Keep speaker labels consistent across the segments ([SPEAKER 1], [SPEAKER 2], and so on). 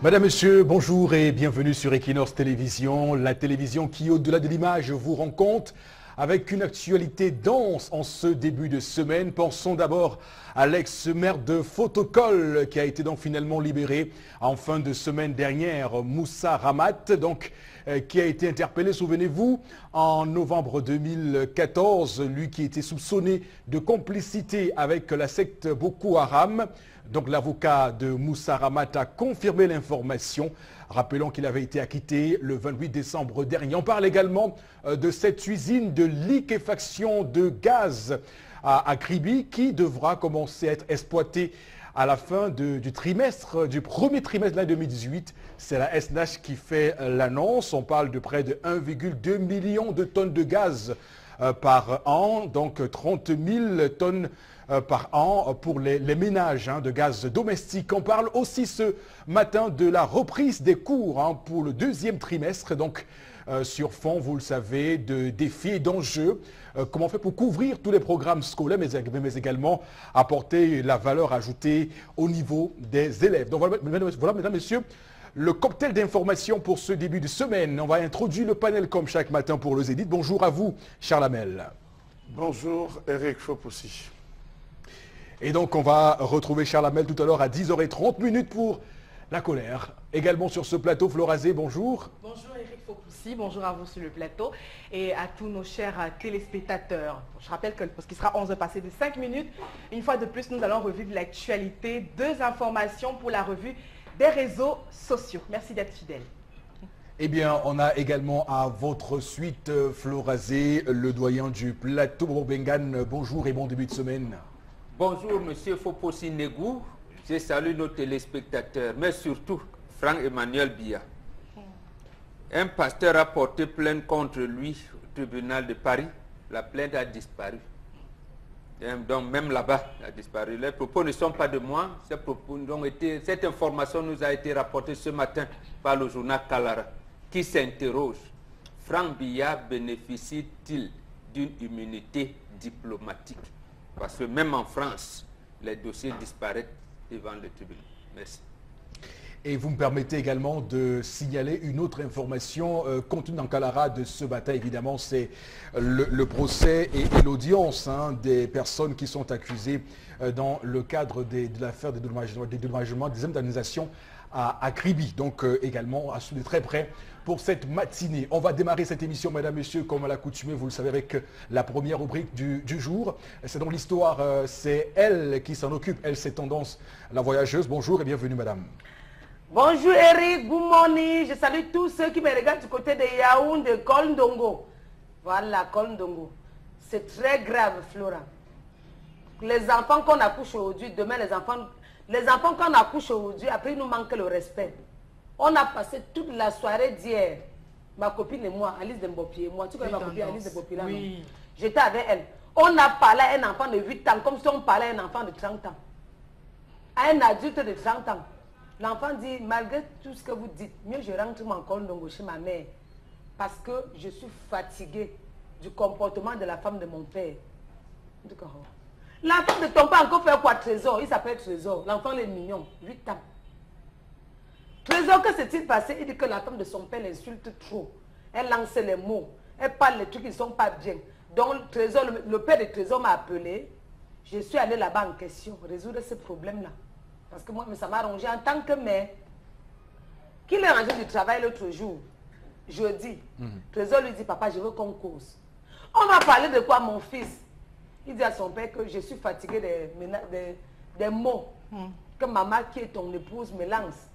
[SPEAKER 1] Madame, Monsieur, bonjour et bienvenue sur Equinox Télévision, la télévision qui, au-delà de l'image, vous rend compte avec une actualité dense en ce début de semaine. Pensons d'abord à l'ex-maire de Fotokol qui a été donc finalement libéré en fin de semaine dernière, Moussa Ramat, qui a été interpellé, souvenez-vous, en novembre 2014, lui qui était soupçonné de complicité avec la secte Boko Haram. Donc l'avocat de Moussa Ramat a confirmé l'information. Rappelons qu'il avait été acquitté le 28 décembre dernier. On parle également de cette usine de liquéfaction de gaz à Kribi qui devra commencer à être exploitée à la fin du premier trimestre de l'année 2018. C'est la SNH qui fait l'annonce. On parle de près de 1,2 million de tonnes de gaz par an, donc 30 000 tonnes par an pour les ménages de gaz domestique. On parle aussi ce matin de la reprise des cours pour le deuxième trimestre, donc sur fond, vous le savez, de défis et d'enjeux. Comment on fait pour couvrir tous les programmes scolaires, mais également apporter la valeur ajoutée au niveau des élèves. Donc voilà, mesdames, messieurs, le cocktail d'informations pour ce début de semaine. On va introduire le panel comme chaque matin pour le Zénith. Bonjour à vous, Charles Hamel.
[SPEAKER 2] Bonjour, Eric Fopoussi.
[SPEAKER 1] Et donc, on va retrouver Charles Hamel tout à l'heure à 10h30 pour la colère. Également sur ce plateau, Florazé, bonjour.
[SPEAKER 3] Bonjour Eric Fopoussi, bonjour à vous sur le plateau et à tous nos chers téléspectateurs. Je rappelle que parce qu'il sera 11h passé de 5 minutes, une fois de plus, nous allons revivre l'actualité, 2 informations pour la revue des réseaux sociaux. Merci d'être fidèles.
[SPEAKER 1] Eh bien, on a également à votre suite, Florazé, le doyen du plateau, Bengan. Bonjour et bon début de semaine.
[SPEAKER 4] Bonjour, monsieur Fopoussi Negou. Je salue nos téléspectateurs, mais surtout Franck-Emmanuel Biya. Un pasteur a porté plainte contre lui au tribunal de Paris. La plainte a disparu. Donc même là-bas, elle a disparu. Les propos ne sont pas de moi. Cette information nous a été rapportée ce matin par le journal Kalara, qui s'interroge. Franck Biya bénéficie-t-il d'une immunité diplomatique? Parce que même en France, les dossiers disparaissent devant le tribunal. Merci.
[SPEAKER 1] Et vous me permettez également de signaler une autre information contenue dans Kalara de ce matin. Évidemment, c'est le procès et l'audience des personnes qui sont accusées dans le cadre de l'affaire des dédommagements, des indemnisations à Kribi. Donc également à suivre de très près pour cette matinée. On va démarrer cette émission, mesdames, messieurs, comme à l'accoutumée, vous le savez, avec la première rubrique du jour. C'est donc l'histoire, c'est elle qui s'en occupe, elle, c'est Tendance, la voyageuse. Bonjour et bienvenue, madame.
[SPEAKER 5] Bonjour Eric, good morning. Je salue tous ceux qui me regardent du côté de Yaoundé, Kolndongo. Voilà, Kolndongo. C'est très grave, Flora. Les enfants qu'on accouche aujourd'hui, demain les enfants qu'on accouche aujourd'hui, après ils nous manquent le respect. On a passé toute la soirée d'hier, ma copine et moi, Alice Dembopi et moi, tu connais ma copine Alice Dembopi là, oui. Non? J'étais avec elle. On a parlé à un enfant de 8 ans, comme si on parlait à un enfant de 30 ans. À un adulte de 30 ans. L'enfant dit, malgré tout ce que vous dites, mieux je rentre en Kolndongo chez ma mère. Parce que je suis fatiguée du comportement de la femme de mon père. L'enfant de ton père encore fait quoi, Trésor? Il s'appelle Trésor. L'enfant est mignon, 8 ans. Trésor, que s'est-il passé? Il dit que la femme de son père l'insulte trop. Elle lance les mots. Elle parle des trucs qui ne sont pas bien. Donc, Trésor, le père de Trésor m'a appelé. Je suis allée là-bas en question, résoudre ce problème-là. Parce que moi, ça m'a arrangé en tant que mère. Qu'il est rangé du travail l'autre jour, jeudi. Trésor lui dit, papa, je veux qu'on cause. On va parler de quoi, mon fils? Il dit à son père que je suis fatiguée des mots que maman, qui est ton épouse, me lance.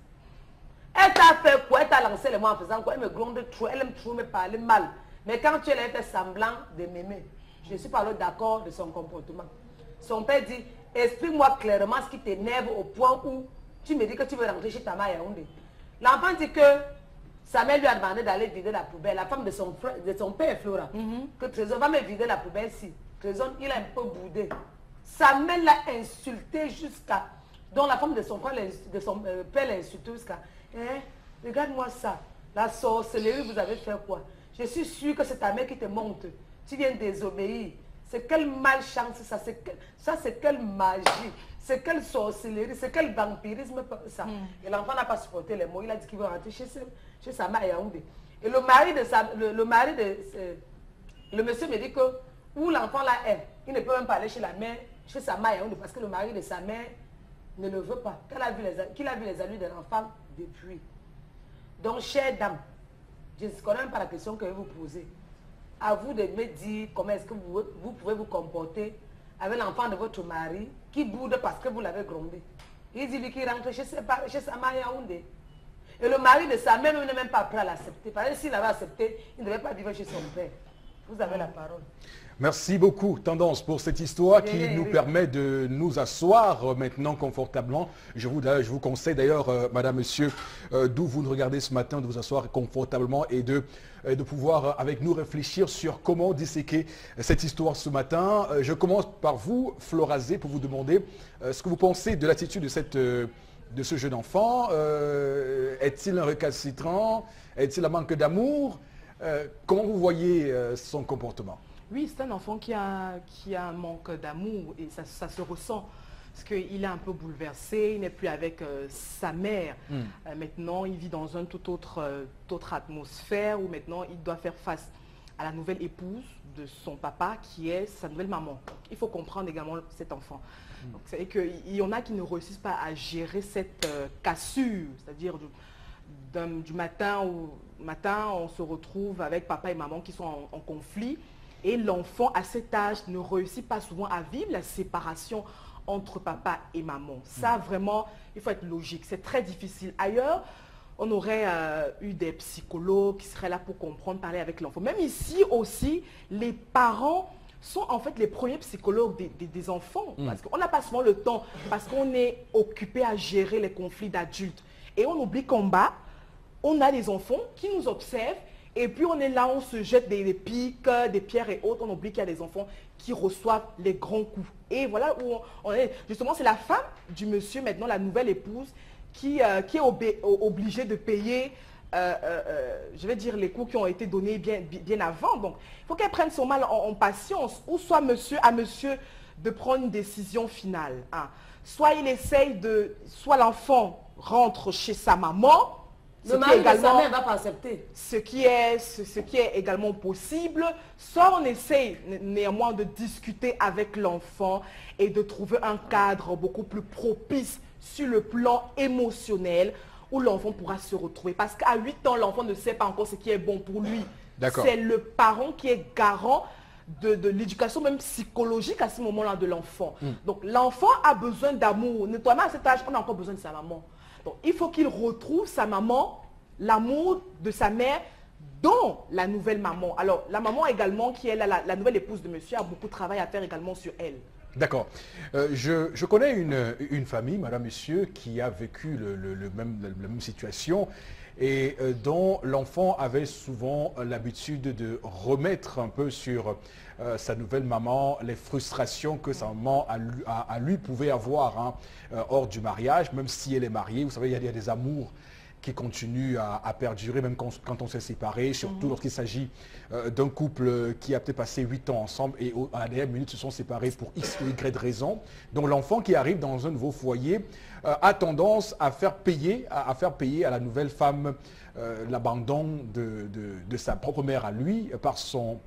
[SPEAKER 5] Elle t'a fait quoi? Elle t'a lancé les mots en faisant quoi? Elle me gronde trop, elle aime trop me parler mal. Mais quand tu elle fait semblant de m'aimer, je ne suis pas d'accord de son comportement. Son père dit, explique-moi clairement ce qui t'énerve au point où tu me dis que tu veux rentrer chez ta mère à Yaoundé. L'enfant dit que sa mère lui a demandé d'aller vider la poubelle, la femme de son père, Flora, que Trésor va me vider la poubelle si. Trésor, il a un peu boudé. Sa mère l'a insulté jusqu'à... Donc la femme de son père l'a insulté jusqu'à... regarde-moi ça. La sorcellerie, vous avez fait quoi? Je suis sûre que c'est ta mère qui te monte. Tu viens désobéir. C'est quelle malchance, ça c'est quelle magie, c'est quelle sorcellerie, c'est quel vampirisme, ça. Et l'enfant n'a pas supporté les mots, il a dit qu'il veut rentrer chez sa mère à Yaoundé. Et le monsieur me dit que où l'enfant là est, il ne peut même pas aller chez sa mère à Yaoundé, parce que le mari de sa mère ne le veut pas, qu'il a vu les amis de l'enfant depuis. Donc, chère dame, je ne connais même pas la question que vous posez. À vous de me dire comment est-ce que vous pouvez vous comporter avec l'enfant de votre mari qui boude parce que vous l'avez grondé. Il dit qu'il rentre chez sa mère à Yaoundé. Et le mari de sa mère n'est même pas prêt à l'accepter. Parce que s'il avait accepté, il ne devait pas vivre chez son père. Vous avez la parole.
[SPEAKER 1] Merci beaucoup, Tendance, pour cette histoire qui nous permet de nous asseoir maintenant confortablement. Je vous conseille d'ailleurs, madame, monsieur, d'où vous nous regardez ce matin, de vous asseoir confortablement et de pouvoir avec nous réfléchir sur comment disséquer cette histoire ce matin. Je commence par vous, Florazé, pour vous demander ce que vous pensez de l'attitude de ce jeune enfant. Est-il un récalcitrant? Est-il un manque d'amour? Comment vous voyez son comportement?
[SPEAKER 3] Oui, c'est un enfant qui a un manque d'amour et ça se ressent. Parce qu'il est un peu bouleversé, il n'est plus avec sa mère. Maintenant, il vit dans une toute autre atmosphère où maintenant il doit faire face à la nouvelle épouse de son papa qui est sa nouvelle maman. Donc, il faut comprendre également cet enfant. C'est qu'il y en a qui ne réussissent pas à gérer cette cassure, c'est-à-dire du matin on se retrouve avec papa et maman qui sont en conflit. Et l'enfant, à cet âge, ne réussit pas souvent à vivre la séparation entre papa et maman. Ça, vraiment, il faut être logique. C'est très difficile. Ailleurs, on aurait eu des psychologues qui seraient là pour comprendre, parler avec l'enfant. Même ici aussi, les parents sont en fait les premiers psychologues des enfants. Parce qu'on n'a pas souvent le temps, parce qu'on est occupé à gérer les conflits d'adultes. Et on oublie qu'en bas, on a des enfants qui nous observent. Et puis on est là, on se jette des pics, des pierres et autres. On oublie qu'il y a des enfants qui reçoivent les grands coups. Et voilà où on est. Justement, c'est la femme du monsieur, maintenant la nouvelle épouse, qui est obligée de payer, je vais dire, les coups qui ont été donnés bien avant. Donc, il faut qu'elle prenne son mal en patience. Ou soit à monsieur de prendre une décision finale. Hein. Soit il essaye soit l'enfant rentre chez sa maman.
[SPEAKER 5] Le mari de sa mère ne va pas accepter.
[SPEAKER 3] Ce qui est également possible. Soit on essaye néanmoins de discuter avec l'enfant et de trouver un cadre beaucoup plus propice sur le plan émotionnel où l'enfant pourra se retrouver. Parce qu'à 8 ans, l'enfant ne sait pas encore ce qui est bon pour lui. C'est le parent qui est garant de l'éducation même psychologique à ce moment-là de l'enfant. Donc l'enfant a besoin d'amour. Notamment à cet âge, on a encore besoin de sa maman. Donc, il faut qu'il retrouve sa maman, l'amour de sa mère dans la nouvelle maman. Alors, la maman également, qui est la nouvelle épouse de monsieur, a beaucoup de travail à faire également sur elle.
[SPEAKER 1] D'accord. Je connais une famille, madame, monsieur, qui a vécu la même situation et dont l'enfant avait souvent l'habitude de remettre un peu sur sa nouvelle maman les frustrations que sa maman à lui pouvait avoir hors du mariage, même si elle est mariée. Vous savez, il y a des amours qui continuent à perdurer même quand on s'est séparé, surtout lorsqu'il s'agit d'un couple qui a peut-être passé 8 ans ensemble et à la dernière minute se sont séparés pour X ou Y raison. Donc l'enfant qui arrive dans un nouveau foyer a tendance à faire payer à la nouvelle femme l'abandon de sa propre mère à lui par son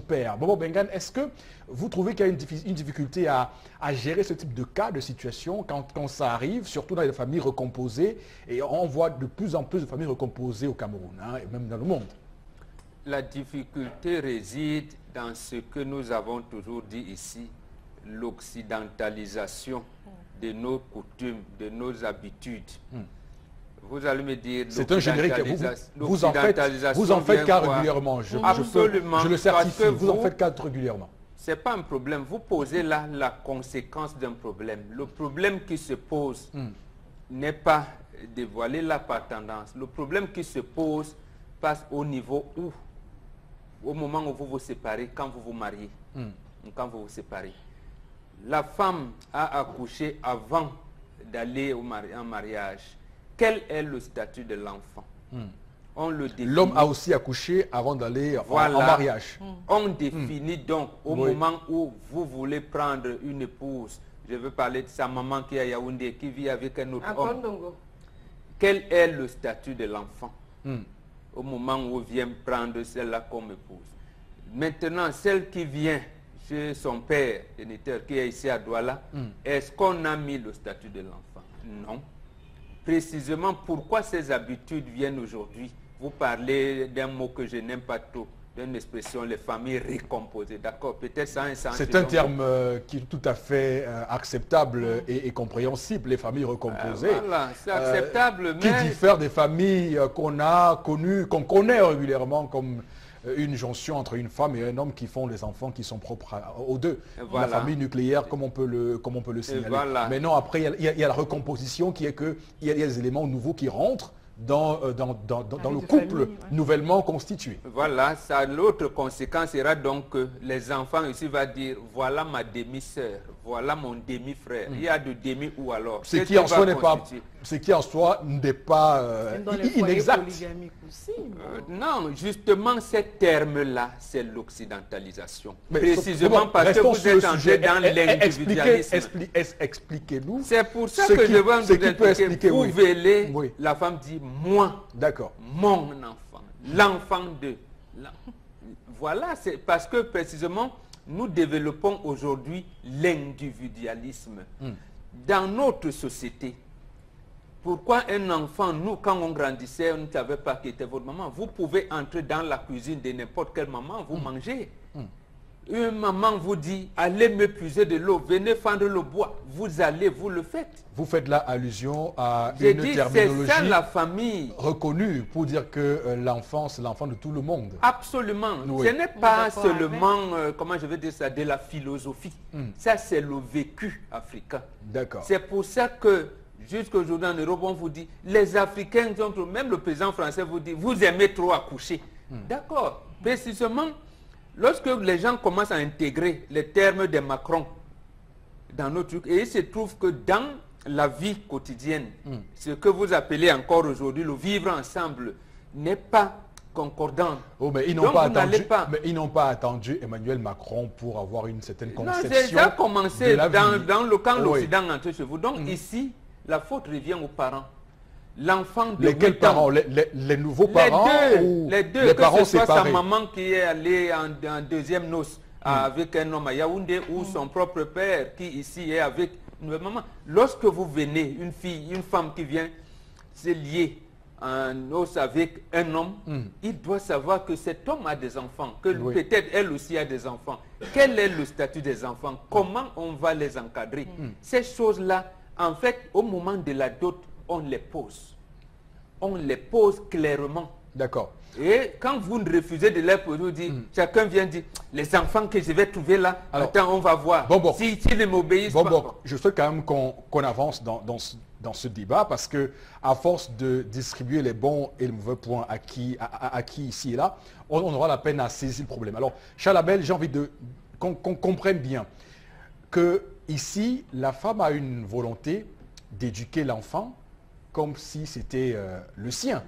[SPEAKER 1] père. Bobo Bengan, est-ce que vous trouvez qu'il y a une difficulté à gérer ce type de cas, de situation quand ça arrive, surtout dans les familles recomposées, et on voit de plus en plus de familles recomposées au Cameroun, et même dans le monde?
[SPEAKER 4] La difficulté réside dans ce que nous avons toujours dit ici, l'occidentalisation de nos coutumes, de nos habitudes. Vous allez me dire...
[SPEAKER 1] C'est un générique. Vous en faites cas régulièrement. Je le certifie. Vous en faites cas régulièrement.
[SPEAKER 4] Ce n'est pas un problème. Vous posez là la conséquence d'un problème. Le problème qui se pose n'est pas dévoilé là par tendance. Le problème qui se pose passe au niveau où, au moment où vous vous séparez, quand vous vous mariez, quand vous vous séparez. La femme a accouché avant d'aller en mariage. Quel est le statut de l'enfant? on le définit.
[SPEAKER 1] L'homme a aussi accouché avant d'aller
[SPEAKER 4] Voilà.
[SPEAKER 1] en mariage.
[SPEAKER 4] On définit donc au
[SPEAKER 1] Oui.
[SPEAKER 4] moment où vous voulez prendre une épouse, je veux parler de sa maman qui est à Yaoundé, qui vit avec un autre
[SPEAKER 5] À
[SPEAKER 4] homme.
[SPEAKER 5] Kondongo.
[SPEAKER 4] Quel est le statut de l'enfant
[SPEAKER 1] Hmm.
[SPEAKER 4] au moment où vient prendre celle-là comme épouse? Maintenant, celle qui vient chez son père géniteur qui est ici à Douala, est-ce qu'on a mis le statut de l'enfant? Non. Précisément pourquoi ces habitudes viennent aujourd'hui? Vous parlez d'un mot que je n'aime pas trop, d'une expression, les familles recomposées. D'accord, peut-être ça a un sens.
[SPEAKER 1] C'est un terme qui est tout à fait acceptable et compréhensible, les familles recomposées.
[SPEAKER 4] Voilà, c'est acceptable,
[SPEAKER 1] Qui
[SPEAKER 4] mais...
[SPEAKER 1] diffèrent des familles qu'on a connues, qu'on connaît régulièrement comme une jonction entre une femme et un homme qui font les enfants qui sont propres aux deux.
[SPEAKER 4] Voilà.
[SPEAKER 1] La famille nucléaire, comme on peut le signaler.
[SPEAKER 4] Voilà.
[SPEAKER 1] Mais non, après, il y a la recomposition qui est qu'il y a des éléments nouveaux qui rentrent dans le
[SPEAKER 3] de
[SPEAKER 1] couple
[SPEAKER 3] famille, ouais.
[SPEAKER 1] nouvellement constitué.
[SPEAKER 4] Voilà, ça, l'autre conséquence sera donc que les enfants ici vont dire, voilà ma demi-sœur, voilà mon demi-frère. Il y a de demi ou alors.
[SPEAKER 1] Ce
[SPEAKER 4] Qu'est-ce
[SPEAKER 1] qui en
[SPEAKER 4] va
[SPEAKER 1] soi n'est pas,
[SPEAKER 4] constituer?
[SPEAKER 1] ce qui en soi n'est pas
[SPEAKER 3] Même dans les foyers
[SPEAKER 1] inexact.
[SPEAKER 3] polygamiques aussi.
[SPEAKER 4] Non, justement, ce terme-là, c'est l'occidentalisation.
[SPEAKER 1] Mais
[SPEAKER 4] Précisément
[SPEAKER 1] bon,
[SPEAKER 4] parce que
[SPEAKER 1] restons
[SPEAKER 4] vous
[SPEAKER 1] sur le
[SPEAKER 4] êtes entré
[SPEAKER 1] sujet.
[SPEAKER 4] dans l'individualisme.
[SPEAKER 1] Expliquez-nous.
[SPEAKER 4] C'est pour ça
[SPEAKER 1] ce
[SPEAKER 4] que
[SPEAKER 1] qui-
[SPEAKER 4] je veux
[SPEAKER 1] ce
[SPEAKER 4] vous
[SPEAKER 1] qui peut
[SPEAKER 4] expliquer.
[SPEAKER 1] expliquer,
[SPEAKER 4] Vous
[SPEAKER 1] oui.
[SPEAKER 4] verrez,
[SPEAKER 1] Oui.
[SPEAKER 4] la femme dit, moi,
[SPEAKER 1] D'accord.
[SPEAKER 4] mon enfant, l'enfant de... Voilà, c'est parce que précisément, nous développons aujourd'hui l'individualisme. Dans notre société, pourquoi un enfant, nous, quand on grandissait, on ne savait pas qui était votre maman. Vous pouvez entrer dans la cuisine de n'importe quelle maman, vous mangez. Une maman vous dit, allez me puiser de l'eau, venez fendre le bois. Vous allez, vous le faites.
[SPEAKER 1] Vous faites là allusion à
[SPEAKER 4] J'ai
[SPEAKER 1] une
[SPEAKER 4] dit, c'est
[SPEAKER 1] terminologie
[SPEAKER 4] ça la famille.
[SPEAKER 1] reconnue pour dire que l'enfant, c'est l'enfant de tout le monde.
[SPEAKER 4] Absolument.
[SPEAKER 1] Oui.
[SPEAKER 4] Ce n'est pas
[SPEAKER 3] d'accord
[SPEAKER 4] seulement, comment je vais dire ça, de la philosophie. Ça, c'est le vécu africain.
[SPEAKER 1] D'accord.
[SPEAKER 4] C'est pour ça que, jusqu'aujourd'hui en Europe, on vous dit, les Africains, même le président français vous dit, vous aimez trop accoucher. D'accord. Précisément, lorsque les gens commencent à intégrer les termes de Macron dans nos trucs, et il se trouve que dans la vie quotidienne, ce que vous appelez encore aujourd'hui le vivre ensemble n'est pas concordant.
[SPEAKER 1] Oh, mais ils n'ont
[SPEAKER 4] Donc,
[SPEAKER 1] pas
[SPEAKER 4] vous n'allez
[SPEAKER 1] attendu,
[SPEAKER 4] pas.
[SPEAKER 1] mais ils n'ont pas attendu Emmanuel Macron pour avoir une certaine
[SPEAKER 4] Non,
[SPEAKER 1] conception.
[SPEAKER 4] ça a commencé
[SPEAKER 1] de la
[SPEAKER 4] dans
[SPEAKER 1] vie.
[SPEAKER 4] le camp
[SPEAKER 1] Oui.
[SPEAKER 4] l'Occident entre chez vous. Donc ici, la faute revient aux parents. L'enfant de
[SPEAKER 1] Lesquels
[SPEAKER 4] 8 ans,
[SPEAKER 1] parents les nouveaux parents ou
[SPEAKER 4] les deux,
[SPEAKER 1] les
[SPEAKER 4] que
[SPEAKER 1] parents
[SPEAKER 4] ce soit
[SPEAKER 1] séparés?
[SPEAKER 4] sa maman qui est allée en deuxième noce avec un homme à Yaoundé ou son propre père qui ici est avec une maman. Lorsque vous venez, une fille, une femme qui vient se lier en noce avec un homme, il doit savoir que cet homme a des enfants, que
[SPEAKER 1] Oui.
[SPEAKER 4] peut-être elle aussi a des enfants. Quel est le statut des enfants? Comment on va les encadrer? Ces choses-là, en fait, au moment de la dot, on les pose. On les pose clairement.
[SPEAKER 1] D'accord.
[SPEAKER 4] Et quand vous refusez de les poser, vous dites, chacun vient dire, les enfants que je vais trouver là,
[SPEAKER 1] Alors,
[SPEAKER 4] attends, on va voir.
[SPEAKER 1] bon.
[SPEAKER 4] S'ils ne m'obéissent
[SPEAKER 1] Bon,
[SPEAKER 4] pas.
[SPEAKER 1] bon, je souhaite quand même qu'on avance dans ce débat parce que à force de distribuer les bons et les mauvais points à qui ici et là, on aura la peine à saisir le problème. Alors, Charles Abel, j'ai envie qu'on comprenne bien que ici, la femme a une volonté d'éduquer l'enfant comme si c'était le sien.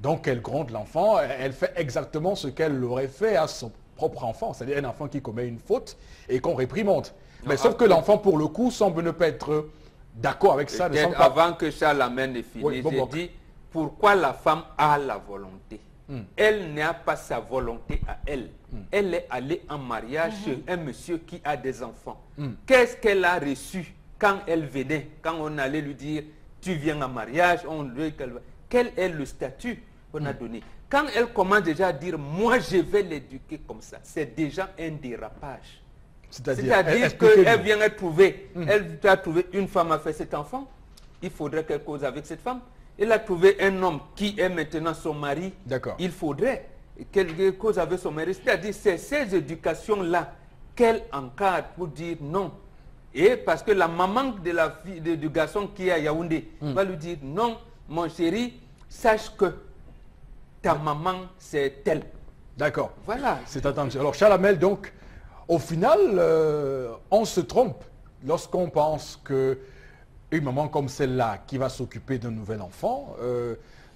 [SPEAKER 1] Donc, elle gronde l'enfant, elle fait exactement ce qu'elle aurait fait à son propre enfant, c'est-à-dire un enfant qui commet une faute et qu'on réprimande. Mais sauf que l'enfant, pour le coup, semble ne pas être d'accord avec ça. Ne semble
[SPEAKER 4] Peut-être
[SPEAKER 1] pas...
[SPEAKER 4] avant que Charles amène les fini,
[SPEAKER 1] Oui, bon,
[SPEAKER 4] j'ai
[SPEAKER 1] bon.
[SPEAKER 4] dit, pourquoi la femme a la volonté? Elle n'a pas sa volonté à elle. Elle est allée en mariage chez un monsieur qui a des enfants. Qu'est-ce qu'elle a reçu quand elle venait, quand on allait lui dire, tu viens en mariage, quel est le statut qu'on a donné? Quand elle commence déjà à dire, moi je vais l'éduquer comme ça, c'est déjà un dérapage. C'est-à-dire
[SPEAKER 1] expliquez-nous.
[SPEAKER 4] qu'elle vient trouver, elle a trouvé une femme à faire cet enfant, il faudrait qu'elle cause avec cette femme. Elle a trouvé un homme qui est maintenant son mari,
[SPEAKER 1] D'accord.
[SPEAKER 4] il faudrait qu'elle cause avec son mari. C'est-à-dire c'est ces éducations-là qu'elle encadre pour dire non. Et parce que la maman de la fille, du garçon qui est à Yaoundé va lui dire non, mon chéri, sache que ta maman c'est elle.
[SPEAKER 1] D'accord.
[SPEAKER 4] Voilà.
[SPEAKER 1] C'est entendu. Alors, Charles Amel, donc, au final, on se trompe lorsqu'on pense que une maman comme celle-là, qui va s'occuper d'un nouvel enfant,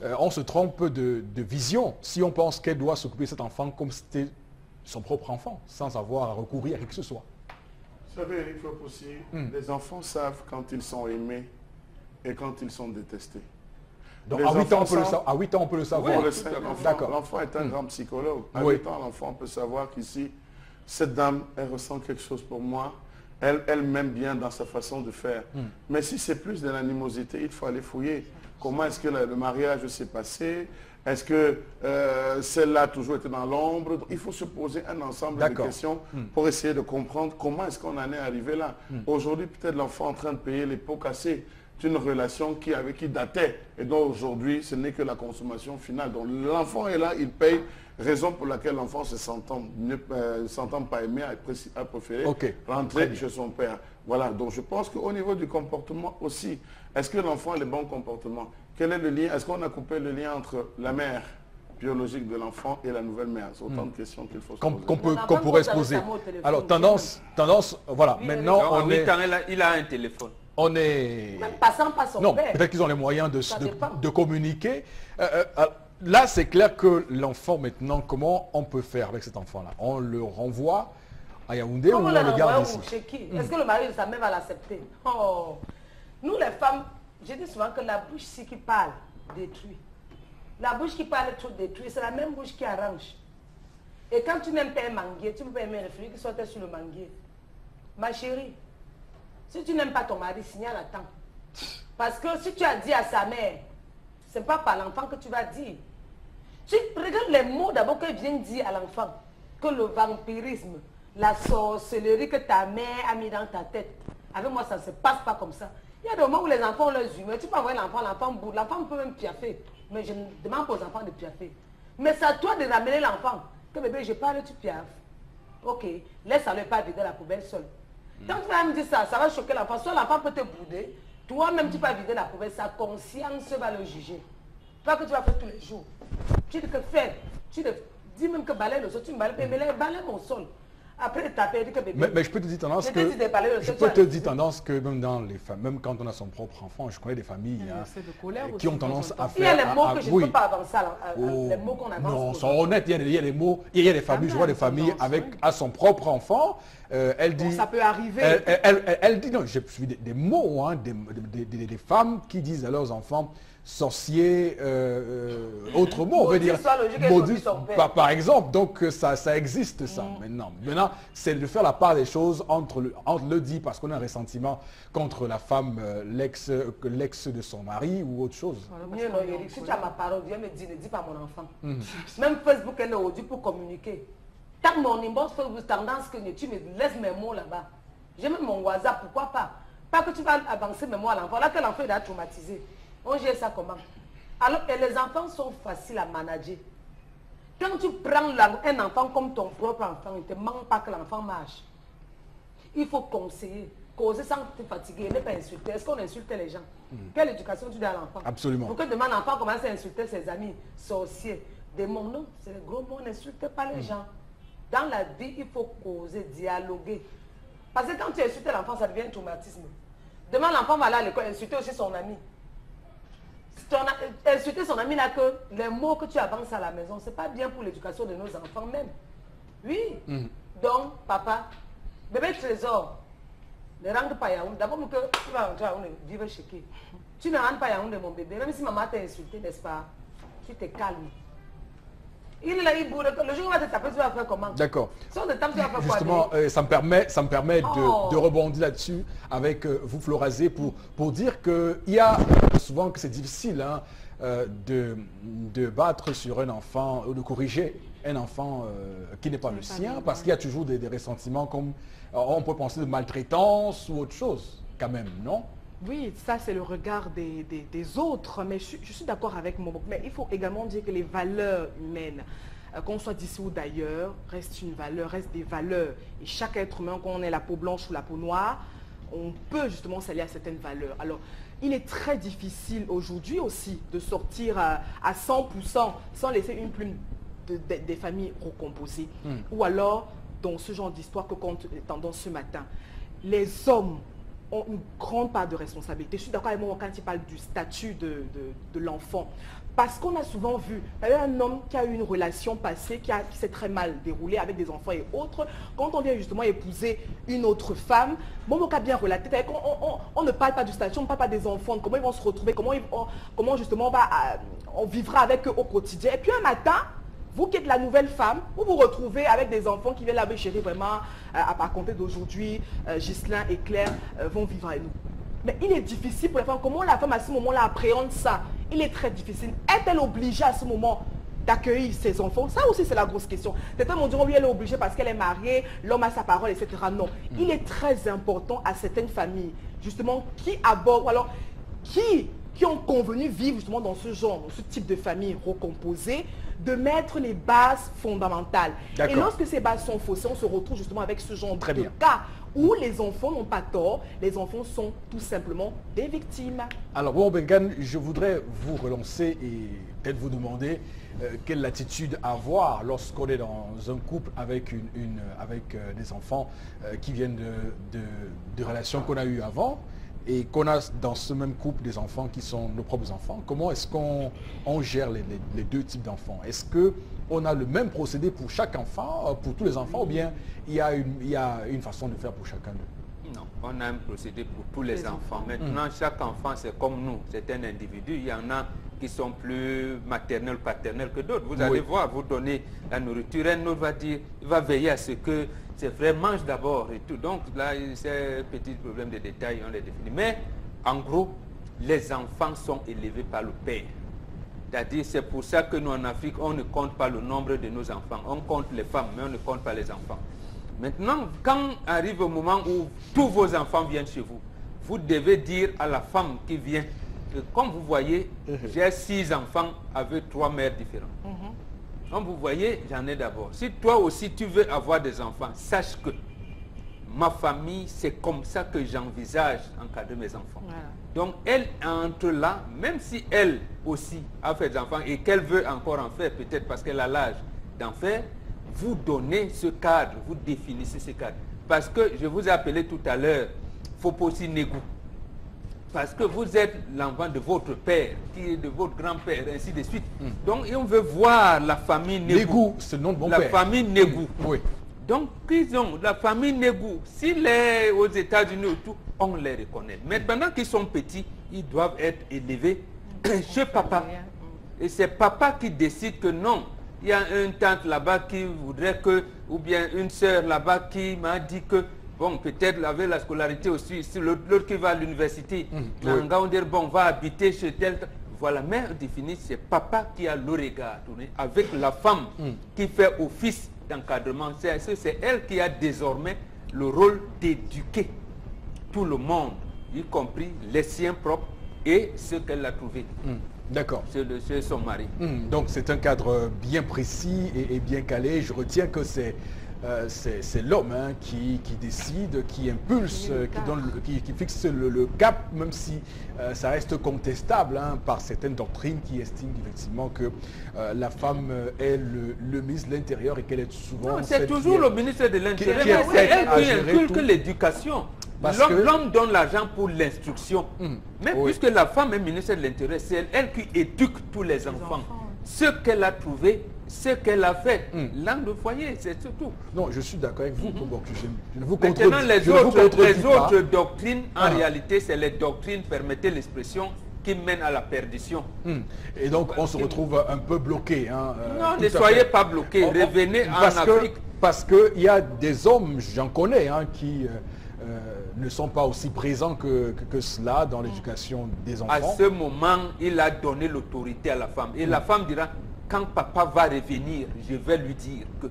[SPEAKER 1] on se trompe de vision si on pense qu'elle doit s'occuper de cet enfant comme si c'était son propre enfant, sans avoir à recourir à qui que ce soit.
[SPEAKER 2] Vous savez, il faut aussi, les enfants savent quand ils sont aimés et quand ils sont détestés.
[SPEAKER 1] Donc à 8 ans, on peut le savoir.
[SPEAKER 2] L'enfant est un grand psychologue. À 8 ans, l'enfant peut savoir qu'ici, cette dame, elle ressent quelque chose pour moi. Elle m'aime bien dans sa façon de faire. Mais si c'est plus de l'animosité, il faut aller fouiller. Comment est-ce que le mariage s'est passé? Est-ce que celle-là a toujours été dans l'ombre? Il faut se poser un ensemble de questions pour essayer de comprendre comment est-ce qu'on en est arrivé là. Aujourd'hui, peut-être l'enfant en train de payer les pots cassés d'une relation qui datait. Et donc aujourd'hui, ce n'est que la consommation finale. Donc l'enfant est là, il paye, raison pour laquelle l'enfant ne s'entend pas aimé, a préféré rentrer chez son père. Voilà, donc je pense qu'au niveau du comportement aussi, est-ce que l'enfant a les bons comportements? Quel est le lien? Est-ce qu'on a coupé le lien entre la mère biologique de l'enfant et la nouvelle mère? C'est autant de questions qu'il faut se poser.
[SPEAKER 1] Qu'on pourrait se poser. Alors, tendance, voilà, maintenant on est...
[SPEAKER 4] Il a un téléphone.
[SPEAKER 1] On est...
[SPEAKER 5] Même passant par son père.
[SPEAKER 1] Peut-être qu'ils ont les moyens de communiquer. Là, c'est clair que l'enfant, maintenant, comment on peut faire avec cet enfant-là? On le renvoie à Yaoundé ou on le garde ici?
[SPEAKER 5] Chez qui? Est-ce que le mari de sa mère va l'accepter? Oh. Nous, les femmes, je dis souvent que la bouche qui parle détruit. La bouche qui parle tout détruit, c'est la même bouche qui arrange. Et quand tu n'aimes pas un manguier, tu ne peux pas aimer les fruits qui sortent sur le manguier. Ma chérie, si tu n'aimes pas ton mari, signale à temps. Parce que si tu as dit à sa mère, ce n'est pas par l'enfant que tu vas dire. Tu regardes les mots d'abord qu'elle vient dire à l'enfant. Que le vampirisme, la sorcellerie que ta mère a mis dans ta tête. Avec moi, ça ne se passe pas comme ça. Il y a des moments où les enfants ont leurs humeurs. Tu peux envoyer l'enfant boude. L'enfant peut même piaffer. Mais je ne demande pas aux enfants de piaffer. Mais c'est à toi de ramener l'enfant. Que bébé, je parle, tu piaffes. Ok, laisse-le pas vider la poubelle seule. Quand tu vas me dire ça, ça va choquer l'enfant. Soit l'enfant peut te bouder, toi-même tu vas vider la poubelle, sa conscience va le juger. Pas que tu vas faire tous les jours. Tu dis que fais, tu dis même que balaye le sol, tu me balayes, mais balaye mon sol. Après, tu as perdu que bébé.
[SPEAKER 1] Mais je peux te dire tendance que même dans les familles, même quand on a son propre enfant, je connais des familles qui ont tendance à faire...
[SPEAKER 5] Il y a les mots que je ne peux pas avancer, les mots qu'on avance.
[SPEAKER 1] Non, sont honnêtes, il y a des mots, il y a des familles, je vois des familles avec à son propre enfant, elle dit...
[SPEAKER 3] Ça peut arriver.
[SPEAKER 1] Elle dit, non, j'ai suivi des mots, hein, des femmes qui disent à leurs enfants, sorcier, autre mot, on veut dire, maudit, par exemple. Donc ça existe ça maintenant. Maintenant, c'est de faire la part des choses entre le dit, parce qu'on a un ressentiment contre la femme, l'ex de son mari ou autre chose.
[SPEAKER 5] Si tu as ma parole, viens me dire, ne dis pas mon enfant. Même Facebook, elle est aujourd'hui pour communiquer. Tant mon inbox Facebook, tendance que tu me laisses mes mots là-bas. J'ai même mon WhatsApp, pourquoi pas? Pas que tu vas avancer mes mots à l'enfant. Là que l'enfant est traumatisé. On gère ça comment? Alors, et les enfants sont faciles à manager. Quand tu prends un enfant comme ton propre enfant, il ne te manque pas que l'enfant marche. Il faut conseiller, causer sans te fatiguer, ne pas insulter. Est-ce qu'on insulte les gens? Quelle éducation tu donnes à l'enfant?
[SPEAKER 1] Absolument.
[SPEAKER 5] Pour que demain l'enfant commence à insulter ses amis, sorciers, démons. Non, c'est le gros mot, n'insulte pas les gens. Dans la vie, il faut causer, dialoguer. Parce que quand tu insultes l'enfant, ça devient un traumatisme. Demain, l'enfant va aller à l'école, insulter aussi son ami. Insulter son ami là que les mots que tu avances à la maison, c'est pas bien pour l'éducation de nos enfants même. Oui. Donc, papa, bébé trésor, ne rentre pas Yaoundé. D'abord que tu vas rentrer à Yaoundé, vivre chez qui? Tu ne rentres pas Yaoundé, mon bébé. Même si maman t'a insulté, n'est-ce pas? Tu te calmes. Il est là, il bourre. Le jour où on va te taper, tu vas faire comment?
[SPEAKER 1] D'accord.
[SPEAKER 5] Justement,
[SPEAKER 1] ça me permet de rebondir là-dessus avec vous, Florazé, pour dire qu'il y a souvent que c'est difficile hein, de battre sur un enfant ou de corriger un enfant qui n'est pas le sien, parce qu'il y a toujours des ressentiments comme, on peut penser de maltraitance ou autre chose, quand même, non?
[SPEAKER 3] Oui, ça c'est le regard des autres, mais je suis d'accord avec Momo. Mais il faut également dire que les valeurs humaines, qu'on soit d'ici ou d'ailleurs, restent une valeur, restent des valeurs. Et chaque être humain, qu'on ait la peau blanche ou la peau noire, on peut justement s'allier à certaines valeurs. Alors, il est très difficile aujourd'hui aussi de sortir à 100% sans laisser une plume des familles recomposées. Ou alors, dans ce genre d'histoire que compte Tendance ce matin, les hommes ont une grande part de responsabilité. Je suis d'accord avec moi quand il parle du statut de l'enfant. Parce qu'on a souvent vu, il y a un homme qui a eu une relation passée, qui s'est très mal déroulée avec des enfants et autres. Quand on vient justement épouser une autre femme, bon, on a bien relaté, on ne parle pas du statut, on ne parle pas des enfants, comment ils vont se retrouver, comment justement on vivra avec eux au quotidien. Et puis un matin, vous qui êtes la nouvelle femme, vous vous retrouvez avec des enfants qui viennent la chérie vraiment, à compter d'aujourd'hui, Ghislain et Claire vont vivre avec nous. Mais il est difficile pour la femme. Comment la femme à ce moment-là appréhende ça? Il est très difficile. Est-elle obligée à ce moment d'accueillir ses enfants? Ça aussi, c'est la grosse question. Certains vont dire, oui, elle est obligée parce qu'elle est mariée, l'homme a sa parole, etc. Non. Il est très important à certaines familles, justement, qui abordent, ou alors qui ont convenu vivre justement dans ce genre, dans ce type de famille recomposée, de mettre les bases fondamentales. Et lorsque ces bases sont faussées, on se retrouve justement avec ce genre de cas où les enfants n'ont pas tort, les enfants sont tout simplement des victimes. Alors, bon, Bengan, je voudrais vous relancer et peut-être vous demander quelle attitude avoir lorsqu'on est dans un couple avec, avec des enfants qui viennent de relations qu'on a eues avant, et qu'on a dans ce même couple des enfants qui sont nos propres enfants. Comment est-ce qu'on gère les deux types d'enfants? Est-ce qu'on a le même procédé pour chaque enfant, pour tous les enfants, ou bien il y a une façon de faire pour chacun d'eux?
[SPEAKER 4] Non, on a un procédé pour tous les enfants. Maintenant, chaque enfant, c'est comme nous, c'est un individu. Il y en a qui sont plus maternels, paternels que d'autres. Vous allez voir, vous donnez la nourriture, un autre va dire, il va veiller à ce que c'est vrai, mange d'abord et tout. Donc là, c'est un petit problème de détails, on les définit. Mais en gros, les enfants sont élevés par le père. C'est-à-dire, c'est pour ça que nous en Afrique, on ne compte pas le nombre de nos enfants. On compte les femmes, mais on ne compte pas les enfants. Maintenant, quand arrive le moment où tous vos enfants viennent chez vous, vous devez dire à la femme qui vient, que, comme vous voyez, j'ai 6 enfants avec 3 mères différentes. Comme vous voyez, j'en ai d'abord. Si toi aussi tu veux avoir des enfants, sache que ma famille, c'est comme ça que j'envisage encadrer mes enfants. Voilà. Donc elle entre là, même si elle aussi a fait des enfants et qu'elle veut encore en faire, peut-être parce qu'elle a l'âge d'en faire, vous donnez ce cadre, vous définissez ce cadre. Parce que je vous ai appelé tout à l'heure, Foposi Négou. Parce que vous êtes l'enfant de votre père, qui est de votre grand-père, ainsi de suite. Donc, et on veut voir la famille Négou.
[SPEAKER 1] Négou, c'est le nom de mon père.
[SPEAKER 4] La famille Négou.
[SPEAKER 1] Oui.
[SPEAKER 4] Donc, ils ont la famille Négou. S'il est aux États-Unis ou tout, on les reconnaît. Mais pendant qu'ils sont petits, ils doivent être élevés chez papa. Et c'est papa qui décide que non. Il y a une tante là-bas qui voudrait que, ou bien une sœur là-bas qui m'a dit que, bon, peut-être avec la scolarité aussi, si l'autre qui va à l'université, on dit, bon, va habiter chez tel. Voilà, mais on définit, c'est papa qui a le regard tourné avec la femme qui fait office d'encadrement. C'est elle qui a désormais le rôle d'éduquer tout le monde, y compris les siens propres et ceux qu'elle a trouvés.
[SPEAKER 1] D'accord.
[SPEAKER 4] C'est son mari.
[SPEAKER 1] Donc c'est un cadre bien précis et bien calé. Je retiens que c'est l'homme qui décide, qui impulse, qui fixe le cap, même si ça reste contestable par certaines doctrines qui estiment effectivement que la femme est le ministre de l'Intérieur et qu'elle est souvent...
[SPEAKER 4] C'est toujours le ministre de l'Intérieur, c'est elle qui inculque l'éducation. L'homme donne l'argent pour l'instruction. Mais puisque la femme est ministre de l'Intérieur, c'est elle qui éduque tous les enfants. Ce qu'elle a trouvé, ce qu'elle a fait, l'âme de foyer, c'est tout.
[SPEAKER 1] Non, je suis d'accord avec vous. Donc, je ne vous
[SPEAKER 4] Maintenant, les autres doctrines, en réalité, c'est les doctrines, permettez l'expression, qui mènent à la perdition.
[SPEAKER 1] Et donc, on se retrouve un peu bloqué.
[SPEAKER 4] Non, ne soyez pas bloqués. Revenez en Afrique.
[SPEAKER 1] Parce qu'il y a des hommes, j'en connais, qui... ne sont pas aussi présents que cela dans l'éducation des enfants.
[SPEAKER 4] À ce moment, il a donné l'autorité à la femme. Et la femme dira, quand papa va revenir, je vais lui dire que...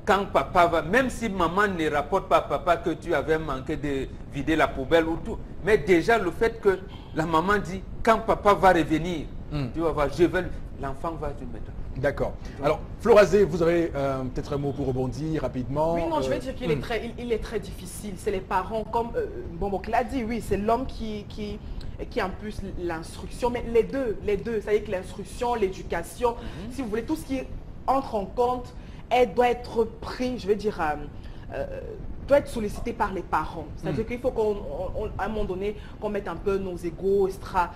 [SPEAKER 4] Quand papa va... Même si maman ne rapporte pas à papa que tu avais manqué de vider la poubelle ou tout. Mais déjà, le fait que la maman dit, quand papa va revenir, tu vas voir, je vais... L'enfant va te mettre.
[SPEAKER 1] D'accord. Alors, Florazé, vous avez peut-être un mot pour rebondir rapidement.
[SPEAKER 3] Oui, non, je vais dire qu'il est très difficile. C'est les parents, comme Bombok l'a dit, oui, c'est l'homme qui impulse l'instruction. Mais les deux, c'est-à-dire que l'instruction, l'éducation, si vous voulez, tout ce qui entre en compte, elle doit être pris, je veux dire, doit être sollicité par les parents. C'est-à-dire qu'il faut qu'à un moment donné, qu'on mette un peu nos égos extra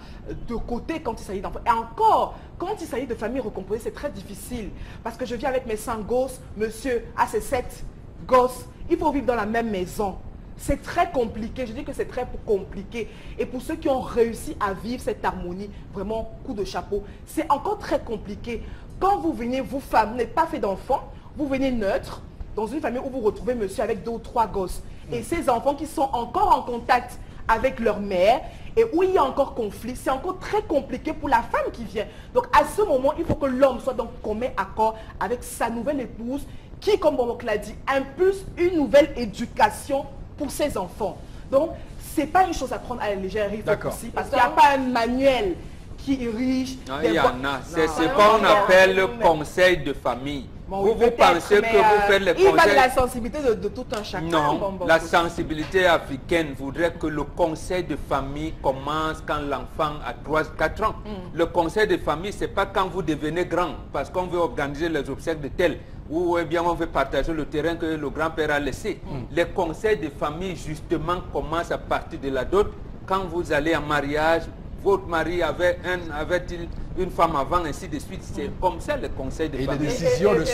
[SPEAKER 3] de côté quand il s'agit d'enfants. Et encore, quand il s'agit de familles recomposées, c'est très difficile. Parce que je vis avec mes 5 gosses, monsieur a ses 7 gosses. Il faut vivre dans la même maison. C'est très compliqué. Je dis que c'est très compliqué. Et pour ceux qui ont réussi à vivre cette harmonie, vraiment, coup de chapeau, c'est encore très compliqué. Quand vous venez, vous, femme, n'êtes pas fait d'enfants, vous venez neutre, dans une famille où vous retrouvez monsieur avec 2 ou 3 gosses. Et ces enfants qui sont encore en contact avec leur mère et où il y a encore conflit, c'est encore très compliqué pour la femme qui vient. Donc à ce moment, il faut que l'homme soit donc commun accord avec sa nouvelle épouse qui, comme mon oncle l'a dit, impulse une nouvelle éducation pour ses enfants. Donc, ce n'est pas une chose à prendre à la légère, il faut aussi, parce qu'il n'y a pas un manuel qui érige...
[SPEAKER 4] Il y en a. C'est ce qu'on appelle le conseil de famille.
[SPEAKER 3] Bon,
[SPEAKER 4] vous pensez que vous faites les conseils...
[SPEAKER 3] Il va de la sensibilité de tout un chacun.
[SPEAKER 4] Non, la sensibilité africaine voudrait que le conseil de famille commence quand l'enfant a 3-4 ans. Le conseil de famille, ce n'est pas quand vous devenez grand, parce qu'on veut organiser les obsèques de tel, ou bien on veut partager le terrain que le grand-père a laissé. Les conseils de famille, justement, commencent à partir de la dot. Quand vous allez en mariage, votre mari avait-il une femme avant, ainsi de suite. C'est comme ça le conseil de famille.
[SPEAKER 1] Et les décisions de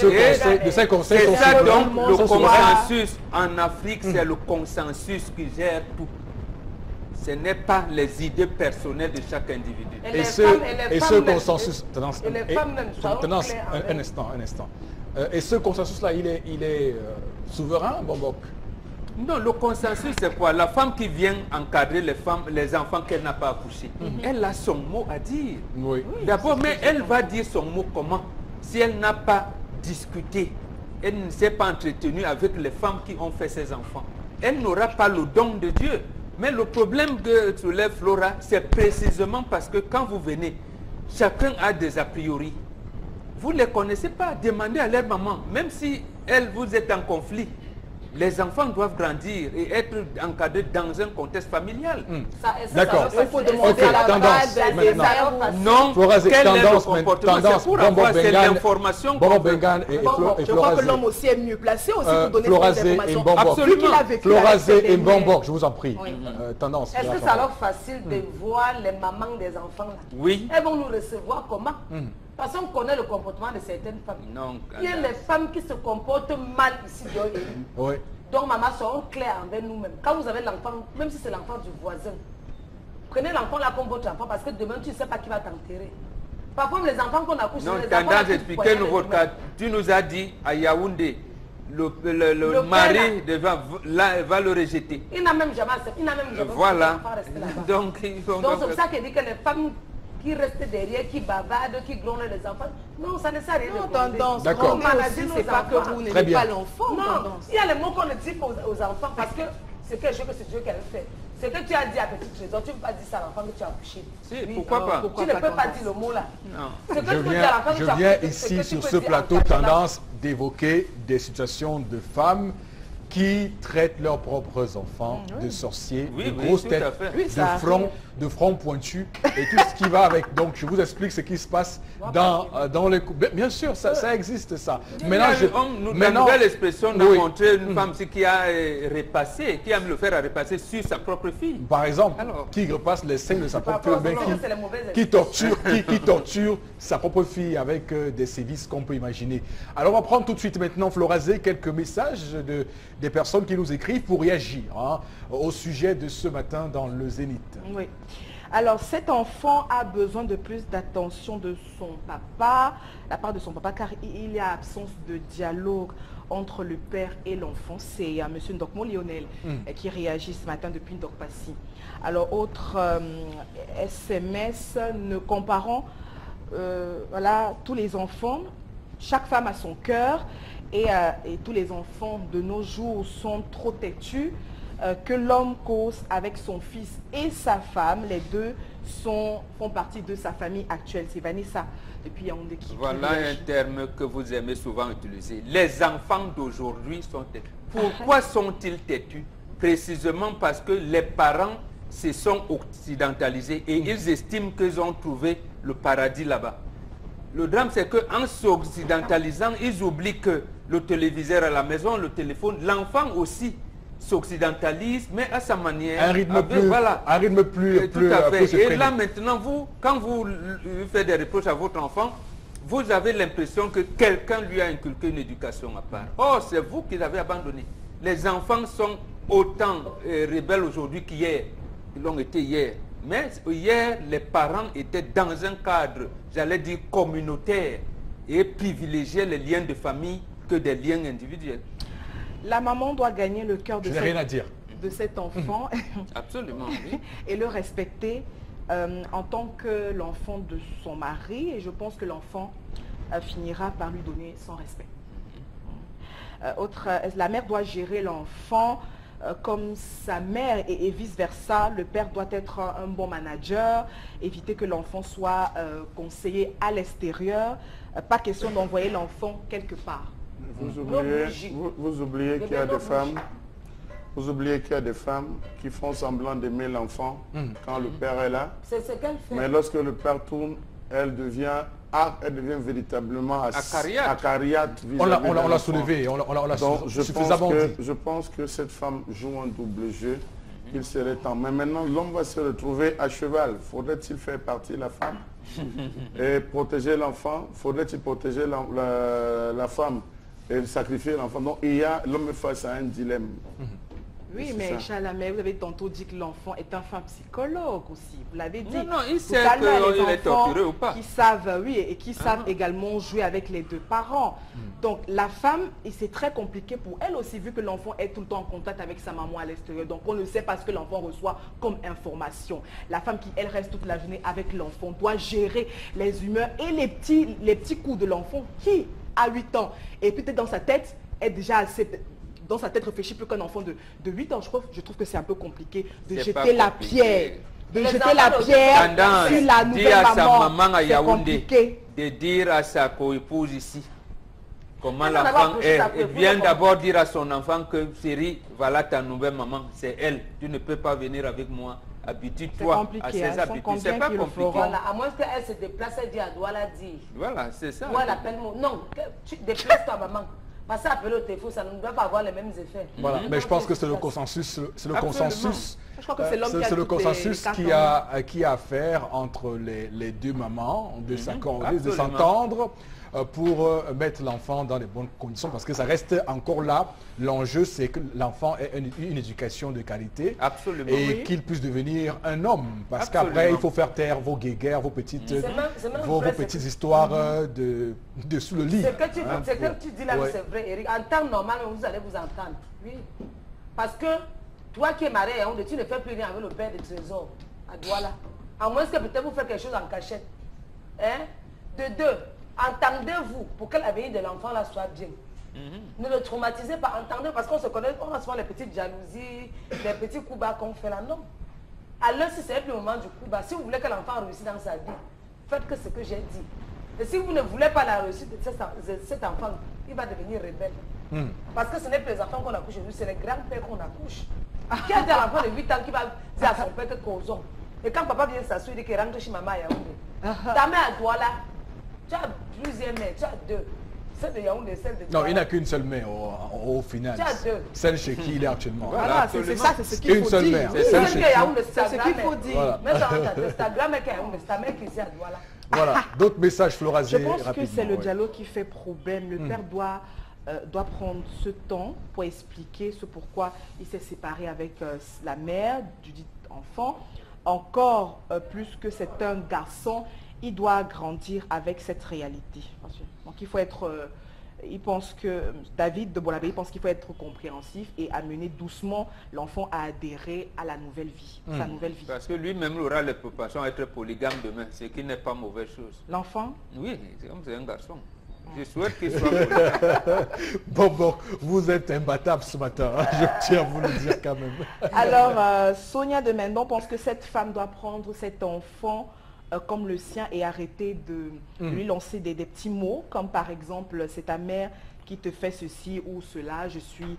[SPEAKER 1] ces conseils
[SPEAKER 4] sont ça, donc, le
[SPEAKER 1] sont
[SPEAKER 4] consensus en Afrique, c'est le consensus qui gère tout. Ce n'est pas les idées personnelles de chaque individu.
[SPEAKER 1] Et ce consensus... Un instant. Et ce consensus-là, il est souverain, Bombok?
[SPEAKER 4] Non, le consensus, c'est quoi? La femme qui vient encadrer les enfants qu'elle n'a pas accouchés, elle a son mot à dire.
[SPEAKER 1] Oui.
[SPEAKER 4] D'abord, mais elle va dire son mot comment? Si elle n'a pas discuté, elle ne s'est pas entretenue avec les femmes qui ont fait ses enfants, elle n'aura pas le don de Dieu. Mais le problème que soulève Flora, c'est précisément parce que quand vous venez, chacun a des a priori. Vous ne les connaissez pas, demandez à leur maman, même si vous êtes en conflit. Les enfants doivent grandir et être encadrés dans un contexte familial.
[SPEAKER 1] D'accord.
[SPEAKER 3] Il faut demander à la base
[SPEAKER 4] non, quel est le comportement? C'est pour avoir l'information.
[SPEAKER 3] Je crois que l'homme aussi est mieux placé aussi pour donner des informations.
[SPEAKER 4] Absolument.
[SPEAKER 1] Florazé et Mbambok, je vous en prie. Tendance.
[SPEAKER 5] Est-ce que c'est alors facile de voir les mamans des enfants là?
[SPEAKER 4] Oui.
[SPEAKER 5] Elles vont nous recevoir comment? Parce qu'on connaît le comportement de certaines femmes.
[SPEAKER 4] Non,
[SPEAKER 5] il y a les femmes qui se comportent mal ici.
[SPEAKER 1] Oui.
[SPEAKER 5] Donc, maman, soyons clairs envers nous-mêmes. Quand vous avez l'enfant, même si c'est l'enfant du voisin, prenez l'enfant là comme votre enfant parce que demain, tu ne sais pas qui va t'enterrer. Parfois, les enfants qu'on accouche...
[SPEAKER 4] Non, tendance d'expliquer notre cas. Tu nous as dit à Yaoundé, le mari va le rejeter.
[SPEAKER 5] Il n'a même jamais accepté.
[SPEAKER 4] Voilà.
[SPEAKER 5] Donc, c'est pour ça qu'il dit que les femmes qui restent derrière, qui bavardent, qui grondent les enfants. Non, ça ne sert à rien.
[SPEAKER 3] Non, tendance.
[SPEAKER 1] D'accord.
[SPEAKER 3] C'est pas que vous n'aimez pas l'enfant.
[SPEAKER 5] Non, il y a les mots qu'on ne dit pas aux enfants parce que c'est quelque chose que c'est Dieu qui a fait. Ce que tu as dit à Petit Trésor, tu ne peux pas dire ça à l'enfant que tu as accouché.
[SPEAKER 4] Si, pourquoi pas?
[SPEAKER 5] Tu ne peux pas dire le mot là.
[SPEAKER 4] Non.
[SPEAKER 1] Je viens ici sur ce plateau tendance d'évoquer des situations de femmes qui traitent leurs propres enfants de sorciers, de grosses têtes, de front pointu et tout ce qui va avec. Donc je vous explique ce qui se passe dans les couples. Bien sûr, ça existe ça.
[SPEAKER 4] La nouvelle expression a montré une femme qui a repassé, qui aime le faire à repasser sur sa propre fille.
[SPEAKER 1] Par exemple, qui repasse les seins de sa propre fille, qui torture sa propre fille avec des sévices qu'on peut imaginer. Alors on va prendre tout de suite maintenant, Florazé, quelques messages des personnes qui nous écrivent pour réagir au sujet de ce matin dans le Zénith.
[SPEAKER 3] Oui. Alors cet enfant a besoin de plus d'attention de son papa, la part de son papa, car il y a absence de dialogue entre le père et l'enfant. C'est M. Ndokmo Lionel qui réagit ce matin depuis Ndokpassi. Alors autre SMS, ne comparons tous les enfants, chaque femme a son cœur et tous les enfants de nos jours sont trop têtus. Que l'homme cause avec son fils et sa femme, les deux font partie de sa famille actuelle. C'est Vanessa depuis Yaoundé qui...
[SPEAKER 4] Voilà un terme que vous aimez souvent utiliser. Les enfants d'aujourd'hui sont têtus. Pourquoi sont-ils têtus? Précisément parce que les parents se sont occidentalisés et ils estiment qu'ils ont trouvé le paradis là-bas. Le drame, c'est qu'en s'occidentalisant, ils oublient que le téléviseur à la maison, le téléphone, l'enfant aussi s'occidentalise, mais à sa manière.
[SPEAKER 1] Un rythme plus,
[SPEAKER 4] voilà.
[SPEAKER 1] Un rythme plus,
[SPEAKER 4] Tout à fait.
[SPEAKER 1] plus
[SPEAKER 4] Et là maintenant, quand vous faites des reproches à votre enfant, vous avez l'impression que quelqu'un lui a inculqué une éducation à part. Or, c'est vous qui l'avez abandonné. Les enfants sont autant rebelles aujourd'hui qu'hier. Ils l'ont été hier. Mais hier, les parents étaient dans un cadre, j'allais dire, communautaire et privilégiaaient les liens de famille que des liens individuels.
[SPEAKER 3] La maman doit gagner le cœur de, de cet enfant.
[SPEAKER 4] Absolument, oui.
[SPEAKER 3] Et le respecter en tant que l'enfant de son mari. Et je pense que l'enfant finira par lui donner son respect. La mère doit gérer l'enfant comme sa mère et vice-versa. Le père doit être un bon manager, éviter que l'enfant soit conseillé à l'extérieur. Pas question d'envoyer l'enfant quelque part.
[SPEAKER 2] Vous oubliez qu'il y a des femmes. Vous oubliez qu'il y a des femmes qui font semblant d'aimer l'enfant quand le père est là.
[SPEAKER 5] C'est ce qu'elle fait.
[SPEAKER 2] Mais lorsque le père tourne, elle devient véritablement acariate.
[SPEAKER 1] On l'a soulevé, on l'a suffisamment dit.
[SPEAKER 2] Je pense que cette femme joue un double jeu. Il serait temps. Mais maintenant, l'homme va se retrouver à cheval. Faudrait-il faire partie la femme et protéger l'enfant? Faudrait-il protéger la femme et sacrifier l'enfant? Donc, l'homme est face à un dilemme.
[SPEAKER 3] Oui, mais Chalamé, vous avez tantôt dit que l'enfant est un fin psychologue aussi. Vous l'avez dit.
[SPEAKER 4] Non, il sait qu'il est torturé ou pas.
[SPEAKER 3] Qui savent, oui, et qui savent également jouer avec les deux parents. Donc, la femme, c'est très compliqué pour elle aussi, vu que l'enfant est tout le temps en contact avec sa maman à l'extérieur. Donc, on ne sait pas ce que l'enfant reçoit comme information. La femme qui, elle, reste toute la journée avec l'enfant, doit gérer les humeurs et les petits coups de l'enfant qui, à 8 ans, et peut-être dans sa tête, est déjà assez... Dans sa tête réfléchit plus qu'un enfant de 8 ans. Je trouve que c'est un peu compliqué de jeter la pierre. De jeter la pierre sur la nouvelle maman.
[SPEAKER 4] Dire à sa maman à Yaoundé, de dire à sa coépouse ici comment l'enfant est. Et bien d'abord dire à son enfant que chérie, voilà ta nouvelle maman, c'est elle. Tu ne peux pas venir avec moi. Habitue-toi à ses habitudes. C'est pas compliqué.
[SPEAKER 5] Voilà, à moins qu'elle se déplace et dit à Douala dire.
[SPEAKER 4] Voilà, c'est ça.
[SPEAKER 5] Voilà, appelle-moi. Non, tu déplaces ta maman. Parce que appeler au téléphone, ça ne doit pas avoir les mêmes effets.
[SPEAKER 1] Voilà, mais je pense que c'est le consensus. C'est le consensus.
[SPEAKER 3] Je crois que c'est l'homme qui a
[SPEAKER 1] le consensus qui a à faire entre les deux mamans, de s'entendre pour mettre l'enfant dans les bonnes conditions, parce que ça reste encore là. L'enjeu, c'est que l'enfant ait une éducation de qualité.
[SPEAKER 4] Absolument.
[SPEAKER 1] Et qu'il puisse devenir un homme. Parce qu'après, il faut faire taire vos guéguerres, vos petites histoires de sous le lit.
[SPEAKER 5] Ce que tu dis là, c'est vrai, Eric. En temps normal, vous allez vous entendre. Oui. Parce que toi qui es marié, tu ne fais plus rien avec le père de Trésor à Douala. À moins que peut-être vous faites quelque chose en cachette. Hein? De deux, entendez-vous pour que l'avenir de l'enfant là soit bien. Ne le traumatisez pas, entendez, parce qu'on se connaît, on a souvent les petites jalousies, les petits coups bas qu'on fait là, non. Alors si c'est le moment du coup bas, si vous voulez que l'enfant réussisse dans sa vie, faites que ce que j'ai dit. Et si vous ne voulez pas la réussite de cet enfant, il va devenir rebelle. Parce que ce n'est plus les enfants qu'on accouche, c'est les grands-pères qu'on accouche. Qui a dit à l'enfant de 8 ans qui va dire à son père que causons. Et quand papa vient s'assurer qu'il rentre chez maman à Yaoundé, ta mère à toi là, tu as plusieurs mères, tu as deux. Celle de Yaoundé, celle de Douala.
[SPEAKER 1] Non, il n'a qu'une seule mère au final.
[SPEAKER 5] Tu as deux.
[SPEAKER 1] Celle chez qui il est actuellement.
[SPEAKER 3] Voilà, c'est ça, c'est ce qu'il faut dire.
[SPEAKER 1] Une seule mère.
[SPEAKER 5] C'est ce qu'il faut dire.
[SPEAKER 1] Voilà.
[SPEAKER 5] Mais c'est ta grand-mère qui est à Yaoundé, c'est ta mère qui est à Douala.
[SPEAKER 1] Voilà, d'autres messages, Florazier,
[SPEAKER 3] rapidement. Je pense que c'est le
[SPEAKER 1] ouais.
[SPEAKER 3] dialogue qui fait problème. Le père doit prendre ce temps pour expliquer ce pourquoi il s'est séparé avec la mère du dit enfant. Encore plus que c'est un garçon, il doit grandir avec cette réalité. Donc il faut être... il pense que David de Bolabé, il pense qu'il faut être compréhensif et amener doucement l'enfant à adhérer à la nouvelle vie, sa nouvelle vie.
[SPEAKER 4] Parce que lui-même aura les préoccupations à être polygame demain, ce qui n'est pas mauvaise chose.
[SPEAKER 3] L'enfant? Oui,
[SPEAKER 4] c'est comme c'est un garçon. Je souhaite qu'il soit polygame.
[SPEAKER 1] Bon, vous êtes imbattable ce matin, hein, je tiens à vous le dire quand même.
[SPEAKER 3] Alors, Sonia de Mendon pense que cette femme doit prendre cet enfant comme le sien et arrêter de lui lancer des petits mots, comme par exemple, c'est ta mère qui te fait ceci ou cela, je suis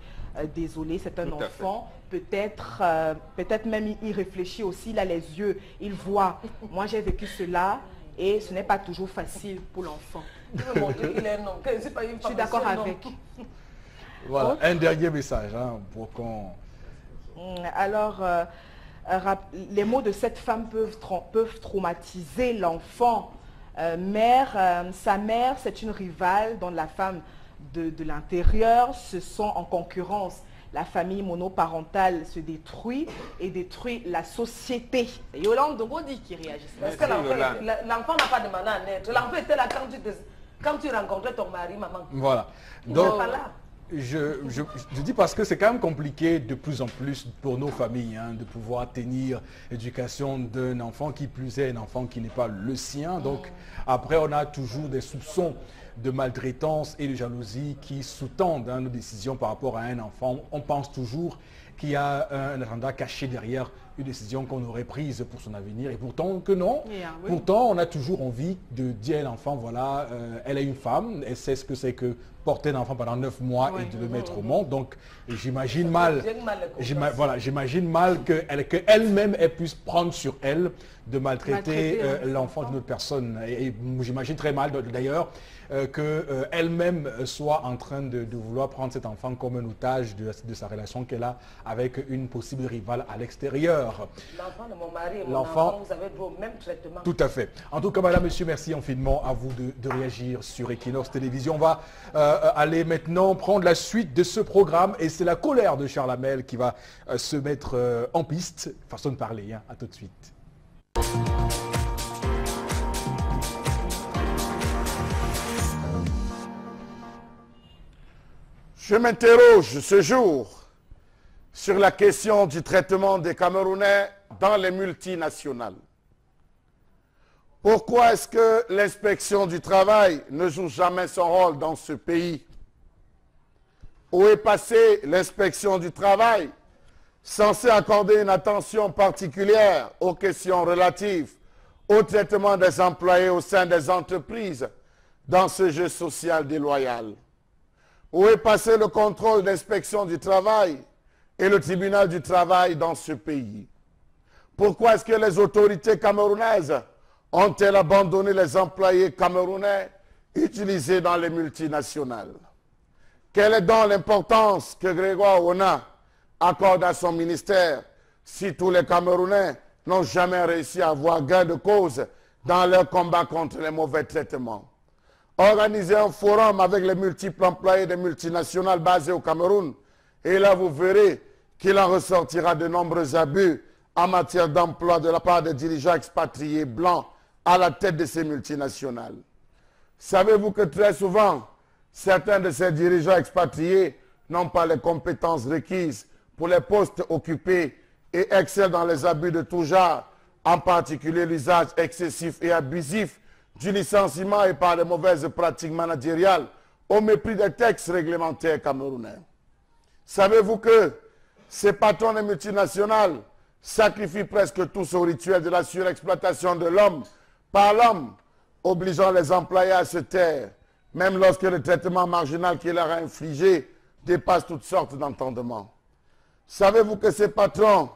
[SPEAKER 3] désolée, c'est un enfant. Peut-être même il réfléchit aussi, il a les yeux, il voit. Moi j'ai vécu cela et ce n'est pas toujours facile pour l'enfant. Je suis d'accord avec.
[SPEAKER 1] Voilà, un dernier message hein, pour qu'on
[SPEAKER 3] Alors, les mots de cette femme peuvent traumatiser l'enfant. Sa mère, c'est une rivale dont la femme de l'intérieur se sent en concurrence. La famille monoparentale se détruit et détruit la société. C'est Yolande Dogodi qui réagit.
[SPEAKER 5] Parce que l'enfant n'a pas demandé à naître. L'enfant était là quand tu rencontrais ton mari, maman.
[SPEAKER 1] Voilà. Donc, je dis parce que c'est quand même compliqué de plus en plus pour nos familles de pouvoir tenir l'éducation d'un enfant, qui plus est un enfant qui n'est pas le sien. Donc après, on a toujours des soupçons de maltraitance et de jalousie qui sous-tendent nos décisions par rapport à un enfant. On pense toujours qu'il y a un agenda caché derrière une décision qu'on aurait prise pour son avenir. Et pourtant que non. Pourtant, on a toujours envie de dire à l'enfant, voilà, elle est une femme, elle sait ce que c'est que porter un enfant pendant 9 mois et de le mettre au monde. Donc, j'imagine mal, j'imagine mal qu'elle-même elle puisse prendre sur elle de maltraiter l'enfant d'une autre personne. Et j'imagine très mal d'ailleurs qu'elle-même soit en train de vouloir prendre cet enfant comme un otage de sa relation qu'elle a avec une possible rivale à l'extérieur.
[SPEAKER 5] L'enfant de mon mari et mon enfant, vous avez droit au même traitement.
[SPEAKER 1] Tout à fait. En tout cas, madame, monsieur, merci infiniment à vous de réagir sur Equinox Télévision. On va aller maintenant prendre la suite de ce programme et c'est la colère de Charles Hamel qui va se mettre en piste. Façon de parler, à tout de suite.
[SPEAKER 2] Je m'interroge ce jour sur la question du traitement des Camerounais dans les multinationales. Pourquoi est-ce que l'inspection du travail ne joue jamais son rôle dans ce pays? Où est passée l'inspection du travail, censée accorder une attention particulière aux questions relatives au traitement des employés au sein des entreprises dans ce jeu social déloyal? Où est passé le contrôle d'inspection du travail et le tribunal du travail dans ce pays? Pourquoi est-ce que les autorités camerounaises ont-elles abandonné les employés camerounais utilisés dans les multinationales? Quelle est donc l'importance que Grégoire Ona accorde à son ministère si tous les Camerounais n'ont jamais réussi à avoir gain de cause dans leur combat contre les mauvais traitements? Organisez un forum avec les multiples employés des multinationales basées au Cameroun et là vous verrez qu'il en ressortira de nombreux abus en matière d'emploi de la part des dirigeants expatriés blancs à la tête de ces multinationales. Savez-vous que très souvent, certains de ces dirigeants expatriés n'ont pas les compétences requises pour les postes occupés et excellent dans les abus de tout genre, en particulier l'usage excessif et abusif du licenciement et par les mauvaises pratiques managériales au mépris des textes réglementaires camerounais? Savez-vous que ces patrons des multinationales sacrifient presque tous au rituel de la surexploitation de l'homme par l'homme, obligeant les employés à se taire, même lorsque le traitement marginal qu'il leur a infligé dépasse toutes sortes d'entendements? Savez-vous que ces patrons,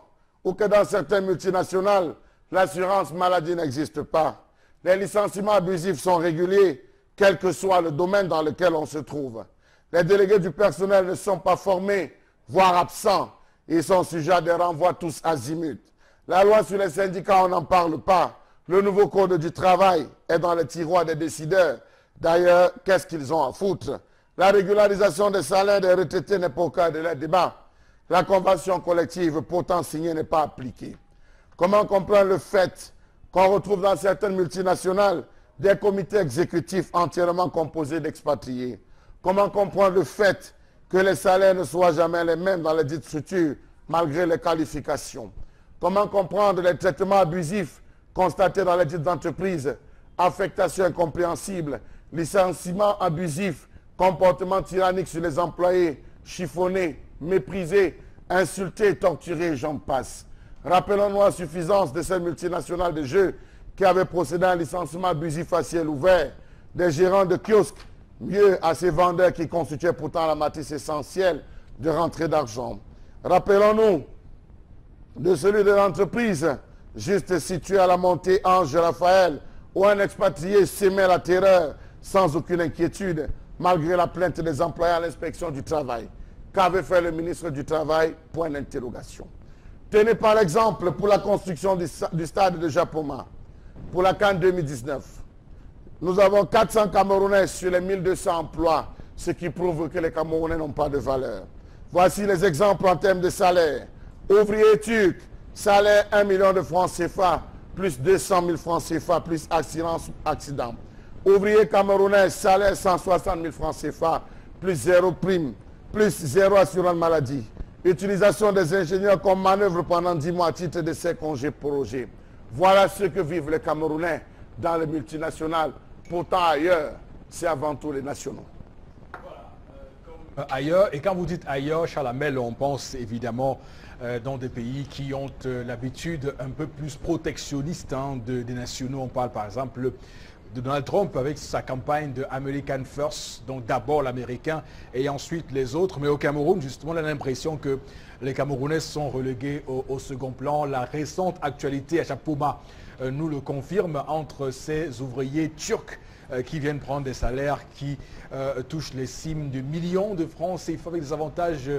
[SPEAKER 2] ou que dans certaines multinationales, l'assurance maladie n'existe pas? Les licenciements abusifs sont réguliers, quel que soit le domaine dans lequel on se trouve. Les délégués du personnel ne sont pas formés, voire absents. Ils sont sujets à des renvois tous azimuts. La loi sur les syndicats, on n'en parle pas. Le nouveau code du travail est dans les tiroirs des décideurs. D'ailleurs, qu'est-ce qu'ils ont à foutre? La régularisation des salaires des retraités n'est pas au cœur de leur débat. La convention collective pourtant signée n'est pas appliquée. Comment comprendre le fait qu'on retrouve dans certaines multinationales des comités exécutifs entièrement composés d'expatriés? Comment comprendre le fait que les salaires ne soient jamais les mêmes dans les dites structures, malgré les qualifications? Comment comprendre les traitements abusifs constatés dans les dites entreprises, affectations incompréhensibles, licenciements abusifs, comportements tyranniques sur les employés, chiffonnés, méprisés, insultés, torturés, j'en passe. Rappelons-nous la suffisance de ces multinationales de jeux qui avaient procédé à un licenciement abusif à ciel ouvert, des gérants de kiosques, mieux à ces vendeurs qui constituaient pourtant la matrice essentielle de rentrée d'argent. Rappelons-nous de celui de l'entreprise, juste situé à la montée Ange Raphaël, où un expatrié sémait la terreur sans aucune inquiétude, malgré la plainte des employés à l'inspection du travail. qu'avait fait le ministre du Travail, point d'interrogation. Tenez par exemple pour la construction du stade de Japoma, pour la CAN 2019. Nous avons 400 Camerounais sur les 1200 emplois, ce qui prouve que les Camerounais n'ont pas de valeur. Voici les exemples en termes de salaire. Ouvrier turc, salaire 1 million de francs CFA, plus 200 000 francs CFA, plus assurance accident. Ouvrier camerounais, salaire 160 000 francs CFA, plus 0 prime, plus 0 assurance maladie. Utilisation des ingénieurs comme manœuvre pendant 10 mois à titre de ces congés prorogés. Voilà ce que vivent les Camerounais dans les multinationales. Pourtant ailleurs, c'est avant tout les nationaux.
[SPEAKER 1] Ailleurs, et quand vous dites ailleurs, Charles Hamel, on pense évidemment dans des pays qui ont l'habitude un peu plus protectionniste des nationaux. On parle par exemple de Donald Trump avec sa campagne de American First, donc d'abord l'américain et ensuite les autres. Mais au Cameroun, justement, on a l'impression que les Camerounais sont relégués au second plan. La récente actualité à Japoma nous le confirme, entre ces ouvriers turcs qui viennent prendre des salaires qui touchent les cimes de millions de francs CFA avec des avantages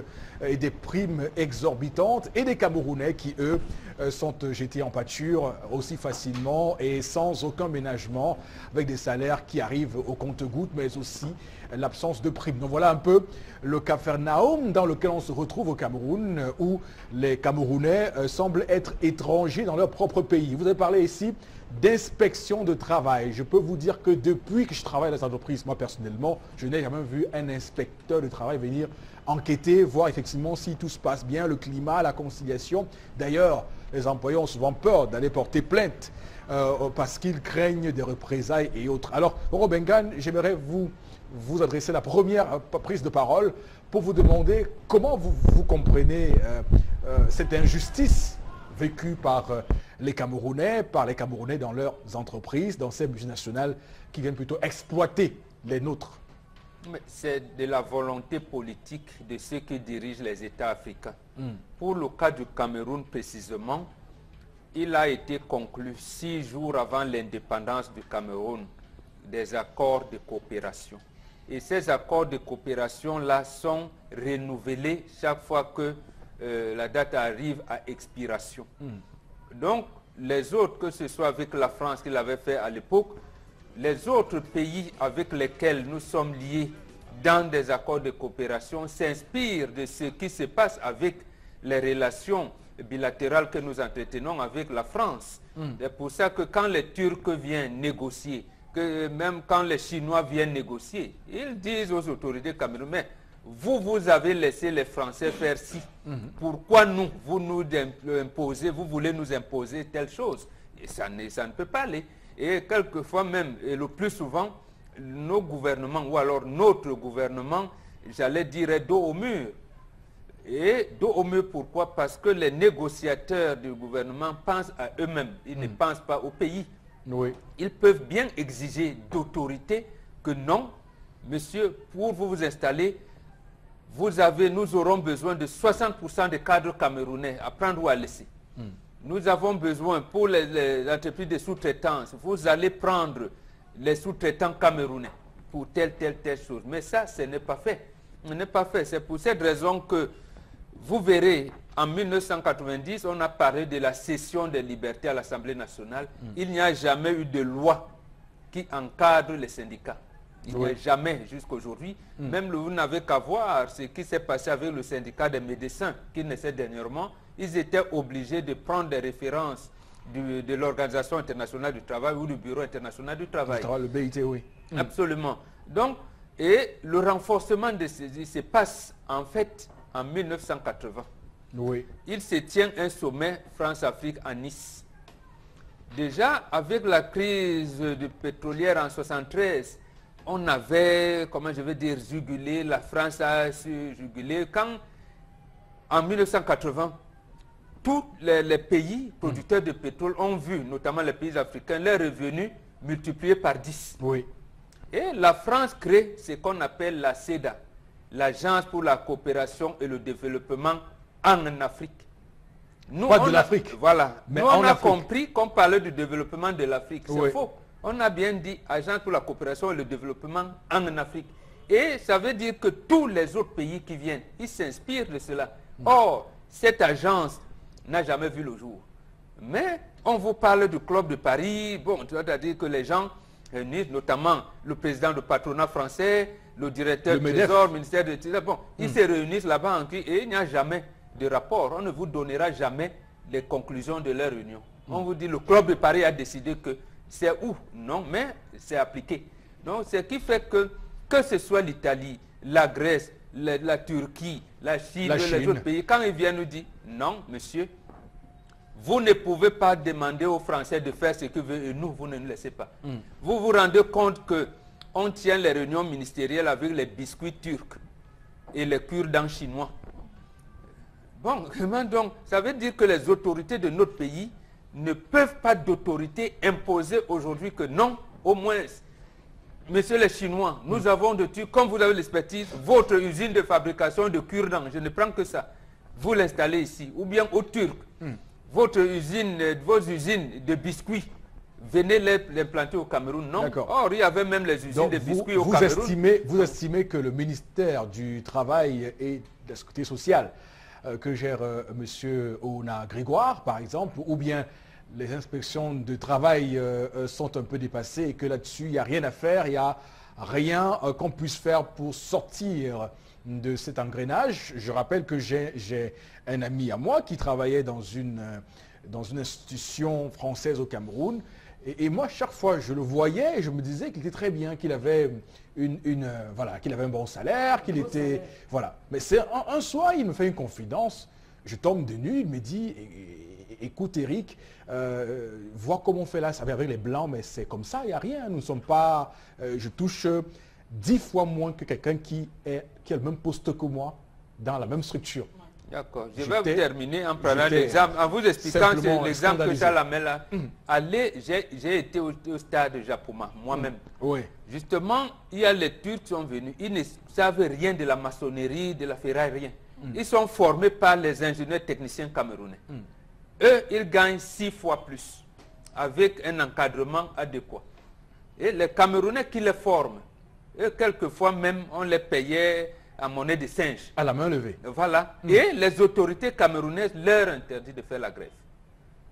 [SPEAKER 1] et des primes exorbitantes, et des Camerounais qui, eux, sont jetés en pâture aussi facilement et sans aucun ménagement, avec des salaires qui arrivent au compte-gouttes, mais aussi l'absence de primes. Donc voilà un peu le Capharnaüm dans lequel on se retrouve au Cameroun, où les Camerounais semblent être étrangers dans leur propre pays. Vous avez parlé ici d'inspection de travail. Je peux vous dire que depuis que je travaille dans cette entreprise, moi personnellement, je n'ai jamais vu un inspecteur de travail venir enquêter, voir effectivement si tout se passe bien, le climat, la conciliation. D'ailleurs, les employés ont souvent peur d'aller porter plainte parce qu'ils craignent des représailles et autres. Alors, Robingan, j'aimerais vous adresser la première prise de parole pour vous demander comment vous comprenez cette injustice vécue par les Camerounais dans leurs entreprises, dans ces multinationales qui viennent plutôt exploiter les nôtres.
[SPEAKER 4] C'est de la volonté politique de ceux qui dirigent les États africains. Pour le cas du Cameroun précisément, il a été conclu 6 jours avant l'indépendance du Cameroun des accords de coopération. Et ces accords de coopération-là sont renouvelés chaque fois que la date arrive à expiration. Donc, les autres, que ce soit avec la France qu'il avait fait à l'époque, les autres pays avec lesquels nous sommes liés dans des accords de coopération s'inspirent de ce qui se passe avec les relations bilatérales que nous entretenons avec la France. C'est pour ça que quand les Turcs viennent négocier, que même quand les Chinois viennent négocier, ils disent aux autorités camerounaises, vous avez laissé les Français faire ci. Pourquoi nous, vous nous imposez, vous voulez nous imposer telle chose? Et ça ne peut pas aller. Et quelquefois même, et le plus souvent, nos gouvernements, ou alors notre gouvernement, j'allais dire, est dos au mur. Et dos au mur, pourquoi? Parce que les négociateurs du gouvernement pensent à eux-mêmes. Ils ne pensent pas au pays.
[SPEAKER 1] Oui.
[SPEAKER 4] Ils peuvent bien exiger d'autorité que non, monsieur, pour vous installer, nous aurons besoin de 60% des cadres camerounais à prendre ou à laisser. Nous avons besoin pour les entreprises de sous-traitance, vous allez prendre les sous-traitants camerounais pour telle chose. Mais ça, ce n'est pas fait. Ce n'est pas fait. C'est pour cette raison que vous verrez, en 1990, on a parlé de la cession des libertés à l'Assemblée nationale. Il n'y a jamais eu de loi qui encadre les syndicats. Il n'y a jamais jusqu'à aujourd'hui. Même vous n'avez qu'à voir ce qui s'est passé avec le syndicat des médecins qui naissait dernièrement. Ils étaient obligés de prendre des références de l'Organisation internationale du travail ou du Bureau international du travail.
[SPEAKER 1] Le BIT, oui.
[SPEAKER 4] Absolument. Donc, et le renforcement de ces se passe en fait en 1980.
[SPEAKER 1] Oui.
[SPEAKER 4] Il se tient un sommet France-Afrique à Nice. Déjà, avec la crise pétrolière en 1973, on avait, comment je vais dire, jugulé, la France a jugulé. Quand, en 1980, tous les pays producteurs de pétrole ont vu, notamment les pays africains, leurs revenus multipliés par 10.
[SPEAKER 1] Oui.
[SPEAKER 4] Et la France crée ce qu'on appelle la CEDA, l'Agence pour la coopération et le développement en Afrique. Nous,
[SPEAKER 1] Pas de l'Afrique.
[SPEAKER 4] Voilà.
[SPEAKER 1] Mais
[SPEAKER 4] nous, on a
[SPEAKER 1] Afrique.
[SPEAKER 4] compris qu'on parlait du développement de l'Afrique. C'est faux. On a bien dit Agence pour la coopération et le développement en Afrique. Et ça veut dire que tous les autres pays qui viennent, ils s'inspirent de cela. Or, cette agence n'a jamais vu le jour. Mais on vous parle du Club de Paris. Bon, tu vas dire que les gens réunissent, notamment le président du patronat français, le directeur du Trésor, le ministère de l'Intérieur. Bon, ils se réunissent là-bas et il n'y a jamais de rapport. On ne vous donnera jamais les conclusions de leur réunion. On vous dit le Club de Paris a décidé que c'est où? Non, mais c'est appliqué. Donc, ce qui fait que ce soit l'Italie, la Grèce, la Turquie, la Chine, les autres pays, quand ils viennent nous dire non, monsieur, vous ne pouvez pas demander aux Français de faire ce que veut et nous, vous ne nous laissez pas. Vous vous rendez compte qu'on tient les réunions ministérielles avec les biscuits turcs et les cure-dents chinois. Bon, donc, ça veut dire que les autorités de notre pays ne peuvent pas d'autorité imposer aujourd'hui que non, au moins, messieurs les Chinois, nous avons de Turcs, comme vous avez l'expertise, votre usine de fabrication de cure-dents, je ne prends que ça, vous l'installez ici, ou bien aux Turcs. Votre usine, vos usines de biscuits, venez l'implanter au Cameroun. Non. Or, il y avait même les usines de biscuits au Cameroun.
[SPEAKER 1] Vous estimez que le ministère du Travail et de la Sécurité sociale que gère M. Ona Grégoire, par exemple, ou bien les inspections de travail sont un peu dépassées et que là-dessus, il n'y a rien à faire, il n'y a rien qu'on puisse faire pour sortir de cet engrenage. Je rappelle que j'ai un ami à moi qui travaillait dans une institution française au Cameroun. Et moi, chaque fois, je le voyais et je me disais qu'il était très bien, qu'il avait voilà, qu'il avait un bon salaire, qu'il était... Salaire. Voilà. Mais un soir, il me fait une confidence. Je tombe de nuit, il me dit, écoute Eric, vois comment on fait là, ça va avec les blancs, mais c'est comme ça, il n'y a rien. Nous ne sommes pas... je touche 10 fois moins que quelqu'un qui a le même poste que moi dans la même structure.
[SPEAKER 4] D'accord. Je vais vous terminer en prenant l'exemple, en vous expliquant l'exemple que Charles Amel a. J'ai été au stade de Japoma, moi-même.
[SPEAKER 1] Oui.
[SPEAKER 4] Justement, il y a les Turcs qui sont venus. Ils ne savent rien de la maçonnerie, de la ferraille, rien. Ils sont formés par les ingénieurs techniciens camerounais. Eux, ils gagnent 6 fois plus, avec un encadrement adéquat. Et les Camerounais qui les forment, eux, quelquefois même, on les payait à monnaie de singe.
[SPEAKER 1] À la main levée.
[SPEAKER 4] Voilà. Et les autorités camerounaises leur interdisent de faire la grève.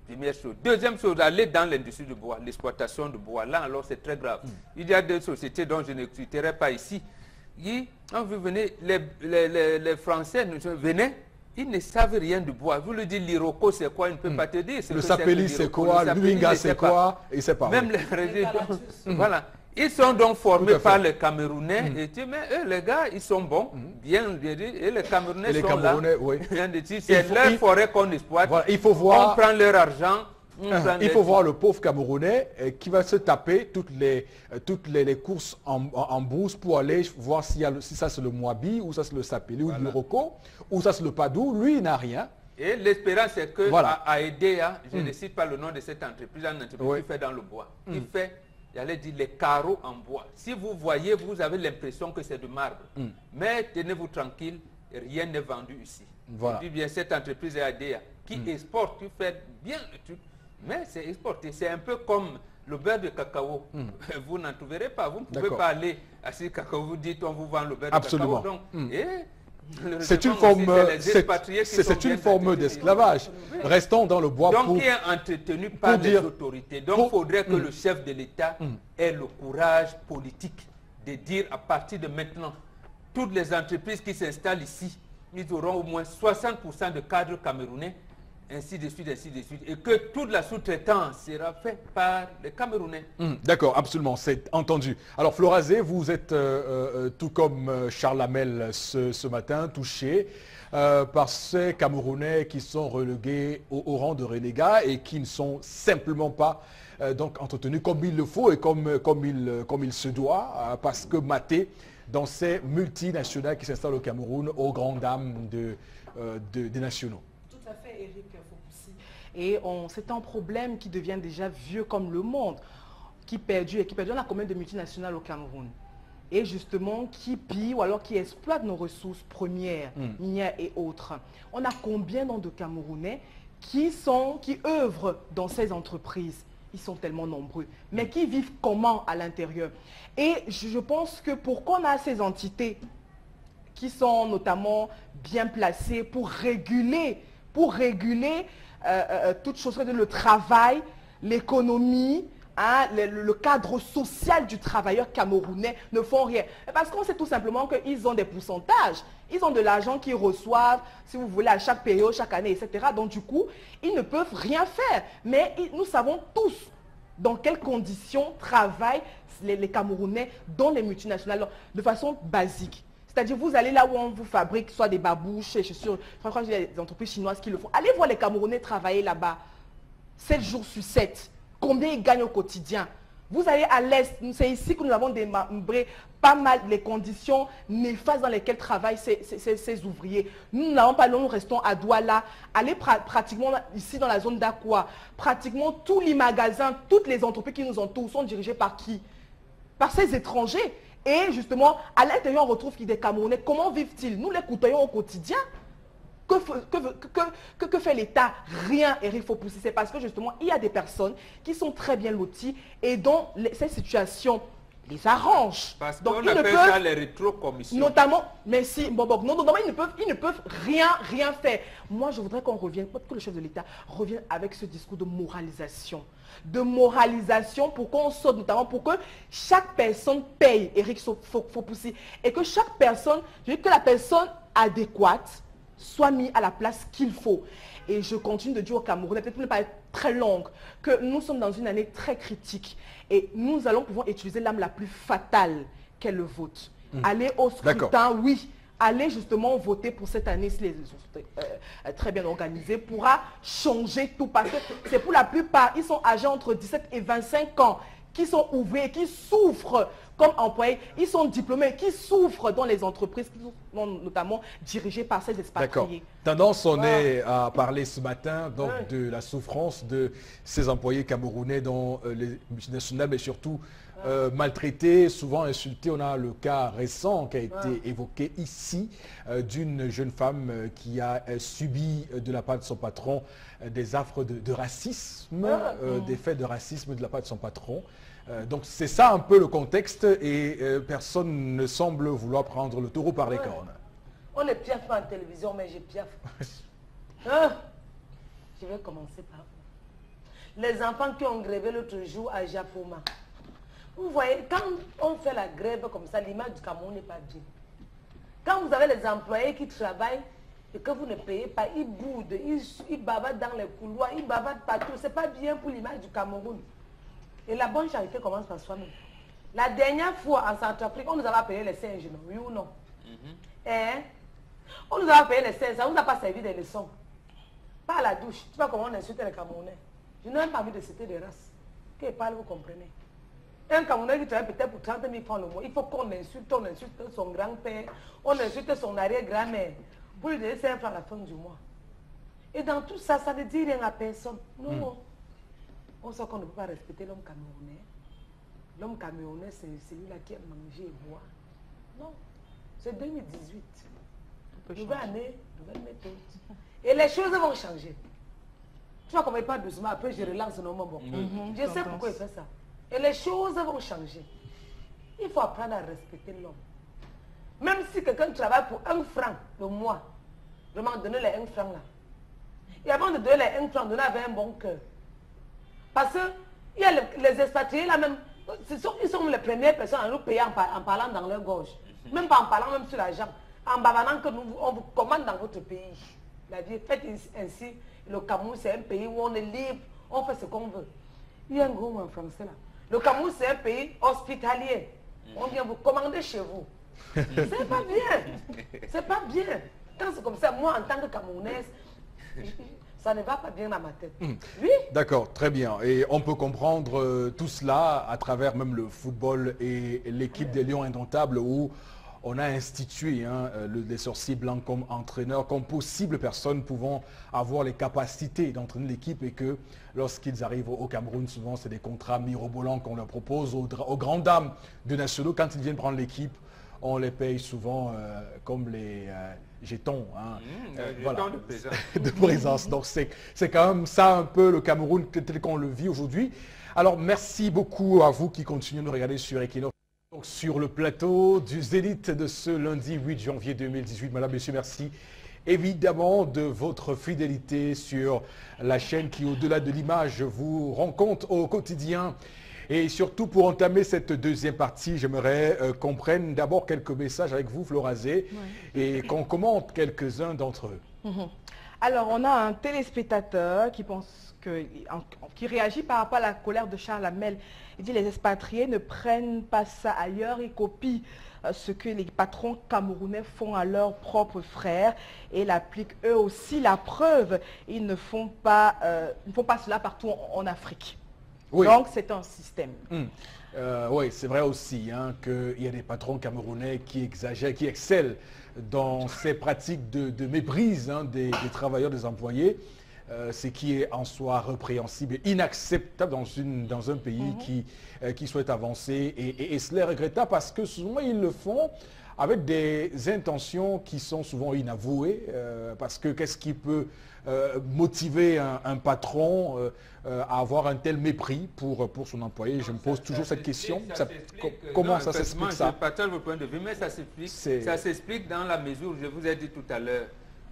[SPEAKER 4] Première chose. Deuxième chose, aller dans l'industrie du bois, l'exploitation du bois. Là, alors, c'est très grave. Il y a des sociétés dont je ne citerai pas ici. Quand vous venez, les Français venaient, ils ne savent rien du bois. Vous lui dites l'Iroko, c'est quoi? Il ne peut pas te dire.
[SPEAKER 1] Le sapeli, c'est quoi? Le Luinga, c'est quoi? Il ne sait pas.
[SPEAKER 4] Même les résidents. Voilà. Ils sont donc formés par les Camerounais. Et tu mais eux, les gars, ils sont bons, bien dit. Et les Camerounais sont là.
[SPEAKER 1] Oui.
[SPEAKER 4] C'est leur forêt qu'on exploite.
[SPEAKER 1] Voilà, il faut voir,
[SPEAKER 4] on prend leur argent.
[SPEAKER 1] Il faut voir le pauvre Camerounais qui va se taper toutes les courses en bourse pour aller voir si ça c'est le Moabi, ou ça c'est le Sapeli, ou le Roko, ou ça c'est le Padou. Lui, il n'a rien.
[SPEAKER 4] Et l'espérance, c'est que à EDEA, je ne cite pas le nom de cette entreprise, une entreprise qui fait dans le bois. Il fait, j'allais dire, les carreaux en bois. Si vous voyez, vous avez l'impression que c'est du marbre. Mais tenez-vous tranquille, rien n'est vendu ici.
[SPEAKER 1] Voilà.
[SPEAKER 4] Je dis bien, cette entreprise est EDEA qui exporte, qui fait bien le truc, mais c'est exporté. C'est un peu comme le beurre de cacao. Vous n'en trouverez pas. Vous ne pouvez pas aller à ce cacao, vous dites on vous vend le beurre de cacao. Donc,
[SPEAKER 1] c'est une forme d'esclavage. Restons dans le bois.
[SPEAKER 4] Donc, qui est entretenu par les autorités. Donc, il faudrait que le chef de l'État ait le courage politique de dire à partir de maintenant, toutes les entreprises qui s'installent ici, ils auront au moins 60% de cadres camerounais, ainsi de suite, et que toute la sous-traitance sera faite par les Camerounais.
[SPEAKER 1] D'accord, absolument, c'est entendu. Alors Florazé, vous êtes tout comme Charles Amel ce matin, touché par ces Camerounais qui sont relégués au rang de renégats et qui ne sont simplement pas donc entretenus comme il le faut et comme il se doit, parce que maté dans ces multinationales qui s'installent au Cameroun aux grandes dames des nationaux.
[SPEAKER 3] Tout à fait, Eric Fopoussi. Et c'est un problème qui devient déjà vieux comme le monde, qui perdure. On a combien de multinationales au Cameroun? Et justement, qui pillent ou alors qui exploitent nos ressources premières, minières et autres. On a combien de Camerounais qui œuvrent dans ces entreprises? ils sont tellement nombreux, mais qui vivent comment à l'intérieur? Et je pense que pourquoi on a ces entités qui sont notamment bien placées pour réguler toutes choses, le travail, l'économie, hein, le cadre social du travailleur camerounais ne font rien. Parce qu'on sait tout simplement qu'ils ont des pourcentages. Ils ont de l'argent qu'ils reçoivent, si vous voulez, à chaque période, chaque année, etc. Donc du coup, ils ne peuvent rien faire. Mais nous savons tous dans quelles conditions travaillent les Camerounais dans les multinationales, de façon basique. C'est-à-dire, vous allez là où on vous fabrique soit des babouches, je suis sûre, franchement, il y a des entreprises chinoises qui le font. Allez voir les Camerounais travailler là-bas, 7 jours sur 7. Combien ils gagnent au quotidien? Vous allez à l'Est, c'est ici que nous avons démembré pas mal les conditions néfastes dans lesquelles travaillent ces ouvriers. Nous n'avons pas, nous restons à Douala. Allez pratiquement ici dans la zone d'Aqua, pratiquement tous les magasins, toutes les entreprises qui nous entourent sont dirigées par qui? Par ces étrangers. Et justement, à l'intérieur, on retrouve des Camerounais. Comment vivent-ils? Nous les côtoyons au quotidien. Que fait l'État? Rien, Eric Fopoussi. C'est parce que justement, il y a des personnes qui sont très bien loties et dont ces situations les arrangent.
[SPEAKER 4] Parce qu'on appelle ça les rétrocommissions.
[SPEAKER 3] Notamment, mais si, notamment, ils ne peuvent rien faire. Moi, je voudrais qu'on revienne, que le chef de l'État revienne avec ce discours de moralisation. De moralisation pour qu'on saute, notamment pour que chaque personne paye, Eric Fopoussi, et que chaque personne, je veux que la personne adéquate soit mise à la place qu'il faut. Et je continue de dire aux Camerounais, peut-être pour ne pas être très longue, que nous sommes dans une année très critique et nous allons pouvoir utiliser l'arme la plus fatale qu'est le vote. Aller au scrutin, oui. Allez justement voter pour cette année, si les élections sont très bien organisées, pourra changer tout. Parce que c'est pour la plupart, ils sont âgés entre 17 et 25 ans, qui sont ouvriers, qui souffrent comme employés, ils sont diplômés, qui souffrent dans les entreprises, qui sont notamment dirigées par ces expatriés.
[SPEAKER 1] Tendance, on est à parler ce matin donc, de la souffrance de ces employés camerounais dans les multinationales, mais surtout maltraités, souvent insultés. On a le cas récent qui a été évoqué ici d'une jeune femme qui a subi de la part de son patron des affres de racisme, des faits de racisme de la part de son patron. Donc c'est ça un peu le contexte et personne ne semble vouloir prendre le taureau par les cornes.
[SPEAKER 5] On ne piaffe pas en télévision, mais je piaffe. Je vais commencer par les enfants qui ont grévé l'autre jour à Japoma. Vous voyez, quand on fait la grève comme ça, l'image du Cameroun n'est pas bien. Quand vous avez les employés qui travaillent et que vous ne payez pas, ils boudent, ils bavardent dans les couloirs, ils bavardent partout. Ce n'est pas bien pour l'image du Cameroun. Et la bonne charité commence par soi-même. La dernière fois en Centrafrique, on nous avait payé les singes, non? Oui ou non? On nous avait payé les singes, ça ne nous a pas servi des leçons. Pas à la douche. Tu vois comment on insulte les Camerounais. Je n'ai même pas envie de citer des races. Qu'ils parlent, vous comprenez. Un Camerounais qui travaille peut-être pour 30 000 francs le mois, il faut qu'on insulte, on insulte son grand-père, on insulte son arrière-grand-mère pour lui donner 5 francs à la fin du mois. Et dans tout ça, ça ne dit rien à personne. Non. On sait qu'on ne peut pas respecter l'homme camerounais. L'homme camerounais, c'est celui-là qui aime manger et boire. Non. C'est 2018. Nouvelle année, nouvelle méthode. Et les choses vont changer. Tu vois comment il parle doucement, après je relance nos moments. Je sais pourquoi il fait ça. Et les choses vont changer. Il faut apprendre à respecter l'homme. Même si quelqu'un travaille pour 1 franc le mois, vraiment donner les 1 franc là. Et avant de donner les 1 franc, donner avec un bon cœur. Parce que il y a les expatriés là même, ils sont les premières personnes à nous payer en parlant dans leur gorge. Même pas en parlant même sur la jambe. En bavardant que on vous commande dans votre pays. La vie est faite ainsi. Le Cameroun c'est un pays où on est libre, on fait ce qu'on veut. Il y a un gros mot en français là. Le Cameroun c'est un pays hospitalier. On vient vous commander chez vous. C'est pas bien. C'est pas bien. Quand c'est comme ça, moi en tant que Camerounaise, ça ne va pas bien dans ma tête. Oui.
[SPEAKER 1] D'accord, très bien. Et on peut comprendre tout cela à travers même le football et l'équipe des Lions Indomptables où on a institué les sorciers blancs comme entraîneurs, comme possibles personnes pouvant avoir les capacités d'entraîner l'équipe et que lorsqu'ils arrivent au Cameroun, souvent c'est des contrats mirobolants qu'on leur propose aux grandes dames de nationaux. Quand ils viennent prendre l'équipe, on les paye souvent comme les jetons. Hein.
[SPEAKER 4] Jetons de présence.
[SPEAKER 1] De présence. Donc c'est quand même ça un peu le Cameroun tel qu'on le vit aujourd'hui. Alors merci beaucoup à vous qui continuez de nous regarder sur Equinox. Donc, sur le plateau du Zénith de ce lundi 8 janvier 2018. Madame, Monsieur, merci évidemment de votre fidélité sur la chaîne qui, au-delà de l'image, vous rencontre au quotidien. Et surtout, pour entamer cette deuxième partie, j'aimerais qu'on prenne d'abord quelques messages avec vous, Florazé, et qu'on commente quelques-uns d'entre eux.
[SPEAKER 3] Alors, on a un téléspectateur qui réagit par rapport à la colère de Charles Hamel. Il dit les expatriés ne prennent pas ça ailleurs, ils copient ce que les patrons camerounais font à leurs propres frères et l'appliquent eux aussi. La preuve, ils ne font pas cela partout en Afrique. Oui. Donc c'est un système.
[SPEAKER 1] Oui, c'est vrai aussi hein, qu'il y a des patrons camerounais qui exagèrent, qui excellent dans ces pratiques de méprise hein, des travailleurs, des employés. Ce qui est en soi répréhensible et inacceptable dans un pays qui souhaite avancer. Et cela est regrettable parce que souvent ils le font avec des intentions qui sont souvent inavouées. Parce que qu'est-ce qui peut motiver un patron à avoir un tel mépris pour son employé? Je me pose toujours cette question. Comment ça s'explique ça?
[SPEAKER 4] Je partage votre point de vue, mais ça s'explique dans la mesure où je vous ai dit tout à l'heure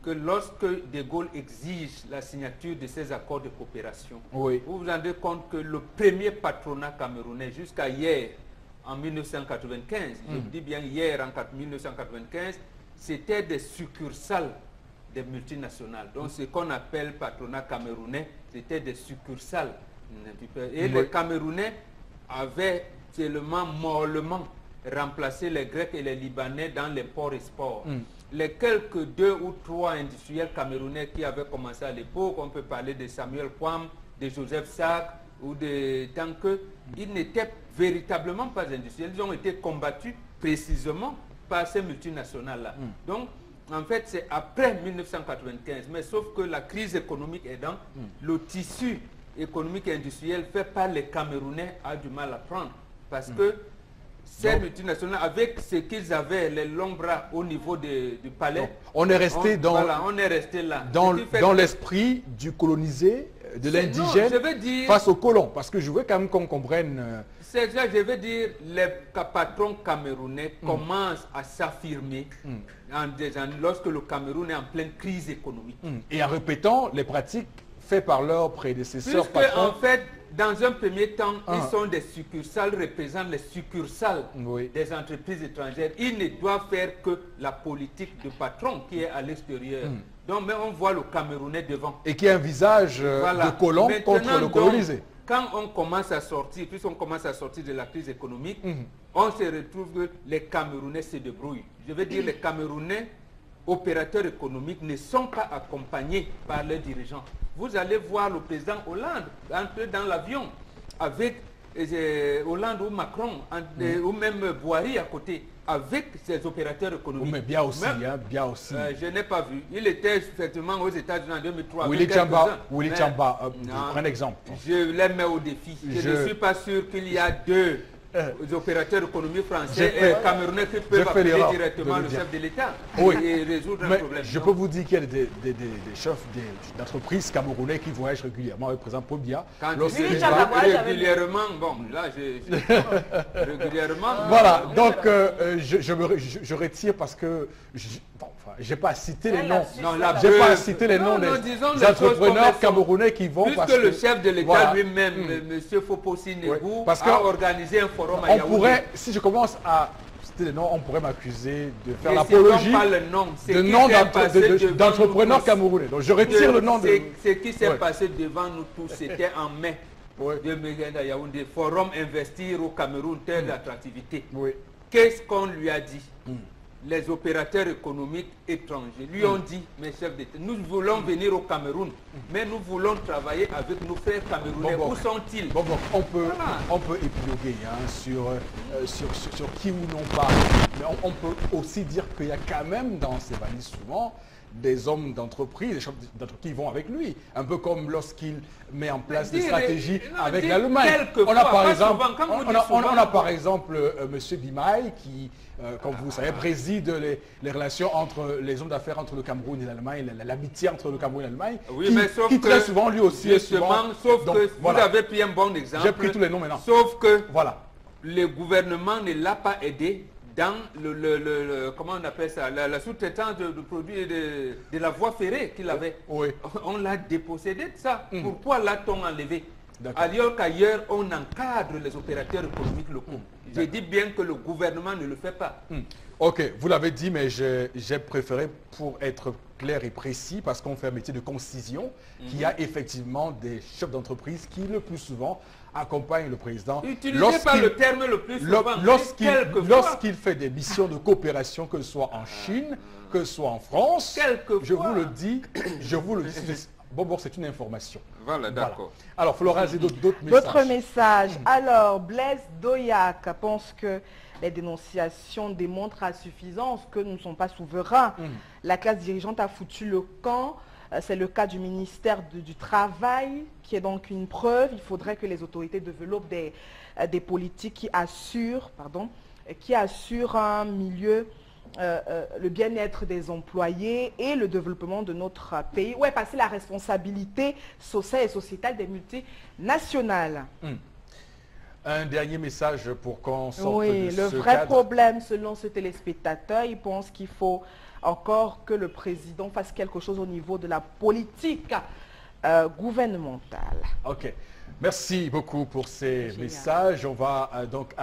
[SPEAKER 4] que lorsque De Gaulle exige la signature de ces accords de coopération, vous vous rendez compte que le premier patronat camerounais jusqu'à hier, en 1995, je dis bien hier en 1995, c'était des succursales des multinationales. Donc ce qu'on appelle patronat camerounais, c'était des succursales. Et les Camerounais avaient seulement mollement remplacé les Grecs et les Libanais dans les ports et sports. Les quelques 2 ou 3 industriels camerounais qui avaient commencé à l'époque, on peut parler de Samuel Kwam, de Joseph Sack ou de Tanque, ils n'étaient véritablement pas industriels, ils ont été combattus précisément par ces multinationales-là. Donc, en fait, c'est après 1995, mais sauf que la crise économique aidant, le tissu économique et industriel fait par les Camerounais a du mal à prendre, parce que ces multinationales, avec ce qu'ils avaient, les longs bras au niveau du palais,
[SPEAKER 1] on est resté
[SPEAKER 4] là.
[SPEAKER 1] Dans l'esprit du colonisé, de l'indigène, face aux colons. Parce que je veux quand même qu'on comprenne...
[SPEAKER 4] C'est ça, je veux dire, les patrons camerounais commencent à s'affirmer lorsque le Cameroun est en pleine crise économique.
[SPEAKER 1] Et en répétant les pratiques faites par leurs prédécesseurs patrons.
[SPEAKER 4] En fait, dans un premier temps, ils sont des succursales, représentent les succursales des entreprises étrangères. Ils ne doivent faire que la politique de patron qui est à l'extérieur. Donc, mais on voit le Camerounais devant.
[SPEAKER 1] Et qui a un visage de colon contre le colonisé.
[SPEAKER 4] Quand on commence à sortir, puisqu'on commence à sortir de la crise économique, on se retrouve que les Camerounais se débrouillent. Je veux dire, les Camerounais, opérateurs économiques, ne sont pas accompagnés par leurs dirigeants. Vous allez voir le président Hollande entrer dans l'avion avec Hollande ou Macron, ou même Boiry à côté, avec ses opérateurs économiques.
[SPEAKER 1] Mais bien aussi, bien aussi.
[SPEAKER 4] Je n'ai pas vu. Il était effectivement aux États-Unis en 2003.
[SPEAKER 1] Willy Chamba, prends un exemple.
[SPEAKER 4] Je les mets au défi. Je ne suis pas sûr qu'il y a 2 opérateurs économiques français et camerounais qui peuvent appeler directement le chef de l'État et résoudre un problème.
[SPEAKER 1] Je peux vous dire qu'il y a des chefs d'entreprises camerounais qui voyagent régulièrement, avec par exemple Pobia.
[SPEAKER 4] Régulièrement, bon, là, régulièrement.
[SPEAKER 1] Voilà, donc je retire parce que je n'ai pas cité les noms. Je n'ai pas cité les noms des entrepreneurs camerounais qui vont.
[SPEAKER 4] Puisque le chef de l'État lui-même, M. Fopossi Negou, a organisé un forum à Yaoundé.
[SPEAKER 1] On pourrait, si je commence à citer les noms, on pourrait m'accuser de faire l'apologie de noms d'entrepreneurs camerounais. Donc je retire le nom de...
[SPEAKER 4] Ce qui s'est passé devant nous tous, c'était en mai 2020 à Yaoundé. Forum Investir au Cameroun, terre d'attractivité. Qu'est-ce qu'on lui a dit? Les opérateurs économiques étrangers lui ont dit, mes chefs d'État, nous voulons venir au Cameroun, mais nous voulons travailler avec nos frères camerounais. Où sont-ils?
[SPEAKER 1] On peut épiloguer sur qui ou non pas, mais on peut aussi dire qu'il y a quand même dans ces valises souvent des hommes d'entreprise, des chefs d'entreprise qui vont avec lui. Un peu comme lorsqu'il met en place des stratégies avec l'Allemagne. On a par exemple M. Bimaï qui, comme vous savez, préside les relations entre les hommes d'affaires entre le Cameroun et l'Allemagne, l'amitié entre le Cameroun et l'Allemagne,
[SPEAKER 4] oui, mais sauf
[SPEAKER 1] qui
[SPEAKER 4] que,
[SPEAKER 1] très souvent lui aussi est souvent...
[SPEAKER 4] Sauf
[SPEAKER 1] donc,
[SPEAKER 4] que
[SPEAKER 1] voilà.
[SPEAKER 4] Vous avez pris un bon exemple.
[SPEAKER 1] J'ai pris tous les noms maintenant.
[SPEAKER 4] Sauf que
[SPEAKER 1] voilà.
[SPEAKER 4] le gouvernement ne l'a pas aidé dans comment on appelle ça, la sous-traitance de produits de la voie ferrée qu'il avait.
[SPEAKER 1] Oui.
[SPEAKER 4] On l'a dépossédé de ça. Pourquoi l'a-t-on enlevé?
[SPEAKER 1] D'accord.
[SPEAKER 4] Alors qu'ailleurs, on encadre les opérateurs économiques locaux. Je dis bien que le gouvernement ne le fait pas.
[SPEAKER 1] Ok, vous l'avez dit, mais j'ai préféré pour être clair et précis, parce qu'on fait un métier de concision, qu'il y a effectivement des chefs d'entreprise qui, le plus souvent, accompagnent le président.
[SPEAKER 4] N'utilisez pas le terme le plus souvent.
[SPEAKER 1] Lorsqu'il fait des missions de coopération, que ce soit en Chine, que ce soit en France, je vous le dis, bon, c'est une information.
[SPEAKER 4] Voilà, d'accord.
[SPEAKER 1] Alors, Flora, j'ai d'autres messages.
[SPEAKER 3] D'autres messages. Alors, Blaise Doyac pense que les dénonciations démontrent à suffisance que nous ne sommes pas souverains. La classe dirigeante a foutu le camp. C'est le cas du ministère du Travail, qui est donc une preuve. Il faudrait que les autorités développent des politiques qui assurent un milieu, le bien-être des employés et le développement de notre pays. Où est passée la responsabilité sociale et sociétale des multinationales?
[SPEAKER 1] Un dernier message pour qu'on sorte
[SPEAKER 3] de
[SPEAKER 1] ce
[SPEAKER 3] le vrai
[SPEAKER 1] cadre.
[SPEAKER 3] problème, selon ce téléspectateur, il pense qu'il faut encore que le président fasse quelque chose au niveau de la politique gouvernementale.
[SPEAKER 1] Ok. Merci beaucoup pour ces messages. On va donc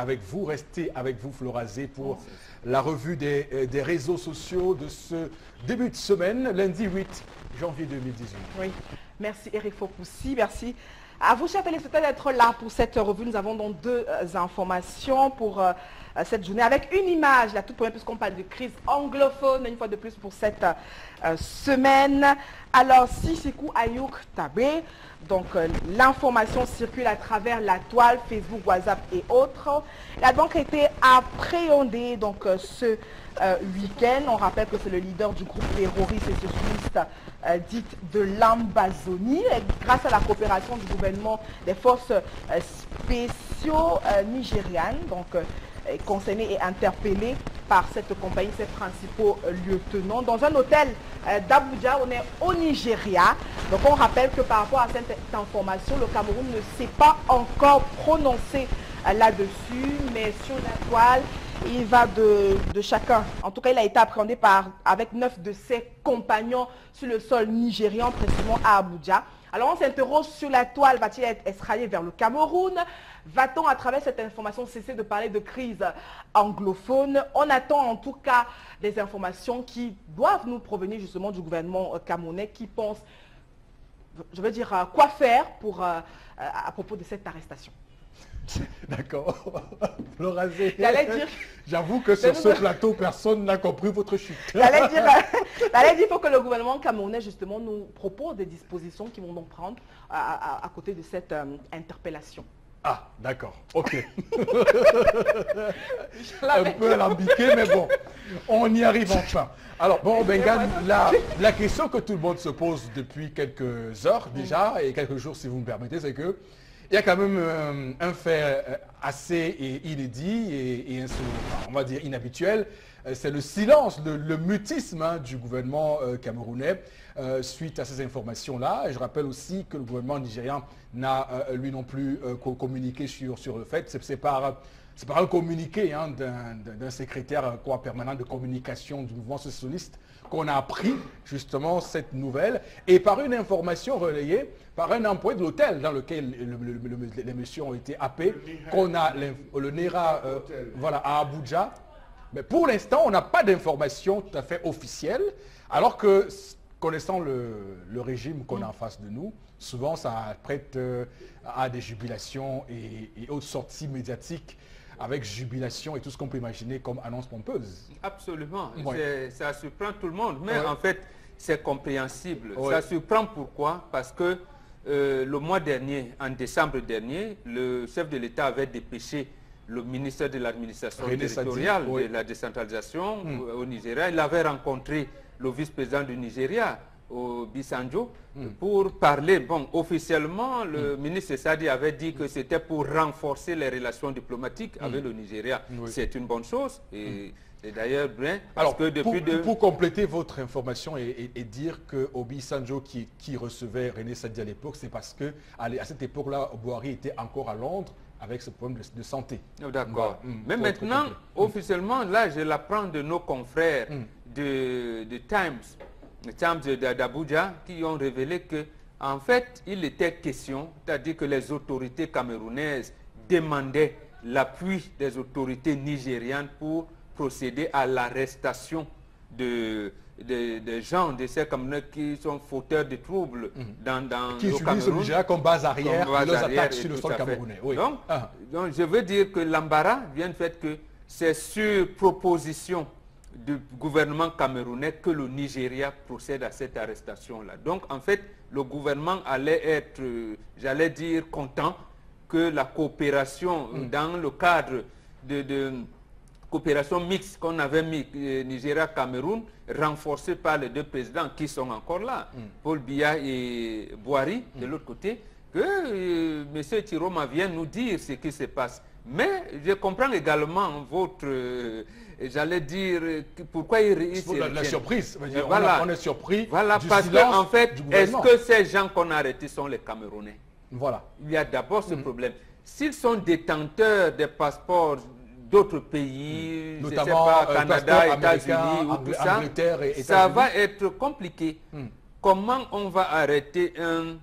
[SPEAKER 1] rester avec vous, Florazé, pour la revue des réseaux sociaux de ce début de semaine, lundi 8 janvier 2018.
[SPEAKER 3] Oui. Merci Eric Fopoussi. Merci à vous, chers téléspectateurs, d'être là pour cette revue. Nous avons donc deux informations pour cette journée, avec une image, la toute première, puisqu'on parle de crise anglophone, une fois de plus pour cette semaine. Alors, Sisikou Ayouk Tabé, donc l'information circule à travers la toile, Facebook, WhatsApp et autres. Elle a donc été appréhendée donc, ce week-end. On rappelle que c'est le leader du groupe terroriste et socialiste dite de l'Ambazonie, grâce à la coopération du gouvernement des forces spéciaux nigérianes, donc concerné et interpellé par cette compagnie, ses principaux lieutenants, dans un hôtel d'Abuja. On est au Nigeria. Donc on rappelle que par rapport à cette information, le Cameroun ne s'est pas encore prononcé là-dessus, mais sur la toile, il va de chacun. En tout cas, il a été appréhendé avec 9 de ses compagnons sur le sol nigérian, précisément à Abuja. Alors on s'interroge sur la toile, va-t-il être extradé vers le Cameroun? Va-t-on à travers cette information cesser de parler de crise anglophone? On attend en tout cas des informations qui doivent nous provenir justement du gouvernement camerounais, qui pense, je veux dire, quoi faire à propos de cette arrestation.
[SPEAKER 1] D'accord. Florazé,
[SPEAKER 3] dire...
[SPEAKER 1] j'avoue que sur ce plateau, personne n'a compris votre chute.
[SPEAKER 3] J'allais dire, il faut que le gouvernement camerounais, justement, nous propose des dispositions qui vont donc prendre à côté de cette interpellation.
[SPEAKER 1] Ah, d'accord. Ok. Un peu alambiqué, mais bon, on y arrive enfin. Alors, bon, Bengan, la question que tout le monde se pose depuis quelques heures déjà, et quelques jours si vous me permettez, c'est que il y a quand même un fait assez inédit et on va dire inhabituel. C'est le silence, le mutisme du gouvernement camerounais suite à ces informations-là. Je rappelle aussi que le gouvernement nigérian n'a lui non plus communiqué sur le fait. C'est par un communiqué d'un secrétaire permanent de communication du mouvement socialiste qu'on a appris justement cette nouvelle, et par une information relayée par un employé de l'hôtel dans lequel les messieurs ont été happés, qu'on a le NERA voilà, à Abuja. Mais pour l'instant, on n'a pas d'information tout à fait officielle, alors que, connaissant le régime qu'on a en face de nous, souvent ça prête à des jubilations et autres sorties médiatiques avec jubilation et tout ce qu'on peut imaginer comme annonce pompeuse.
[SPEAKER 4] Absolument.
[SPEAKER 1] Ouais.
[SPEAKER 4] Ça surprend tout le monde, mais en fait, c'est compréhensible.
[SPEAKER 1] Ouais.
[SPEAKER 4] Ça surprend pourquoi? Parce que le mois dernier, en décembre dernier, le chef de l'État avait dépêché le ministère de l'administration territoriale, de la décentralisation au Nigeria. Il avait rencontré le vice-président du Nigeria, Obasanjo, pour parler. Bon, officiellement, le ministre Sadi avait dit que c'était pour renforcer les relations diplomatiques avec le Nigeria.
[SPEAKER 1] Oui.
[SPEAKER 4] C'est une bonne chose. Et d'ailleurs, bien,
[SPEAKER 1] alors,
[SPEAKER 4] que depuis
[SPEAKER 1] pour compléter votre information et dire que Obasanjo qui recevait René Sadi à l'époque, c'est parce que à cette époque-là, Buhari était encore à Londres avec ce problème de santé.
[SPEAKER 4] D'accord.
[SPEAKER 1] Voilà.
[SPEAKER 4] Mais maintenant, officiellement, là, je l'apprends de nos confrères de Times d'Abuja, qui ont révélé que, en fait, il était question, c'est-à-dire que les autorités camerounaises demandaient l'appui des autorités nigérianes pour procéder à l'arrestation des gens de ces Camerounais qui sont fauteurs de troubles dans
[SPEAKER 1] qui
[SPEAKER 4] le
[SPEAKER 1] utilisent le Nigeria comme base arrière de leurs attaques sur le sol camerounais. Oui.
[SPEAKER 4] Donc, je veux dire que l'embarras vient du fait que c'est sur proposition du gouvernement camerounais que le Nigeria procède à cette arrestation-là. Donc, en fait, le gouvernement allait être, j'allais dire, content que la coopération dans le cadre de coopération mixte qu'on avait mis Nigeria-Cameroun, renforcée par les deux présidents qui sont encore là, Paul Biya et Buhari, de l'autre côté, que M. Tiroma vient nous dire ce qui se passe. Mais je comprends également votre, j'allais dire, pourquoi il
[SPEAKER 1] la surprise.
[SPEAKER 4] Voilà.
[SPEAKER 1] On est surpris.
[SPEAKER 4] Voilà,
[SPEAKER 1] du
[SPEAKER 4] parce
[SPEAKER 1] silence
[SPEAKER 4] qu'en fait,
[SPEAKER 1] du
[SPEAKER 4] est-ce
[SPEAKER 1] gouvernement.
[SPEAKER 4] que ces gens qu'on a arrêtés sont les Camerounais?
[SPEAKER 1] Voilà.
[SPEAKER 4] Il y a d'abord ce problème. S'ils sont détenteurs des passeports d'autres pays,
[SPEAKER 1] notamment
[SPEAKER 4] je sais pas, Canada, États-Unis ou tout ça,
[SPEAKER 1] Angleterre et
[SPEAKER 4] ça
[SPEAKER 1] États-Unis.
[SPEAKER 4] va être compliqué. Comment on va arrêter un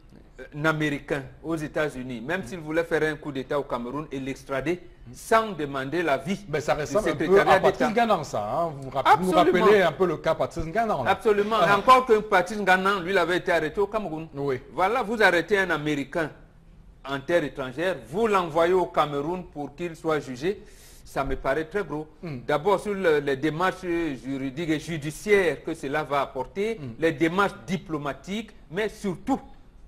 [SPEAKER 4] Américain aux États-Unis, même s'il voulait faire un coup d'État au Cameroun et l'extrader sans demander l'avis?
[SPEAKER 1] Mais ça ressemble
[SPEAKER 4] du
[SPEAKER 1] un peu
[SPEAKER 4] secrétariat
[SPEAKER 1] à Patrice
[SPEAKER 4] d'État.
[SPEAKER 1] Ganan, ça. Hein. Vous nous
[SPEAKER 4] Absolument.
[SPEAKER 1] rappelez un peu le cas Patrice Ganan. Là.
[SPEAKER 4] Absolument. Et encore que Patrice Ganan, lui, il avait été arrêté au Cameroun.
[SPEAKER 1] Oui.
[SPEAKER 4] Voilà, vous arrêtez un Américain en terre étrangère, vous l'envoyez au Cameroun pour qu'il soit jugé. Ça me paraît très gros. D'abord sur les démarches juridiques et judiciaires que cela va apporter, les démarches diplomatiques, mais surtout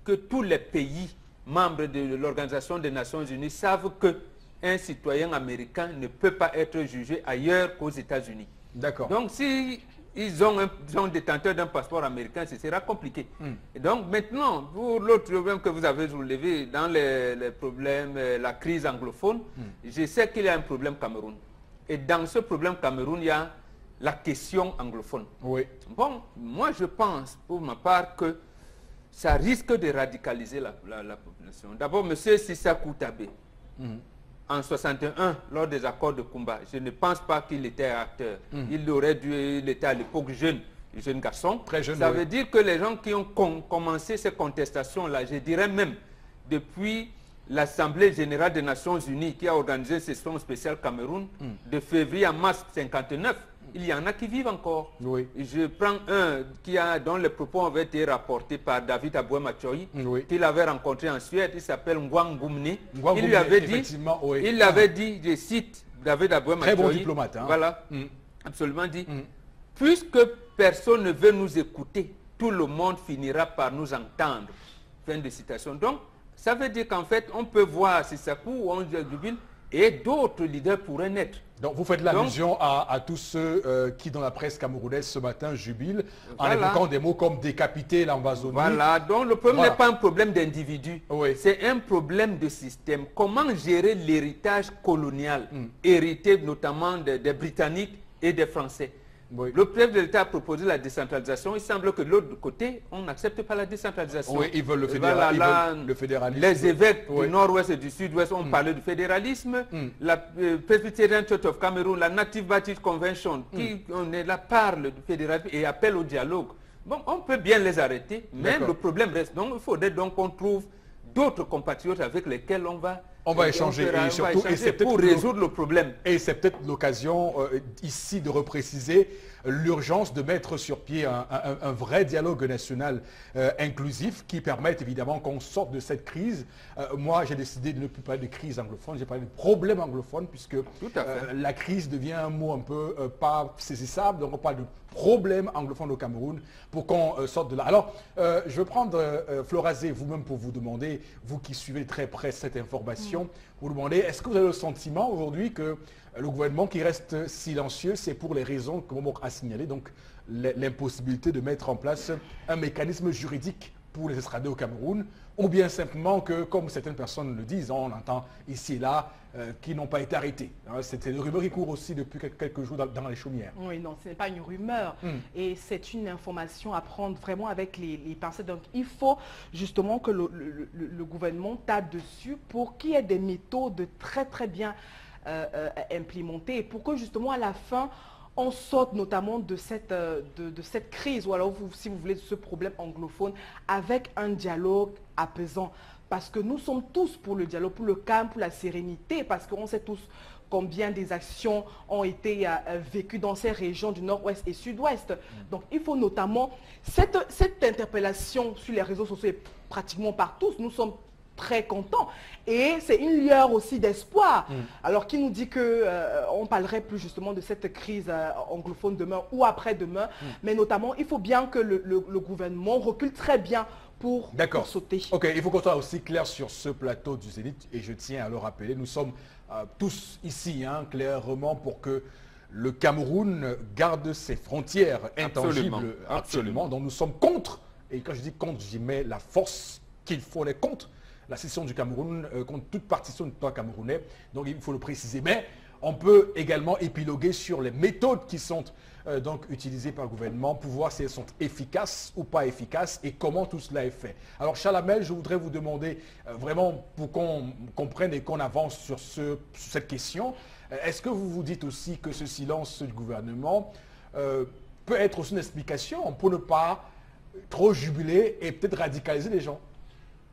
[SPEAKER 4] que tous les pays membres de l'Organisation des Nations Unies savent qu'un citoyen américain ne peut pas être jugé ailleurs qu'aux États-Unis.
[SPEAKER 1] D'accord.
[SPEAKER 4] Donc si ils sont détenteurs d'un passeport américain, ce sera compliqué. Et donc maintenant, pour l'autre problème que vous avez soulevé, dans les problèmes, la crise anglophone, je sais qu'il y a un problème Cameroun. Et dans ce problème Cameroun, il y a la question anglophone.
[SPEAKER 1] Oui.
[SPEAKER 4] Bon, moi je pense, pour ma part, que ça risque de radicaliser la population. D'abord, M. Sissakou Tabé, en 61, lors des accords de Kumba, je ne pense pas qu'il était acteur. Il était à l'époque jeune garçon.
[SPEAKER 1] Très jeune,
[SPEAKER 4] ça
[SPEAKER 1] oui.
[SPEAKER 4] veut dire que les gens qui ont commencé ces contestations-là, je dirais même depuis l'Assemblée générale des Nations Unies qui a organisé une session spéciale Cameroun de février à mars 59, il y en a qui vivent encore.
[SPEAKER 1] Oui.
[SPEAKER 4] Je prends un dont les propos avaient été rapportés par David Aboué-Machoyi,
[SPEAKER 1] Oui.
[SPEAKER 4] qu'il avait rencontré en Suède. Il s'appelle Ngwangumne.
[SPEAKER 1] Ngwangumne,
[SPEAKER 4] Il lui avait dit,
[SPEAKER 1] effectivement, oui.
[SPEAKER 4] il avait dit, je cite David Aboué-Machoyi.
[SPEAKER 1] Très bon diplomate. Hein.
[SPEAKER 4] Voilà, absolument dit. Puisque personne ne veut nous écouter, tout le monde finira par nous entendre. Fin de citation. Donc, ça veut dire qu'en fait, on peut voir Sissakou ou Onge Dubin et d'autres leaders pourraient naître.
[SPEAKER 1] Donc vous faites l'allusion à tous ceux qui dans la presse camerounaise ce matin jubilent en
[SPEAKER 4] Voilà.
[SPEAKER 1] évoquant des mots comme décapiter, l'Ambazonie.
[SPEAKER 4] Voilà, donc le problème
[SPEAKER 1] Voilà.
[SPEAKER 4] n'est pas un problème d'individu,
[SPEAKER 1] Oui.
[SPEAKER 4] c'est un problème de système. Comment gérer l'héritage colonial, hérité notamment des Britanniques et des Français?
[SPEAKER 1] Oui.
[SPEAKER 4] Le chef de l'État a proposé la décentralisation. Il semble que de l'autre côté, on n'accepte pas la décentralisation.
[SPEAKER 1] Oui, ils veulent le,
[SPEAKER 4] Voilà,
[SPEAKER 1] ils veulent le fédéralisme.
[SPEAKER 4] Les évêques
[SPEAKER 1] Oui.
[SPEAKER 4] du nord-ouest et du sud-ouest ont parlé du fédéralisme. La Presbyterian Church of Cameroon, la Native Baptist Convention, qui on est là, parle du fédéralisme et appelle au dialogue. Bon, on peut bien les arrêter, mais le problème reste. Donc, il faudrait donc qu'on trouve d'autres compatriotes avec lesquels on va
[SPEAKER 1] échanger et surtout
[SPEAKER 4] pour résoudre le problème.
[SPEAKER 1] Et c'est peut-être l'occasion ici de repréciser l'urgence de mettre sur pied un vrai dialogue national inclusif qui permette évidemment qu'on sorte de cette crise. Moi, j'ai décidé de ne plus parler de crise anglophone, j'ai parlé de problème anglophone puisque la crise devient un mot un peu pas saisissable, donc on parle de problème anglophone au Cameroun pour qu'on sorte de là. Alors, je vais prendre Florazé vous-même pour vous demander, vous qui suivez très près cette information, question, vous demandez, est-ce que vous avez le sentiment aujourd'hui que le gouvernement qui reste silencieux, c'est pour les raisons que Momok a signalées, donc l'impossibilité de mettre en place un mécanisme juridique pour les extrader au Cameroun, ou bien simplement que, comme certaines personnes le disent, on entend ici et là, qui n'ont pas été arrêtés. C'était une rumeur qui court aussi depuis quelques jours dans les chaumières.
[SPEAKER 3] Oui, non, ce n'est pas une rumeur. Et c'est une information à prendre vraiment avec les pincettes. Donc, il faut justement que le gouvernement tape dessus pour qu'il y ait des méthodes très, très bien implémentées. Et pour que justement, à la fin, on sorte notamment de cette crise, ou alors, si vous voulez, de ce problème anglophone, avec un dialogue apaisant. Parce que nous sommes tous pour le dialogue, pour le calme, pour la sérénité, parce qu'on sait tous combien des actions ont été vécues dans ces régions du nord-ouest et sud-ouest. Donc il faut notamment, cette interpellation sur les réseaux sociaux est pratiquement par tous, nous sommes très contents. Et c'est une lueur aussi d'espoir. Alors qui nous dit qu'on parlerait plus justement de cette crise anglophone demain ou après-demain, mais notamment il faut bien que le gouvernement recule très bien pour sauter.
[SPEAKER 1] Ok, il faut qu'on soit aussi clair sur ce plateau du Zénith et je tiens à le rappeler, nous sommes tous ici clairement pour que le Cameroun garde ses frontières intangibles absolument. Donc nous sommes contre, et quand je dis contre, j'y mets la force qu'il faut les contre, la cession du Cameroun, contre toute partition du territoire camerounais, donc il faut le préciser. Mais on peut également épiloguer sur les méthodes qui sont donc utilisées par le gouvernement pour voir si elles sont efficaces ou pas efficaces et comment tout cela est fait. Alors Chalamel, je voudrais vous demander vraiment pour qu'on comprenne et qu'on avance sur cette question, est-ce que vous vous dites aussi que ce silence du gouvernement peut être aussi une explication pour ne pas trop jubiler et peut-être radicaliser les gens?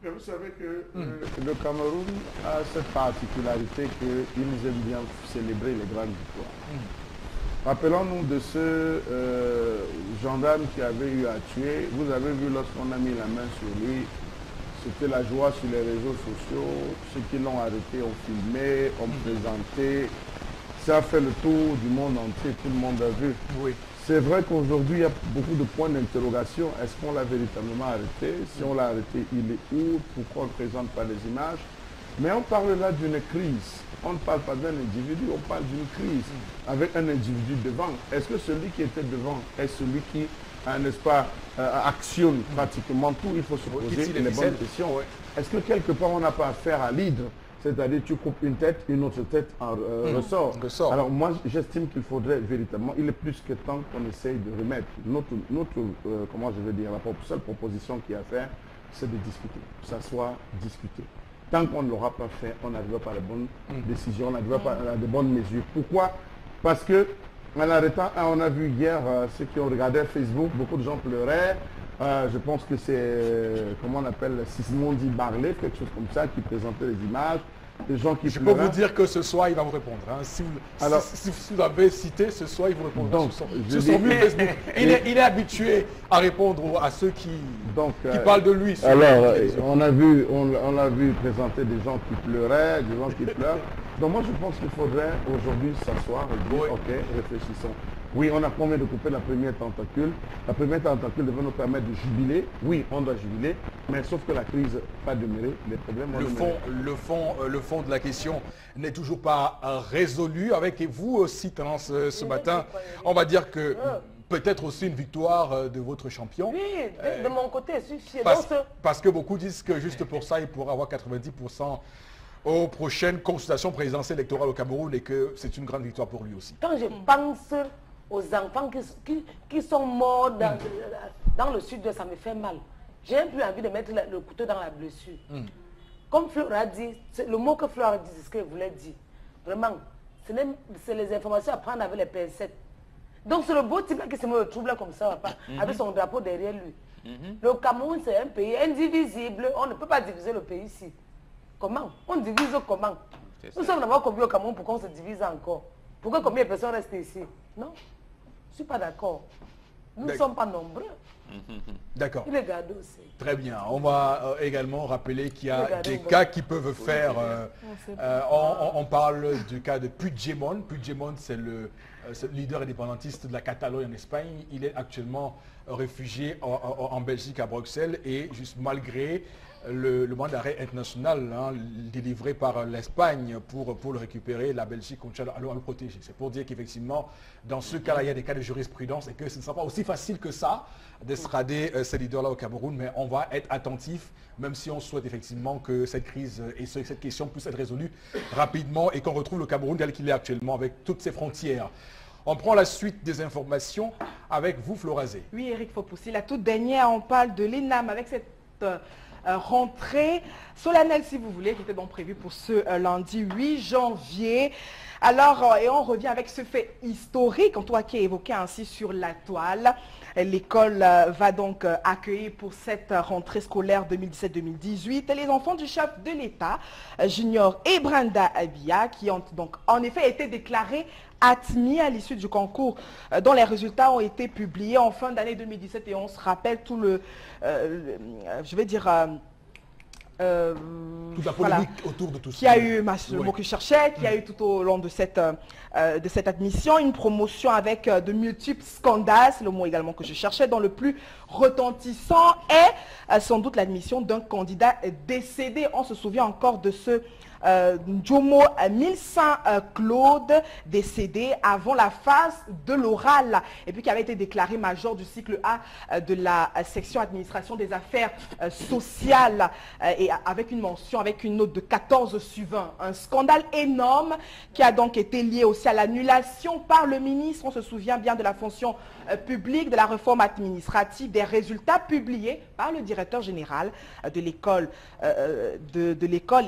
[SPEAKER 2] Mais vous savez que le Cameroun a cette particularité qu'ils aiment bien célébrer les grandes victoires. Rappelons-nous de ce gendarme qui avait eu à tuer. Vous avez vu lorsqu'on a mis la main sur lui, c'était la joie sur les réseaux sociaux. Ceux qui l'ont arrêté ont filmé, ont présenté. Ça a fait le tour du monde entier, tout le monde a vu.
[SPEAKER 1] Oui.
[SPEAKER 2] C'est vrai qu'aujourd'hui, il y a beaucoup de points d'interrogation. Est-ce qu'on l'a véritablement arrêté? Si on l'a arrêté, il est où? Pourquoi on ne présente pas les images? Mais on parle là d'une crise. On ne parle pas d'un individu, on parle d'une crise avec un individu devant. Est-ce que celui qui était devant est celui qui, n'est-ce pas, actionne pratiquement tout? Il faut se poser les bonnes questions. Est-ce que quelque part on n'a pas affaire à l'hydre? C'est-à-dire tu coupes une tête, une autre tête en ressort. Alors moi j'estime qu'il faudrait véritablement, il est plus que temps qu'on essaye de remettre notre comment je veux dire, la seule proposition qu'il y a à faire, c'est de discuter, que ça soit discuté. Tant qu'on ne l'aura pas fait, on n'arrivera pas à la bonne décision, on n'arrivera pas à de bonnes mesures. Pourquoi? Parce que en arrêtant, on a vu hier ceux qui ont regardé Facebook, beaucoup de gens pleuraient. Je pense que c'est, comment on appelle, Sismondi Barlet, quelque chose comme ça, qui présentait les images. Des gens qui
[SPEAKER 1] pleuraient. Je peux vous dire que ce soir, il va vous répondre. Si vous avez cité, ce soir, il vous répondra. Donc, sur son mur Facebook. Il est habitué à répondre à ceux qui parlent de lui.
[SPEAKER 2] Alors, on a vu présenter des gens qui pleuraient, des gens qui pleurent. Donc moi, je pense qu'il faudrait aujourd'hui s'asseoir et dire, ok, réfléchissons. Oui, on a promis de couper la première tentacule. La première tentacule devait nous permettre de jubiler. Oui, on doit jubiler, mais sauf que la crise va demeurer, les problèmes vont demeurer.
[SPEAKER 1] Le fond de la question n'est toujours pas résolu. Avec vous aussi, ce matin, on va dire que peut-être aussi une victoire de votre champion.
[SPEAKER 5] Oui, de mon côté, je suis fier.
[SPEAKER 1] Parce que beaucoup disent que juste pour ça, il pourra avoir 90% aux prochaines consultations présidentielles électorales au Cameroun et que c'est une grande victoire pour lui aussi.
[SPEAKER 5] Quand je pense aux enfants qui sont morts dans le sud, ça me fait mal. J'ai un peu envie de mettre le couteau dans la blessure. Comme Fleur a dit, le mot que Fleur a dit, c'est ce qu'elle voulait dire. Vraiment, c'est les informations à prendre avec les pincettes. Donc c'est le beau type qui se met au trouble comme ça, avec son drapeau derrière lui. Le Cameroun, c'est un pays indivisible. On ne peut pas diviser le pays ici. Comment? On divise comment? Nous sommes d'abord combien au Cameroun pour qu'on se divise encore? Pourquoi combien de personnes restent ici? Non, je ne suis pas d'accord. Nous ne sommes pas nombreux.
[SPEAKER 1] D'accord.
[SPEAKER 5] Il est gardé aussi.
[SPEAKER 1] Très bien. On va également rappeler qu'il y a des cas qui peuvent faire... on parle du cas de Puigdemont. Puigdemont, c'est le leader indépendantiste de la Catalogne en Espagne. Il est actuellement réfugié en Belgique, à Bruxelles, et juste malgré le mandat d'arrêt international délivré par l'Espagne pour le récupérer, la Belgique continue à le protéger. C'est pour dire qu'effectivement, dans ce cas-là, il y a des cas de jurisprudence et que ce ne sera pas aussi facile que ça d'extrader ces leaders-là au Cameroun, mais on va être attentif, même si on souhaite effectivement que cette crise et cette question puisse être résolue rapidement et qu'on retrouve le Cameroun tel qu'il est actuellement avec toutes ses frontières. On prend la suite des informations avec vous, Florazé.
[SPEAKER 3] Oui, Eric Fopoussi, la toute dernière, on parle de l'ENAM avec cette rentrée solennelle, si vous voulez, qui était donc prévue pour ce lundi 8 janvier. Alors, et on revient avec ce fait historique, en tout cas qui est évoqué ainsi sur la toile. L'école va donc accueillir pour cette rentrée scolaire 2017-2018 les enfants du chef de l'État, Junior et Brenda Abia, qui ont donc en effet été déclarés admis à l'issue du concours dont les résultats ont été publiés en fin d'année 2017 et on se rappelle tout je vais dire
[SPEAKER 1] toute la polémique autour de tout ça.
[SPEAKER 3] Qui a eu, le mot que je cherchais, qui a eu tout au long de cette admission, une promotion avec de multiples scandales, c'est le mot également que je cherchais, dont le plus retentissant est sans doute l'admission d'un candidat décédé. On se souvient encore de ce Njomo Milsan Claude, décédé avant la phase de l'oral et puis qui avait été déclaré major du cycle A de la section administration des affaires sociales et avec une mention, avec une note de 14 sur 20. Un scandale énorme qui a donc été lié aussi à l'annulation par le ministre, on se souvient bien de la fonction publique, de la réforme administrative, des résultats publiés par le directeur général de l'école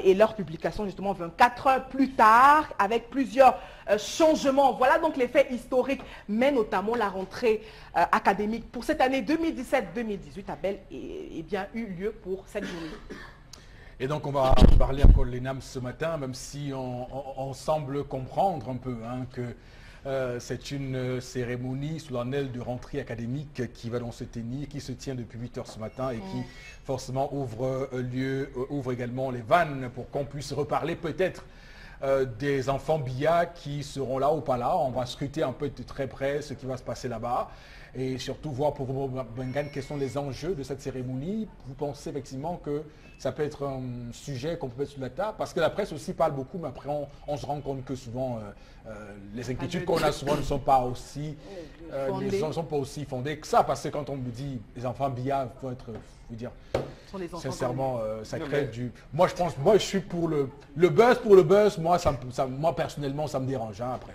[SPEAKER 3] et leur publication justement 24 heures plus tard avec plusieurs changements. Voilà donc les faits historiques, mais notamment la rentrée académique pour cette année 2017-2018 a bien eu lieu pour cette journée.
[SPEAKER 1] Et donc on va parler encore de l'ENAM ce matin, même si on semble comprendre un peu que c'est une cérémonie solennelle de rentrée académique qui va donc se tenir, qui se tient depuis 8 heures ce matin et qui forcément ouvre également les vannes pour qu'on puisse reparler peut-être des enfants BIA qui seront là ou pas là. On va scruter un peu de très près ce qui va se passer là-bas et surtout voir pour vous, Bengane, quels sont les enjeux de cette cérémonie. Vous pensez effectivement que ça peut être un sujet qu'on peut mettre sur la table, parce que la presse aussi parle beaucoup, mais après on se rend compte que souvent les inquiétudes qu'on a souvent ne sont pas aussi fondées que ça, parce que quand on me dit les enfants BIA, il faut être, sincèrement, ça crée du... Moi je suis pour le buzz, moi personnellement ça me dérange après.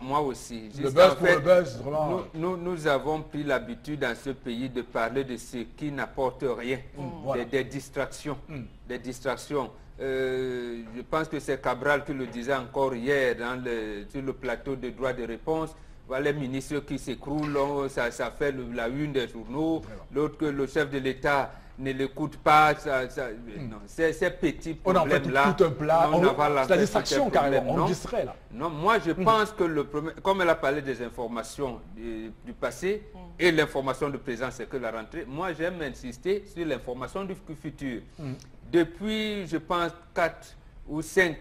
[SPEAKER 4] Moi aussi.
[SPEAKER 1] Le buzz pour le buzz, vraiment.
[SPEAKER 4] Nous avons pris l'habitude dans ce pays de parler de ce qui n'apporte rien, voilà. des distractions. Des distractions. Je pense que c'est Cabral qui le disait encore hier sur le plateau de droit de réponse. Voilà, les ministres qui s'écroulent, ça fait la une des journaux. L'autre que le chef de l'État ne l'écoute pas, non, ces petits problèmes-là.
[SPEAKER 1] Tout un plat, c'est la distraction carrément, on distrait là.
[SPEAKER 4] Non, moi je pense que le premier, comme elle a parlé des informations du passé et l'information du présent, c'est que la rentrée, moi j'aime insister sur l'information du futur. Depuis, je pense, 4 ou 5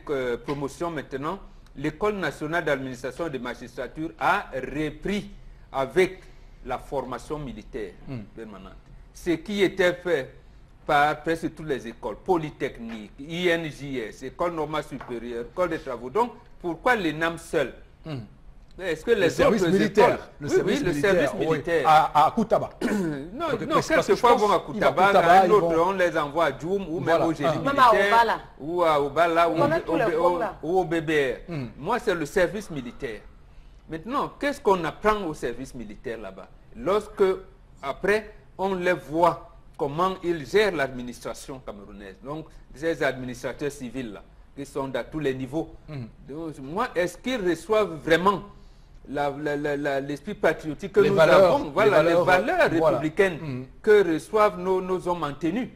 [SPEAKER 4] promotions maintenant, l'École nationale d'administration et de magistrature a repris avec la formation militaire permanente. Ce qui était fait par presque toutes les écoles, Polytechnique, INJS, École normale supérieure, École des travaux. Donc, pourquoi l'ENAM seul? Est-ce que les
[SPEAKER 1] services militaires,
[SPEAKER 4] le service militaire
[SPEAKER 1] à Koutaba.
[SPEAKER 4] Non, quelquefois ils vont à Koutaba, on les envoie à Djoum ou même au génie militaire, ou à Obala ou au BBR. Moi, c'est le service militaire. Maintenant, qu'est-ce qu'on apprend au service militaire là-bas? Lorsque, après, on les voit comment ils gèrent l'administration camerounaise. Donc, ces administrateurs civils-là, qui sont à tous les niveaux. Donc, moi, est-ce qu'ils reçoivent vraiment l'esprit patriotique que nous avons, les valeurs républicaines que reçoivent nos hommes en tenue?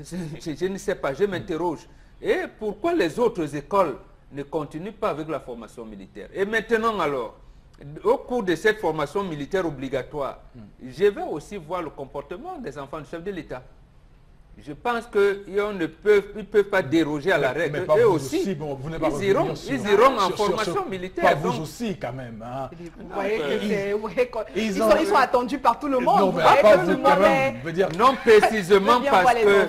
[SPEAKER 4] Je ne sais pas, je m'interroge. Et pourquoi les autres écoles ne continuent pas avec la formation militaire? Et maintenant alors, au cours de cette formation militaire obligatoire, je vais aussi voir le comportement des enfants du chef de l'État. Je pense qu'ils ne peuvent pas déroger à la règle. Eux aussi, ils iront en formation militaire.
[SPEAKER 1] Pas vous aussi quand même. Hein.
[SPEAKER 3] Vous voyez que ils sont attendus par tout le monde.
[SPEAKER 4] Non précisément parce que...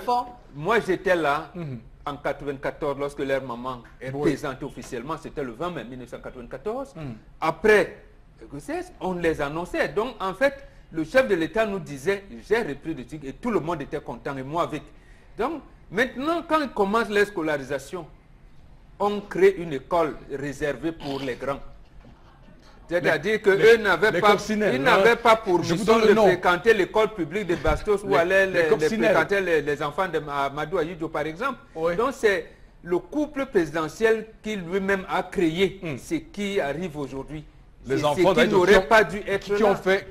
[SPEAKER 4] Moi, j'étais là en 1994 lorsque leur maman est présentée officiellement. C'était le 20 mai 1994. Après, on les annonçait. Donc, en fait, le chef de l'État nous disait, j'ai repris le truc et tout le monde était content et moi avec. Donc, maintenant, quand ils commencent les scolarisations, on crée une école réservée pour les grands. C'est-à-dire qu'eux n'avaient pas pour mission de fréquenter l'école publique de Bastos ou aller fréquenter les enfants de Amadou Ayidjo, par exemple. Donc, c'est le couple présidentiel qui lui-même a créé ce qui arrive aujourd'hui.
[SPEAKER 1] Les enfants
[SPEAKER 4] qui n'auraient pas dû être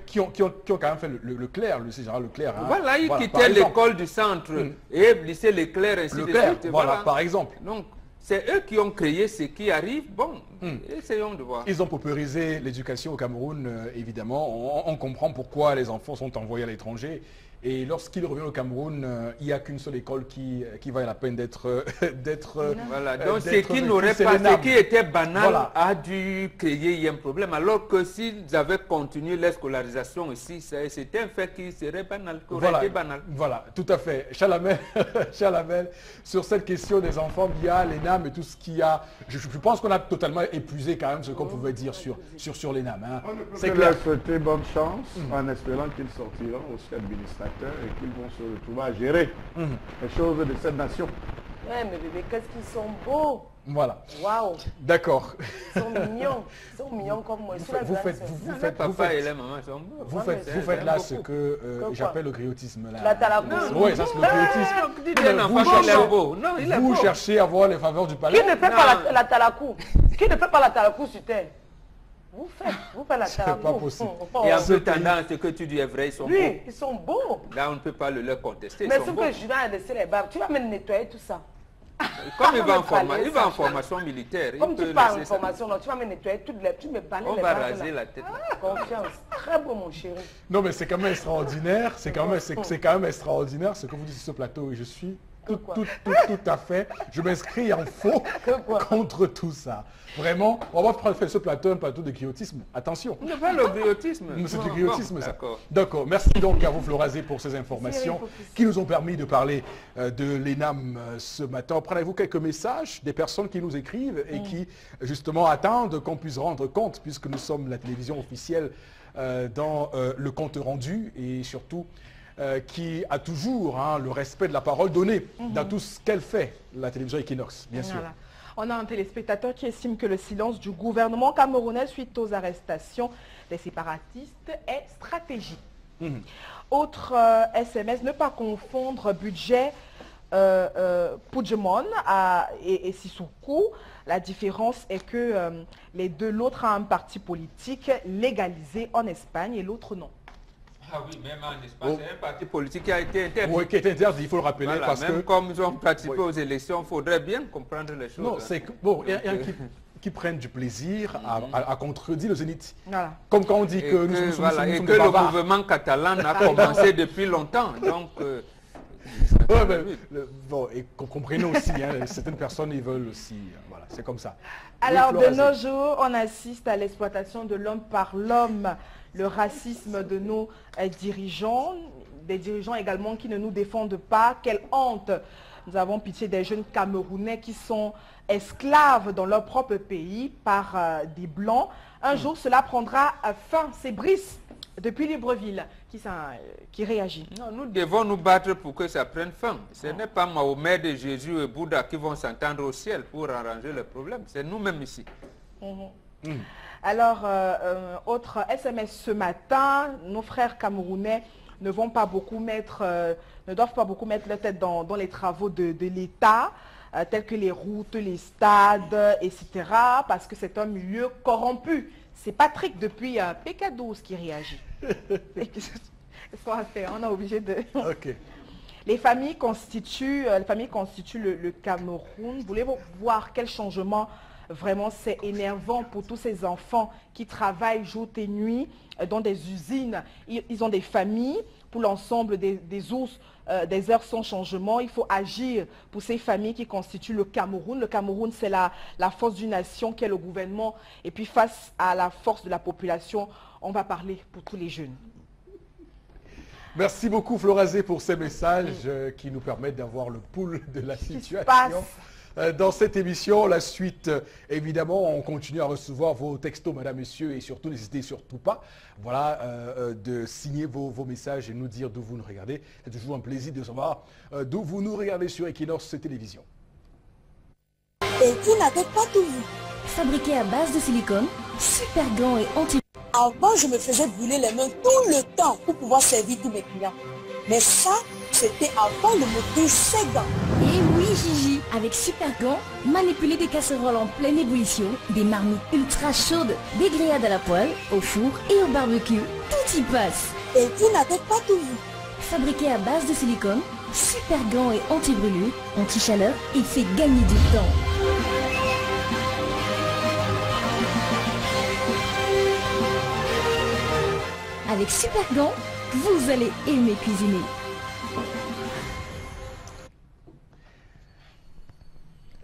[SPEAKER 1] qui ont quand même fait le Clerc, le lycée Gérard Leclerc. Hein.
[SPEAKER 4] Voilà, ils quittaient l'école du centre et le lycée Leclerc, ainsi de suite.
[SPEAKER 1] Voilà, par exemple.
[SPEAKER 4] Donc, c'est eux qui ont créé ce qui arrive. Bon, essayons de voir.
[SPEAKER 1] Ils ont paupérisé l'éducation au Cameroun, évidemment. On comprend pourquoi les enfants sont envoyés à l'étranger. Et lorsqu'ils reviennent au Cameroun, il n'y a qu'une seule école qui vaille la peine d'être...
[SPEAKER 4] Voilà, donc ce qui n'aurait pas, ce qui était banal a dû créer un problème. Alors que s'ils avaient continué la scolarisation ici, c'était un fait qui serait banal, qui aurait été banal.
[SPEAKER 1] Voilà, tout à fait. Chalamel, sur cette question des enfants via l'ENAM et tout ce qu'il y a, je pense qu'on a totalement épuisé quand même ce qu'on pouvait dire sur l'ENAM. Hein.
[SPEAKER 2] C'est clair. Je leur souhaiter bonne chance en espérant qu'ils sortiront aussi administrateurs et qu'ils vont se retrouver à gérer les choses de cette nation.
[SPEAKER 5] Ouais, mais bébé, qu'est-ce qu'ils sont beaux.
[SPEAKER 1] Voilà.
[SPEAKER 5] Waouh.
[SPEAKER 1] D'accord.
[SPEAKER 5] Ils sont mignons. Ils sont mignons comme moi.
[SPEAKER 1] Vous faites là ce que j'appelle le griotisme.
[SPEAKER 5] La talakou.
[SPEAKER 1] Oui, ça c'est le griotisme. Vous cherchez à avoir les faveurs du palais.
[SPEAKER 5] Qui ne fait pas la talakou? Qui ne fait pas la talakou sur terre? Vous faites la talakou.
[SPEAKER 1] C'est pas possible.
[SPEAKER 4] Et en peu tendance, ce que tu dis est vrai, ils sont beaux.
[SPEAKER 5] Oui, ils sont beaux.
[SPEAKER 4] Là, on ne peut pas le leur contester.
[SPEAKER 5] Mais sauf que Julien a laissé les barbes. Tu vas me nettoyer tout ça.
[SPEAKER 4] Comme il va en formation militaire.
[SPEAKER 5] Comme tu parles en formation, tu vas me nettoyer toutes les... Tu me balayes les barbes.
[SPEAKER 4] On va raser la tête.
[SPEAKER 5] Confiance. Très beau, mon chéri.
[SPEAKER 1] Non, mais c'est quand même extraordinaire. C'est quand même extraordinaire ce que vous dites sur ce plateau. Et je suis tout à fait. Je m'inscris en faux contre tout ça. Vraiment, on va faire ce plateau un plateau de griotisme. Attention.
[SPEAKER 4] Ce n'est pas le griotisme.
[SPEAKER 1] C'est du griotisme, ça. D'accord. Merci donc à vous, Florazé, pour ces informations qui nous ont permis de parler de l'ENAM ce matin. Prenez-vous quelques messages des personnes qui nous écrivent et qui, justement, attendent qu'on puisse rendre compte, puisque nous sommes la télévision officielle dans le compte rendu et surtout qui a toujours le respect de la parole donnée dans tout ce qu'elle fait, la télévision Equinox, bien sûr.
[SPEAKER 3] On a un téléspectateur qui estime que le silence du gouvernement camerounais suite aux arrestations des séparatistes est stratégique. Autre SMS, ne pas confondre budget Puigdemont et Sissoko. La différence est que l'autre a un parti politique légalisé en Espagne et l'autre non.
[SPEAKER 4] Ah oui, même en Espagne, c'est un parti politique qui a été interdit.
[SPEAKER 1] Oui, qui a été interdit, il faut le rappeler.
[SPEAKER 4] Voilà,
[SPEAKER 1] parce
[SPEAKER 4] même
[SPEAKER 1] que
[SPEAKER 4] comme ils ont participé aux élections, il faudrait bien comprendre les choses.
[SPEAKER 1] Non, c'est bon, il y a un qui prennent du plaisir à contredire le Zénith.
[SPEAKER 3] Voilà.
[SPEAKER 1] Comme quand on dit que nous sommes
[SPEAKER 4] le mouvement catalan a commencé depuis longtemps. Donc,
[SPEAKER 1] bon, et comprenez aussi, certaines personnes, ils veulent aussi. Voilà, c'est comme ça.
[SPEAKER 3] Alors, de nos jours, on assiste à l'exploitation de l'homme par l'homme, le racisme de nos dirigeants, des dirigeants également qui ne nous défendent pas. Quelle honte! Nous avons pitié des jeunes Camerounais qui sont esclaves dans leur propre pays par des Blancs. Un jour, cela prendra fin. C'est Brice, depuis Libreville, qui réagit.
[SPEAKER 4] Non, nous devons nous battre pour que ça prenne fin. Ce n'est pas Mahomet, Jésus et Bouddha qui vont s'entendre au ciel pour arranger le problème. C'est nous-mêmes ici.
[SPEAKER 3] Alors, autre SMS ce matin, nos frères camerounais ne doivent pas beaucoup mettre leur tête dans les travaux de l'État, tels que les routes, les stades, etc. parce que c'est un milieu corrompu. C'est Patrick depuis PK12 qui réagit. Qu'est-ce qu'on va faire? On est obligé de...
[SPEAKER 1] Okay.
[SPEAKER 3] Les familles constituent le Cameroun. Voulez-vous voir quel changement? Vraiment, c'est énervant pour tous ces enfants qui travaillent jour et nuit dans des usines. Ils ont des familles. Pour l'ensemble des heures sans changement, il faut agir pour ces familles qui constituent le Cameroun. Le Cameroun, c'est la force d'une nation qu'est le gouvernement. Et puis face à la force de la population, on va parler pour tous les jeunes.
[SPEAKER 1] Merci beaucoup Florazé pour ces messages qui nous permettent d'avoir le pouls de la situation. Dans cette émission, la suite, évidemment, on continue à recevoir vos textos, madame, monsieur, et surtout, n'hésitez surtout pas, voilà, de signer vos messages et nous dire d'où vous nous regardez. C'est toujours un plaisir de savoir d'où vous nous regardez sur Equinox Télévision.
[SPEAKER 6] Et vous n'avez pas tout vu.
[SPEAKER 7] Fabriqué à base de silicone, super grand et anti...
[SPEAKER 6] Avant, je me faisais brûler les mains tout le temps pour pouvoir servir tous mes clients. Mais ça, c'était avant de m'offrir ces gants.
[SPEAKER 7] Et oui, Gigi, avec super gants, manipuler des casseroles en pleine ébullition, des marmites ultra chaudes, des grillades à la poêle, au four et au barbecue, tout y passe.
[SPEAKER 6] Et vous n'avez pas tout vu.
[SPEAKER 7] Fabriqué à base de silicone, super gants et anti-brûlure, anti-chaleur et fait gagner du temps. Avec super gants, vous allez aimer cuisiner.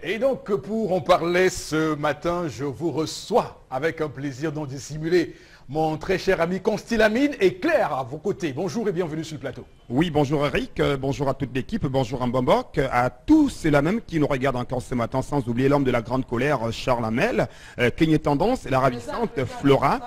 [SPEAKER 1] Et donc, pour en parler ce matin, je vous reçois avec un plaisir d'en dissimuler mon très cher ami Constilamine et Claire à vos côtés. Bonjour et bienvenue sur le plateau.
[SPEAKER 8] Oui, bonjour Eric, bonjour à toute l'équipe, bonjour Mbambok, à tous ceux-là même qui nous regardent encore ce matin, sans oublier l'homme de la grande colère, Charles Hamel, Kenny Tendance et la ravissante Flora.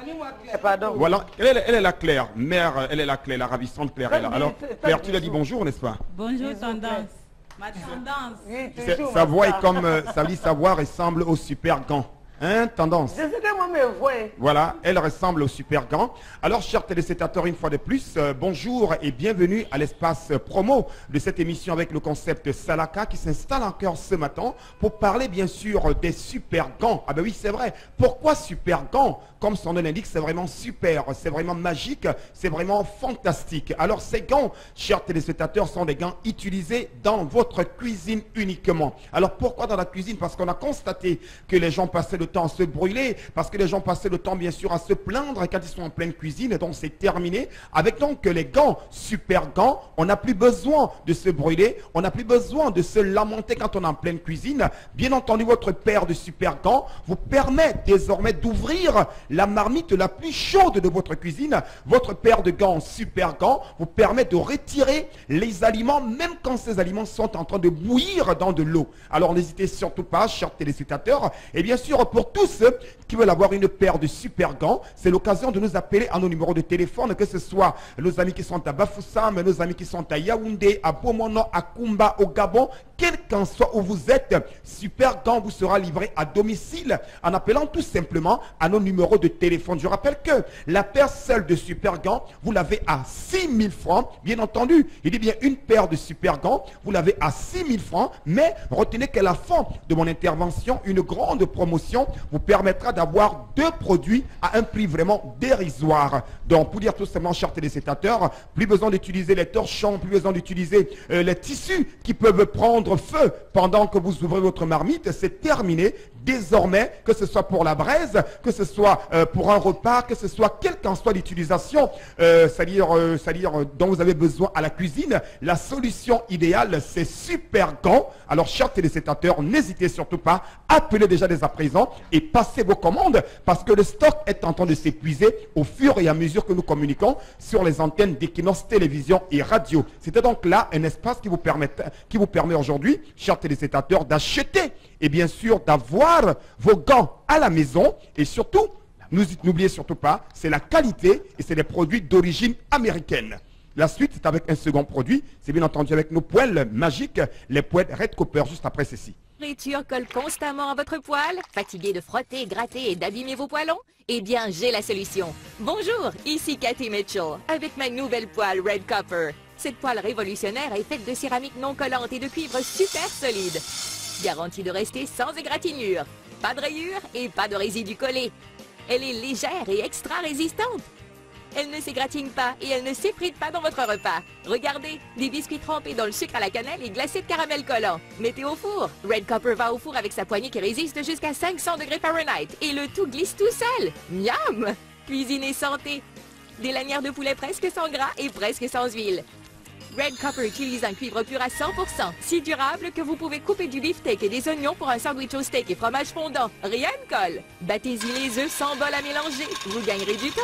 [SPEAKER 8] Voilà, elle est la Claire, mère, elle est la Claire, la ravissante Claire est là. Alors, Claire, tu l'as dit bonjour, n'est-ce pas?
[SPEAKER 9] Bonjour Tendance. Ma tendance.
[SPEAKER 8] Sa voix est comme, ça dit sa voix ressemble au super gant. Hein, Tendance.
[SPEAKER 5] Je sais que moi me vois.
[SPEAKER 8] Voilà, elle ressemble au super gant. Alors, chers téléspectateurs, une fois de plus, bonjour et bienvenue à l'espace promo de cette émission avec le concept Salaka qui s'installe encore ce matin pour parler bien sûr des super gants. Ah ben oui, c'est vrai. Pourquoi super gants? Comme son nom l'indique, c'est vraiment super, c'est vraiment magique, c'est vraiment fantastique. Alors, ces gants, chers téléspectateurs, sont des gants utilisés dans votre cuisine uniquement. Alors, pourquoi dans la cuisine? Parce qu'on a constaté que les gens passaient le temps à se brûler, parce que les gens passaient le temps bien sûr à se plaindre quand ils sont en pleine cuisine, et donc c'est terminé. Avec donc les gants, super gants, on n'a plus besoin de se brûler, on n'a plus besoin de se lamenter quand on est en pleine cuisine. Bien entendu, votre paire de super gants vous permet désormais d'ouvrir la marmite la plus chaude de votre cuisine. Votre paire de gants, super gants, vous permet de retirer les aliments, même quand ces aliments sont en train de bouillir dans de l'eau. Alors n'hésitez surtout pas, chers téléspectateurs, et bien sûr, pour tous ceux qui veulent avoir une paire de super gants, c'est l'occasion de nous appeler à nos numéros de téléphone, que ce soit nos amis qui sont à Bafoussam, nos amis qui sont à Yaoundé, à Bomono, à Kumba, au Gabon, quel qu'en soit où vous êtes, super gants vous sera livré à domicile en appelant tout simplement à nos numéros de téléphone. Je rappelle que la paire seule de super gants, vous l'avez à 6 000 francs. Bien entendu, il dit bien une paire de super gants, vous l'avez à 6 000 francs, mais retenez qu'à la fin de mon intervention, une grande promotion vous permettra d'avoir 2 produits à un prix vraiment dérisoire. Donc, pour dire tout simplement, chers téléspectateurs, plus besoin d'utiliser les torchons, plus besoin d'utiliser les tissus qui peuvent prendre feu pendant que vous ouvrez votre marmite. C'est terminé. Désormais, que ce soit pour la braise, que ce soit pour un repas, que ce soit quelle qu'en soit l'utilisation, c'est-à-dire dont vous avez besoin à la cuisine, la solution idéale, c'est super gants. Alors, chers téléspectateurs, n'hésitez surtout pas, appelez déjà dès à présent et passez vos commandes parce que le stock est en train de s'épuiser au fur et à mesure que nous communiquons sur les antennes d'Equinox Télévision et Radio. C'était donc là un espace qui vous permet aujourd'hui, chers téléspectateurs, d'acheter et bien sûr d'avoir vos gants à la maison et surtout, n'oubliez surtout pas, c'est la qualité et c'est des produits d'origine américaine. La suite, c'est avec un second produit, c'est bien entendu avec nos poêles magiques, les poêles Red Copper, juste après ceci.
[SPEAKER 10] Friture colle constamment à votre poêle? Fatigué de frotter, gratter et d'abîmer vos poêlons? Eh bien, j'ai la solution. Bonjour, ici Cathy Mitchell, avec ma nouvelle poêle Red Copper. Cette poêle révolutionnaire est faite de céramique non collante et de cuivre super solide. Garantie de rester sans égratignure, pas de rayures et pas de résidus collés. Elle est légère et extra résistante. Elle ne s'égratigne pas et elle ne s'effrite pas dans votre repas. Regardez, des biscuits trempés dans le sucre à la cannelle et glacés de caramel collant. Mettez au four. Red Copper va au four avec sa poignée qui résiste jusqu'à 500 degrés Fahrenheit. Et le tout glisse tout seul. Miam! Cuisine et santé. Des lanières de poulet presque sans gras et presque sans huile. Red Copper utilise un cuivre pur à 100%, si durable que vous pouvez couper du beefsteak et des oignons pour un sandwich au steak et fromage fondant. Rien ne colle. Battez-y les œufs sans bol à mélanger. Vous gagnerez du temps.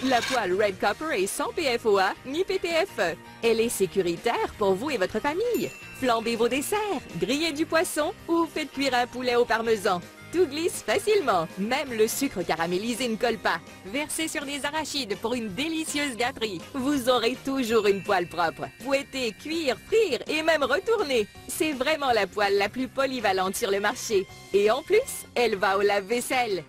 [SPEAKER 10] La poêle Red Copper est sans PFOA ni PTFE. Elle est sécuritaire pour vous et votre famille. Flambez vos desserts, grillez du poisson ou faites cuire un poulet au parmesan. Tout glisse facilement, même le sucre caramélisé ne colle pas. Versez sur des arachides pour une délicieuse gâterie. Vous aurez toujours une poêle propre. Fouetter, cuire, frire et même retourner. C'est vraiment la poêle la plus polyvalente sur le marché. Et en plus, elle va au lave-vaisselle.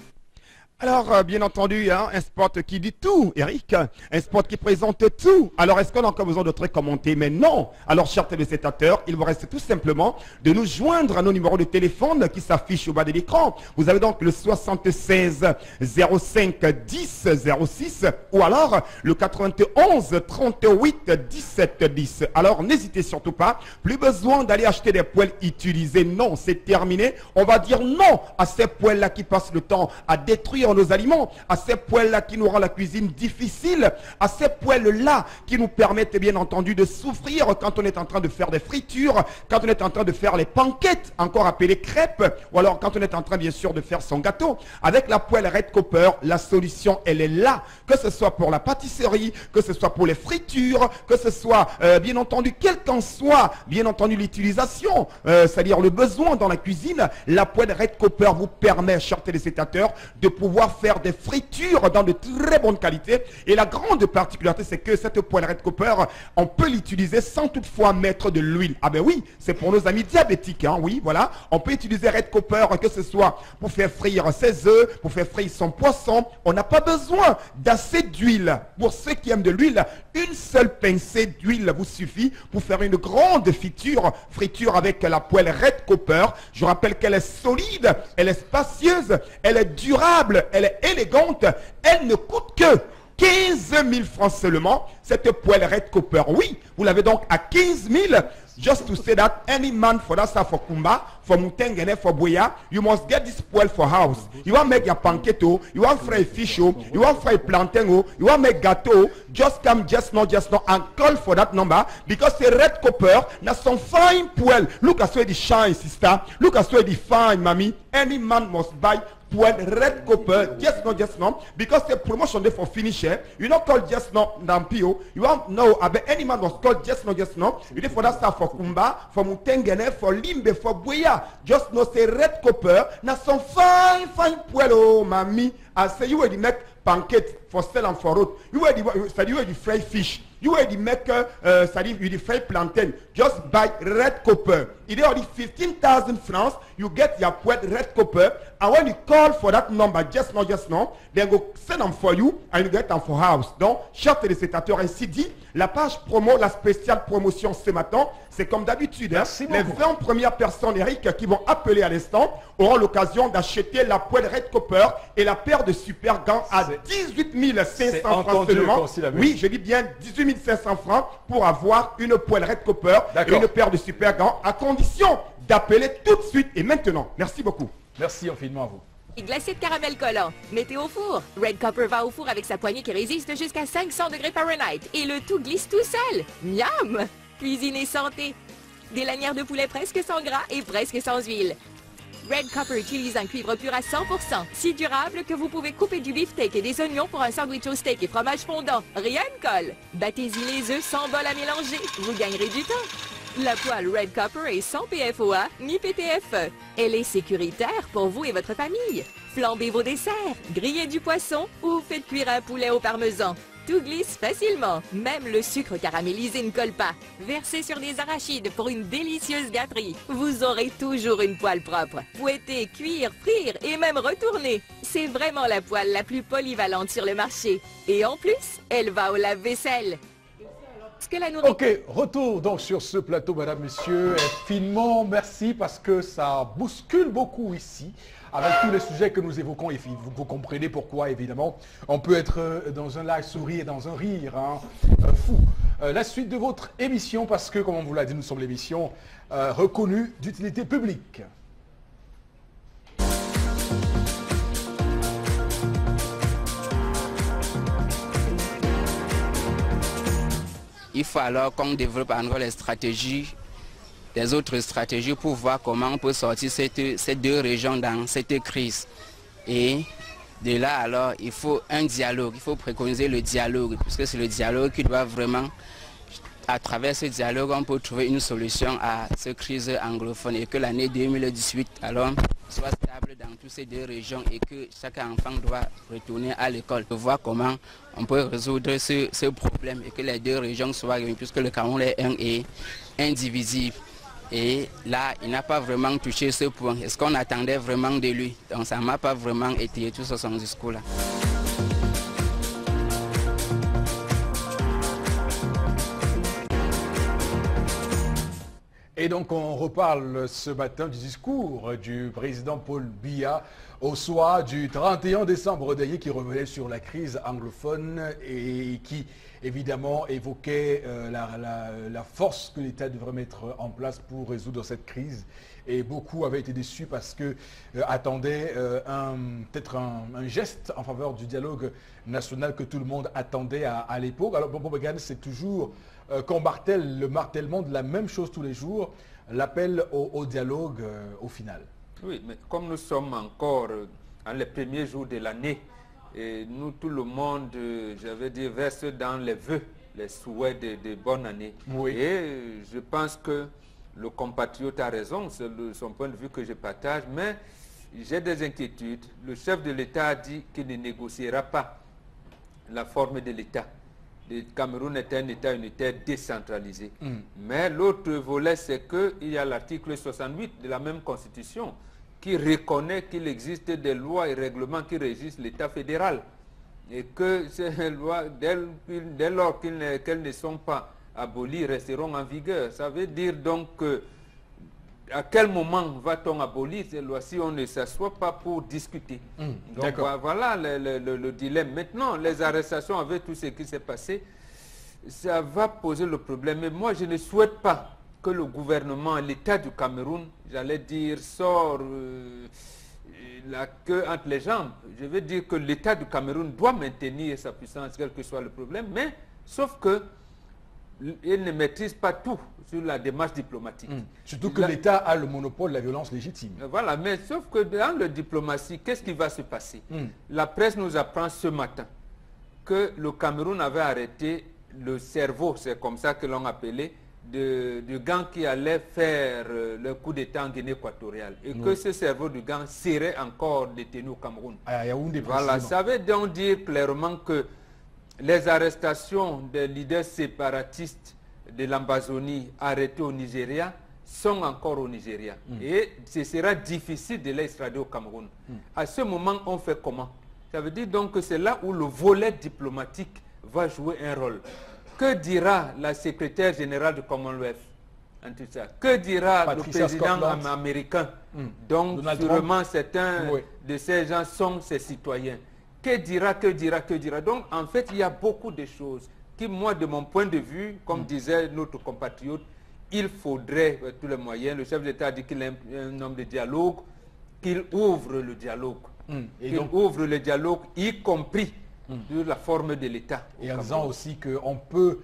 [SPEAKER 8] Alors, bien entendu, hein, un spot qui dit tout, Eric. Un spot qui présente tout. Alors, est-ce qu'on a encore besoin de très commenter? Mais non. Alors, chers téléspectateurs, il vous reste tout simplement de nous joindre à nos numéros de téléphone qui s'affichent au bas de l'écran. Vous avez donc le 76 05 10 06 ou alors le 91 38 17 10. Alors, n'hésitez surtout pas. Plus besoin d'aller acheter des poêles utilisées. Non, c'est terminé. On va dire non à ces poêles-là qui passent le temps à détruire nos aliments, à ces poêles-là qui nous rendent la cuisine difficile, à ces poêles-là qui nous permettent bien entendu de souffrir quand on est en train de faire des fritures, quand on est en train de faire les pancakes, encore appelées crêpes, ou alors quand on est en train bien sûr de faire son gâteau. Avec la poêle Red Copper, la solution elle est là, que ce soit pour la pâtisserie, que ce soit pour les fritures, que ce soit bien entendu, quelle qu'en soit bien entendu l'utilisation, c'est-à-dire le besoin dans la cuisine, la poêle Red Copper vous permet, chers téléspectateurs, de pouvoir faire des fritures dans de très bonne qualité. Et la grande particularité, c'est que cette poêle Red Copper, on peut l'utiliser sans toutefois mettre de l'huile. Ah ben oui, c'est pour nos amis diabétiques, hein, oui, voilà. On peut utiliser Red Copper, que ce soit pour faire frire ses œufs, pour faire frire son poisson. On n'a pas besoin d'assez d'huile. Pour ceux qui aiment de l'huile, une seule pincée d'huile vous suffit pour faire une grande friture avec la poêle Red Copper. Je rappelle qu'elle est solide, elle est spacieuse, elle est durable, elle est élégante, elle ne coûte que 15 000 francs seulement, cette poêle Red Copper. Oui, vous l'avez donc à 15 000. Just to say that any man for that for Kumba, for Mutengene, for Boya, you must get this poêle for house. You want make your pancake, you want fry fish, you want fry plantain, you want make gâteau, just come just now, and call for that number because the Red Copper, na some fine poêle. Look at where the shine, sister. Look at where the fine, mommy. Any man must buy poêle Red Copper, just now, because the promotion there for finisher, you not call just now, Dampio, you want no, I bet any man was called just now, you did for that stuff for Kumba, for Mutengene, for Limbe, for Boya, just know say Red Copper, na some fine poêle, oh, mammy, I say you will make pancake for sell and for road, you will the fry fish, you will the maker, you the fry plantain, just buy Red Copper. It is already 15,000 francs, you get your poêle Red Copper, and when you call for that number just now, then go send them for you, and you get them for house. Donc, chers téléspectateurs, ainsi dit, la page promo, la spéciale promotion ce matin, c'est comme d'habitude, hein, les 20 premières personnes, Eric, qui vont appeler à l'instant, auront l'occasion d'acheter la poêle Red Copper et la paire de super gants à 18 500 francs seulement. Oui, je dis bien 18 500 francs pour avoir une poêle Red Copper et une paire de super gants, à condition d'appeler tout de suite et maintenant. Merci beaucoup.
[SPEAKER 1] Merci infiniment à vous.
[SPEAKER 10] Glacé de caramel collant. Mettez au four. Red Copper va au four avec sa poignée qui résiste jusqu'à 500 degrés Fahrenheit. Et le tout glisse tout seul. Miam! Cuisine et santé. Des lanières de poulet presque sans gras et presque sans huile. Red Copper utilise un cuivre pur à 100%, si durable que vous pouvez couper du beefsteak et des oignons pour un sandwich au steak et fromage fondant. Rien ne colle. Battez-y les œufs sans bol à mélanger. Vous gagnerez du temps. La poêle Red Copper est sans PFOA ni PTFE. Elle est sécuritaire pour vous et votre famille. Flambez vos desserts, grillez du poisson ou faites cuire un poulet au parmesan. Tout glisse facilement, même le sucre caramélisé ne colle pas. Versez sur des arachides pour une délicieuse gâterie. Vous aurez toujours une poêle propre. Fouetter, cuire, frire et même retourner. C'est vraiment la poêle la plus polyvalente sur le marché. Et en plus, elle va au lave-vaisselle.
[SPEAKER 1] Ok, retour donc sur ce plateau, mesdames, messieurs. Finement, merci parce que ça bouscule beaucoup ici. Avec tous les sujets que nous évoquons, et vous comprenez pourquoi, évidemment. On peut être dans un live sourire et dans un rire hein, fou. La suite de votre émission, parce que, comme on vous l'a dit, nous sommes l'émission reconnue d'utilité publique.
[SPEAKER 11] Il faut alors qu'on développe encore les stratégies, des autres stratégies pour voir comment on peut sortir ces deux régions dans cette crise. Et De là, alors, il faut un dialogue, il faut préconiser le dialogue, parce que c'est le dialogue qui doit vraiment, à travers ce dialogue, on peut trouver une solution à cette crise anglophone et que l'année 2018, alors, soit stable dans toutes ces deux régions et que chaque enfant doit retourner à l'école. Pour voir comment on peut résoudre ce problème et que les deux régions soient réunies, puisque le Cameroun est un et indivisible. Et là, il n'a pas vraiment touché ce point. Est-ce qu'on attendait vraiment de lui? Donc ça ne m'a pas vraiment étayé tout son discours-là.
[SPEAKER 1] Et donc on reparle ce matin du discours du président Paul Biya au soir du 31 décembre dernier qui revenait sur la crise anglophone et qui évidemment évoquait la force que l'État devrait mettre en place pour résoudre cette crise. Et beaucoup avaient été déçus parce que attendaient peut-être un geste en faveur du dialogue national que tout le monde attendait à l'époque. Alors Bobo Begane, c'est toujours qu'on martèle le martèlement de la même chose tous les jours, l'appel au dialogue au final.
[SPEAKER 4] Oui, mais comme nous sommes encore dans les premiers jours de l'année, et nous, tout le monde, j'avais dit, verse dans les vœux, les souhaits de bonne année. Oui. Et je pense que le compatriote a raison, c'est son point de vue que je partage, mais j'ai des inquiétudes. Le chef de l'État a dit qu'il ne négociera pas la forme de l'État. Le Cameroun est un État unitaire décentralisé. Mais l'autre volet, c'est qu'il y a l'article 68 de la même Constitution qui reconnaît qu'il existe des lois et règlements qui régissent l'État fédéral. Et que ces lois, dès lors qu'elles ne sont pas abolies, resteront en vigueur. Ça veut dire donc que à quel moment va-t-on abolir ces lois si on ne s'assoit pas pour discuter? Donc voilà le dilemme. Maintenant, les arrestations avec tout ce qui s'est passé, ça va poser le problème. Mais moi, je ne souhaite pas que le gouvernement, l'État du Cameroun, j'allais dire, sort la queue entre les jambes. Je veux dire que l'État du Cameroun doit maintenir sa puissance, quel que soit le problème, mais sauf que il ne maîtrise pas tout sur la démarche diplomatique.
[SPEAKER 1] Surtout que l'État a le monopole de la violence légitime.
[SPEAKER 4] Voilà, mais sauf que dans la diplomatie, qu'est-ce qui va se passer? La presse nous apprend ce matin que le Cameroun avait arrêté le cerveau, c'est comme ça que l'on appelait, du gang qui allait faire le coup d'État en Guinée équatoriale. Et que ce cerveau du gang serait encore détenu au Cameroun. Voilà, ça veut donc dire clairement que les arrestations des leaders séparatistes de l'Ambazonie arrêtés au Nigeria sont encore au Nigeria. Et ce sera difficile de les extrader au Cameroun. À ce moment, on fait comment? Ça veut dire donc que c'est là où le volet diplomatique va jouer un rôle. Que dira la secrétaire générale du Commonwealth en tout ça? Que dira Patricia le président américain? Donc, sûrement, certains de ces gens sont ses citoyens. Que dira? Donc, en fait, il y a beaucoup de choses qui, moi, de mon point de vue, comme disait notre compatriote, il faudrait tous les moyens. Le chef d'État a dit qu'il est un homme de dialogue, qu'il ouvre le dialogue. Qu'il ouvre le dialogue, y compris de la forme de l'État.
[SPEAKER 1] Et en disant aussi qu'on peut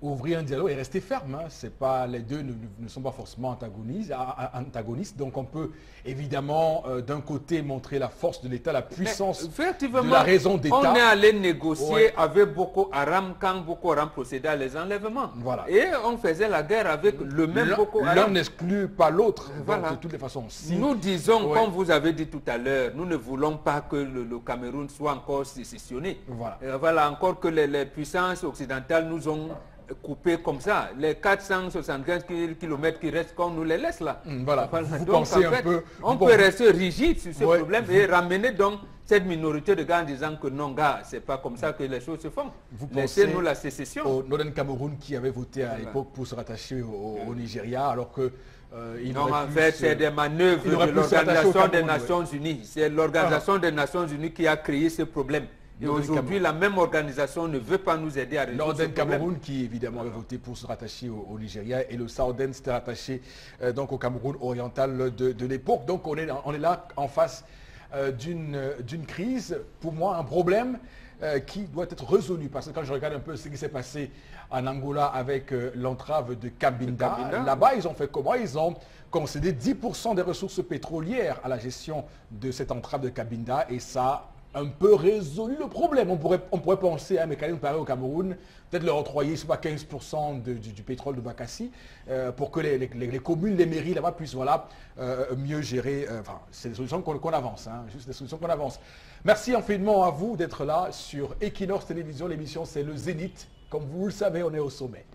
[SPEAKER 1] ouvrir un dialogue et rester ferme. C'est pas, les deux ne sont pas forcément antagonistes. Donc on peut évidemment d'un côté montrer la force de l'État, la puissance de la raison d'État.
[SPEAKER 4] On est allé négocier avec Boko Haram quand Boko Haram procédait à les enlèvements. Voilà. Et on faisait la guerre avec le même Boko Haram.
[SPEAKER 1] L'un n'exclut pas l'autre. Voilà. De toutes les façons. Si
[SPEAKER 4] nous disons, comme vous avez dit tout à l'heure, nous ne voulons pas que le Cameroun soit encore sécessionné. Voilà encore que les puissances occidentales nous ont coupé comme ça. Les 475 km qui restent, qu'on nous les laisse là.
[SPEAKER 1] Voilà. Vous donc, pensez en fait,
[SPEAKER 4] on peut rester rigide sur ce problème et ramener donc cette minorité de gars en disant que non, gars, c'est pas comme ça que les choses se font.
[SPEAKER 1] Vous
[SPEAKER 4] Laissez-nous la sécession.
[SPEAKER 1] Au Northern Cameroun qui avait voté à l'époque pour se rattacher au Nigeria, alors que
[SPEAKER 4] non, en fait, c'est des manœuvres de l'Organisation des Nations Unies. C'est l'Organisation des Nations Unies qui a créé ce problème. Et aujourd'hui, la même organisation ne veut pas nous aider à résoudre ce problème.
[SPEAKER 1] Cameroun qui évidemment avait voté pour se rattacher au Nigeria et le Southern s'était rattaché donc au Cameroun oriental de l'époque. Donc on est là en face d'une crise, pour moi un problème qui doit être résolue. Parce que quand je regarde un peu ce qui s'est passé en Angola avec l'entrave de Cabinda, là-bas, ils ont fait comment? Ils ont concédé 10% des ressources pétrolières à la gestion de cette entrave de Cabinda et ça a un peu résolu le problème. On pourrait penser à un mécanisme pareil au Cameroun, peut-être leur octroyer 15% du pétrole de Bakassi pour que les communes, les mairies là-bas puissent mieux gérer. C'est des solutions qu'on avance, juste des solutions qu'on avance. Merci infiniment à vous d'être là sur Equinox Télévision. L'émission c'est le Zénith. Comme vous le savez, on est au sommet.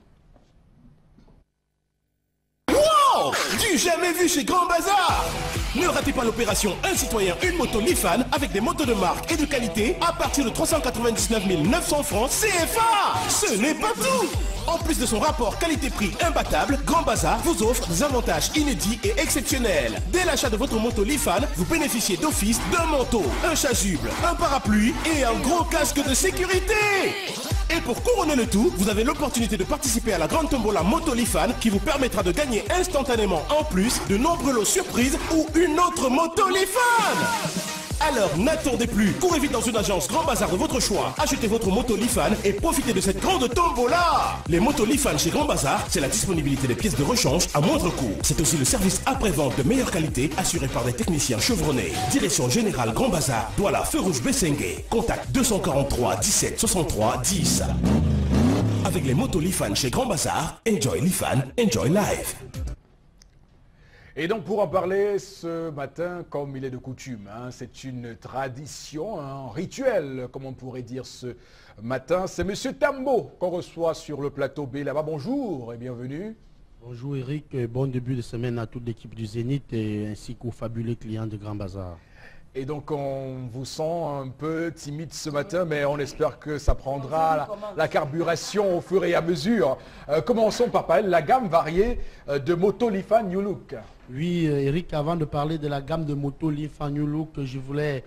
[SPEAKER 12] Du jamais vu chez Grand Bazar. Ne ratez pas l'opération Un citoyen, une moto Lifan avec des motos de marque et de qualité à partir de 399 900 francs CFA. Ce n'est pas tout. En plus de son rapport qualité-prix imbattable, Grand Bazar vous offre des avantages inédits et exceptionnels. Dès l'achat de votre moto Lifan, vous bénéficiez d'office d'un manteau, un chasuble, un parapluie et un gros casque de sécurité. Et pour couronner le tout, vous avez l'opportunité de participer à la grande tombola Moto Lifan qui vous permettra de gagner instantanément en plus de nombreux lots surprises ou une autre moto Lifan. Alors n'attendez plus, courez vite dans une agence Grand Bazar de votre choix, achetez votre moto Lifan et profitez de cette grande tombola. Les motos Lifan chez Grand Bazar, c'est la disponibilité des pièces de rechange à moindre coût. C'est aussi le service après-vente de meilleure qualité assuré par des techniciens chevronnés. Direction Générale Grand Bazar, Douala, Feu Rouge Bessengue. Contact 243 17 63 10. Avec les motos Lifan chez Grand Bazar, enjoy Lifan, enjoy life.
[SPEAKER 1] Et donc pour en parler ce matin, comme il est de coutume, c'est une tradition, un rituel, comme on pourrait dire ce matin. C'est M. Tambo qu'on reçoit sur le plateau B là-bas. Bonjour et bienvenue.
[SPEAKER 13] Bonjour Eric, bon début de semaine à toute l'équipe du Zénith et ainsi qu'aux fabuleux clients de Grand Bazar.
[SPEAKER 1] Et donc on vous sent un peu timide ce matin, mais on espère que ça prendra la carburation au fur et à mesure. Commençons par parler de la gamme variée de moto Lifan New Look.
[SPEAKER 13] Oui Eric, avant de parler de la gamme de moto Lifan New Look, je voulais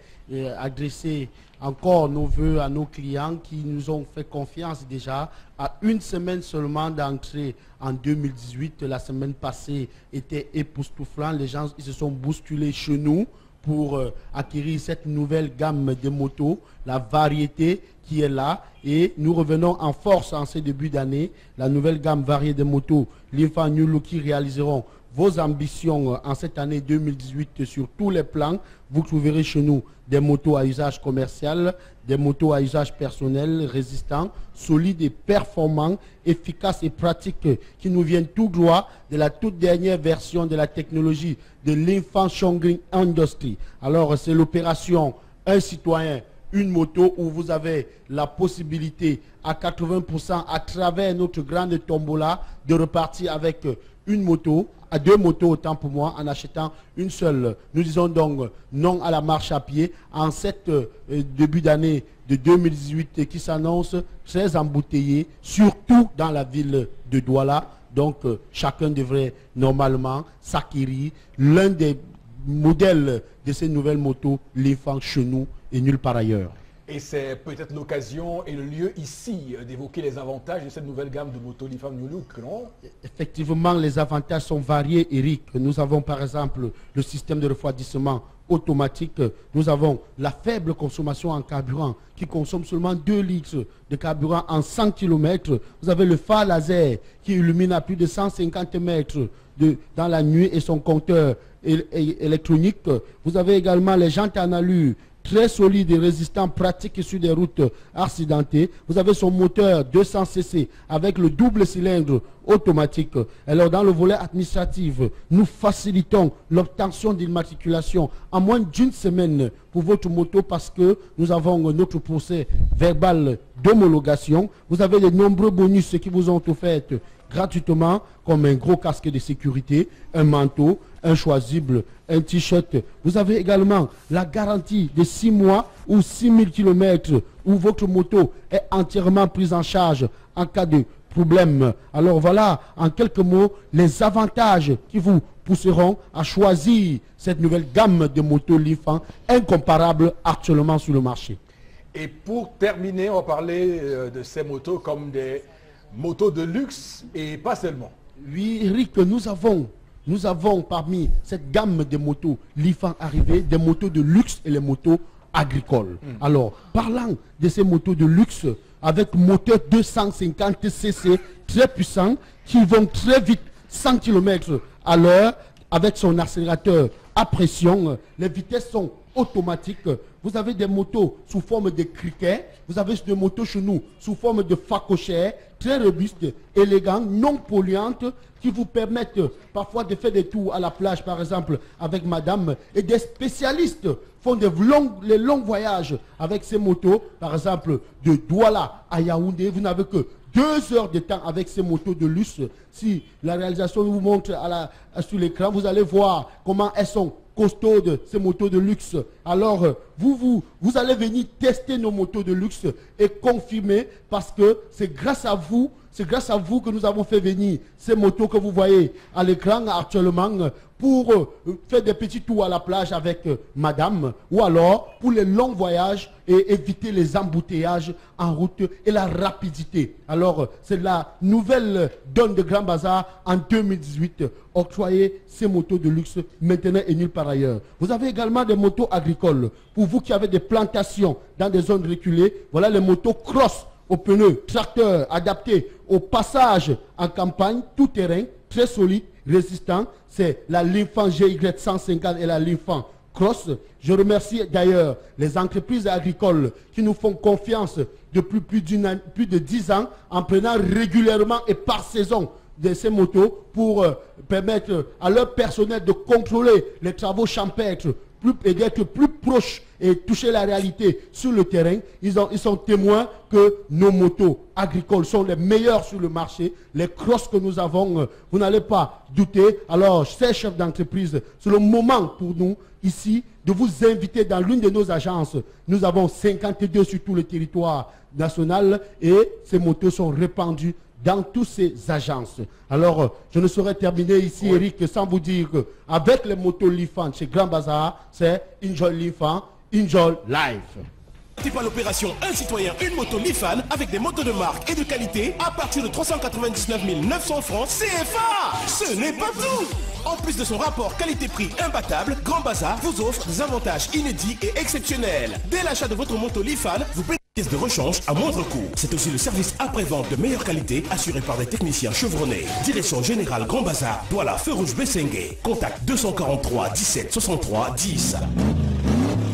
[SPEAKER 13] adresser encore nos voeux à nos clients qui nous ont fait confiance déjà à une semaine seulement d'entrée en 2018. La semaine passée était époustouflant, les gens ils se sont bousculés chez nous pour acquérir cette nouvelle gamme de motos, la variété qui est là. Et nous revenons en force en ce début d'année. La nouvelle gamme variée de motos Lifan New Look qui réaliseront vos ambitions en cette année 2018 sur tous les plans. Vous trouverez chez nous des motos à usage commercial, des motos à usage personnel, résistants, solides et performants, efficaces et pratiques qui nous viennent tout droit de la toute dernière version de la technologie de Lifan Chongqing Industry. Alors c'est l'opération Un citoyen, une moto où vous avez la possibilité à 80% à travers notre grande tombola de repartir avec une moto, à deux motos autant pour moi, en achetant une seule. Nous disons donc non à la marche à pied en cette début d'année de 2018 qui s'annonce très embouteillé, surtout dans la ville de Douala. Donc chacun devrait normalement s'acquérir l'un des modèles de ces nouvelles motos Lifan chez nous et nulle part ailleurs.
[SPEAKER 1] Et c'est peut-être l'occasion et le lieu ici d'évoquer les avantages de cette nouvelle gamme de motos Lifan New Look, non?
[SPEAKER 13] Effectivement, les avantages sont variés, Eric. Nous avons par exemple le système de refroidissement automatique. Nous avons la faible consommation en carburant qui consomme seulement 2 litres de carburant en 100 km. Vous avez le phare laser qui illumine à plus de 150 mètres dans la nuit et son compteur électronique. Vous avez également les jantes en alu très solide et résistant, pratique sur des routes accidentées. Vous avez son moteur 200 cc avec le double cylindre automatique. Alors dans le volet administratif, nous facilitons l'obtention d'immatriculation en moins d'une semaine pour votre moto parce que nous avons notre procès verbal d'homologation. Vous avez de nombreux bonus qui vous ont offerts gratuitement, comme un gros casque de sécurité, un manteau, un choisible, un t-shirt. Vous avez également la garantie de 6 mois ou 6000 km où votre moto est entièrement prise en charge en cas de problème. Alors voilà, en quelques mots, les avantages qui vous pousseront à choisir cette nouvelle gamme de motos Lifan incomparable actuellement sur le marché.
[SPEAKER 1] Et pour terminer, on va parler de ces motos comme des motos de luxe et pas seulement.
[SPEAKER 13] Oui, Eric, nous avons parmi cette gamme de motos Lifan arrivées des motos de luxe et les motos agricoles. Alors, parlant de ces motos de luxe, avec moteur 250 cc très puissant, qui vont très vite, 100 km à l'heure, avec son accélérateur à pression. Les vitesses sont automatiques. Vous avez des motos sous forme de criquet, vous avez des motos chez nous sous forme de facochère, très robustes, élégantes, non polluantes, qui vous permettent parfois de faire des tours à la plage, par exemple, avec madame. Et des spécialistes font les longs voyages avec ces motos, par exemple, de Douala à Yaoundé. Vous n'avez que 2 heures de temps avec ces motos de luxe. Si la réalisation vous montre sur l'écran, vous allez voir comment elles sont costaudes, ces motos de luxe. Alors, vous allez venir tester nos motos de luxe et confirmer, parce que c'est grâce à vous que nous avons fait venir ces motos que vous voyez à l'écran actuellement pour faire des petits tours à la plage avec madame, ou alors pour les longs voyages et éviter les embouteillages en route et la rapidité. Alors, c'est la nouvelle donne de Grand Bazar en 2018. Octroyer ces motos de luxe maintenant et nulle part ailleurs. Vous avez également des motos agricoles. Pour vous qui avez des plantations dans des zones reculées, voilà les motos cross aux pneus, tracteurs adaptés au passage en campagne, tout terrain, très solide, résistant. C'est la Linfan GY150 et la Linfan Cross. Je remercie d'ailleurs les entreprises agricoles qui nous font confiance depuis plus de 10 ans en prenant régulièrement et par saison de ces motos pour permettre à leur personnel de contrôler les travaux champêtres et d'être plus proches et toucher la réalité sur le terrain. Ils sont témoins que nos motos agricoles sont les meilleures sur le marché. Les crosses que nous avons, vous n'allez pas douter. Alors, ces chefs d'entreprise, c'est le moment pour nous, ici, de vous inviter dans l'une de nos agences. Nous avons 52 sur tout le territoire national et ces motos sont répandues dans toutes ces agences. Alors, je ne saurais terminer ici, Eric, sans vous dire qu'avec les motos Lifan chez Grand Bazar, c'est Enjoy Lifan, Enjoy Life.
[SPEAKER 12] C'est pas l'opération Un citoyen, une moto Lifan avec des motos de marque et de qualité à partir de 399 900 francs CFA. Ce n'est pas tout. En plus de son rapport qualité-prix imbattable, Grand Bazar vous offre des avantages inédits et exceptionnels. Dès l'achat de votre moto Lifan, vous bénéficiez de rechange à moindre coût. C'est aussi le service après-vente de meilleure qualité assuré par des techniciens chevronnés. Direction générale Grand Bazar, Douala, Feu Rouge Bessengue. Contact 243 17 63 10.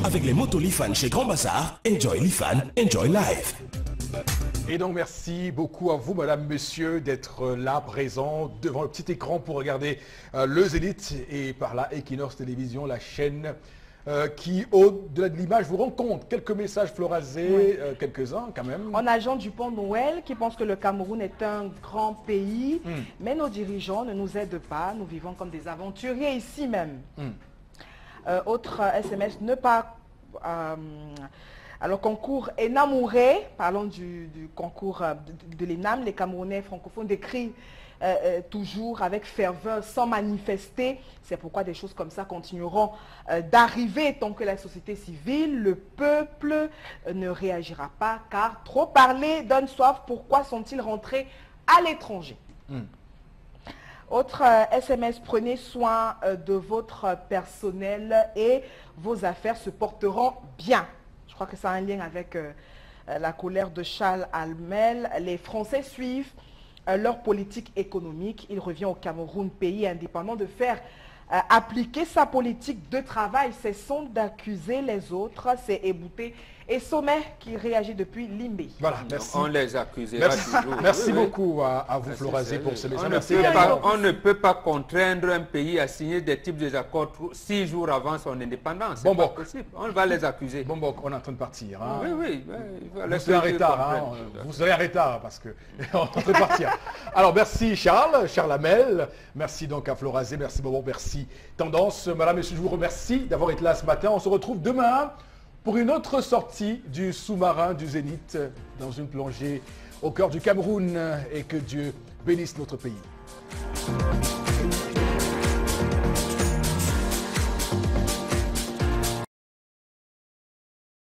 [SPEAKER 12] Avec les motos Lifan chez Grand Bazar, enjoy Lifan, enjoy life.
[SPEAKER 1] Et donc merci beaucoup à vous, madame, monsieur, d'être là, présent devant le petit écran pour regarder le Zénith et par là Equinox Télévision, la chaîne qui, au-delà de l'image, vous rend compte. Quelques messages florazés, quelques-uns quand même.
[SPEAKER 3] On a Jean Dupont-Noël qui pense que le Cameroun est un grand pays, mais nos dirigeants ne nous aident pas. Nous vivons comme des aventuriers ici même. Autre SMS, ne pas... alors, concours Enamouré, parlons du concours de l'ENAM, les Camerounais francophones décrivent toujours avec ferveur, sans manifester. C'est pourquoi des choses comme ça continueront d'arriver tant que la société civile, le peuple ne réagira pas, car trop parler donne soif. Pourquoi sont-ils rentrés à l'étranger? Autre SMS, prenez soin de votre personnel et vos affaires se porteront bien. Je crois que ça a un lien avec la colère de Charles Almel. Les Français suivent leur politique économique. Il revient au Cameroun, pays indépendant, de faire appliquer sa politique de travail. Cessons d'accuser les autres. C'est Ebouté et Sommet qui réagit depuis Limbé.
[SPEAKER 1] Voilà, merci.
[SPEAKER 4] On les accusera toujours.
[SPEAKER 1] Merci beaucoup à vous, Florazé, pour ce message.
[SPEAKER 4] On ne peut pas contraindre un pays à signer des types d'accords 6 jours avant son indépendance. C'est pas possible. On va les accuser.
[SPEAKER 1] Bon, on est en train de partir. Hein.
[SPEAKER 4] Oui.
[SPEAKER 1] Vous serez en retard. Vous serez en retard parce qu'on est en train de partir. Alors, merci Charles Hamel. Merci donc à Florazé. Merci Bobo. Merci Tendance. Madame, monsieur, je vous remercie d'avoir été là ce matin. On se retrouve demain pour une autre sortie du sous-marin du Zénith dans une plongée au cœur du Cameroun, et que Dieu bénisse notre pays.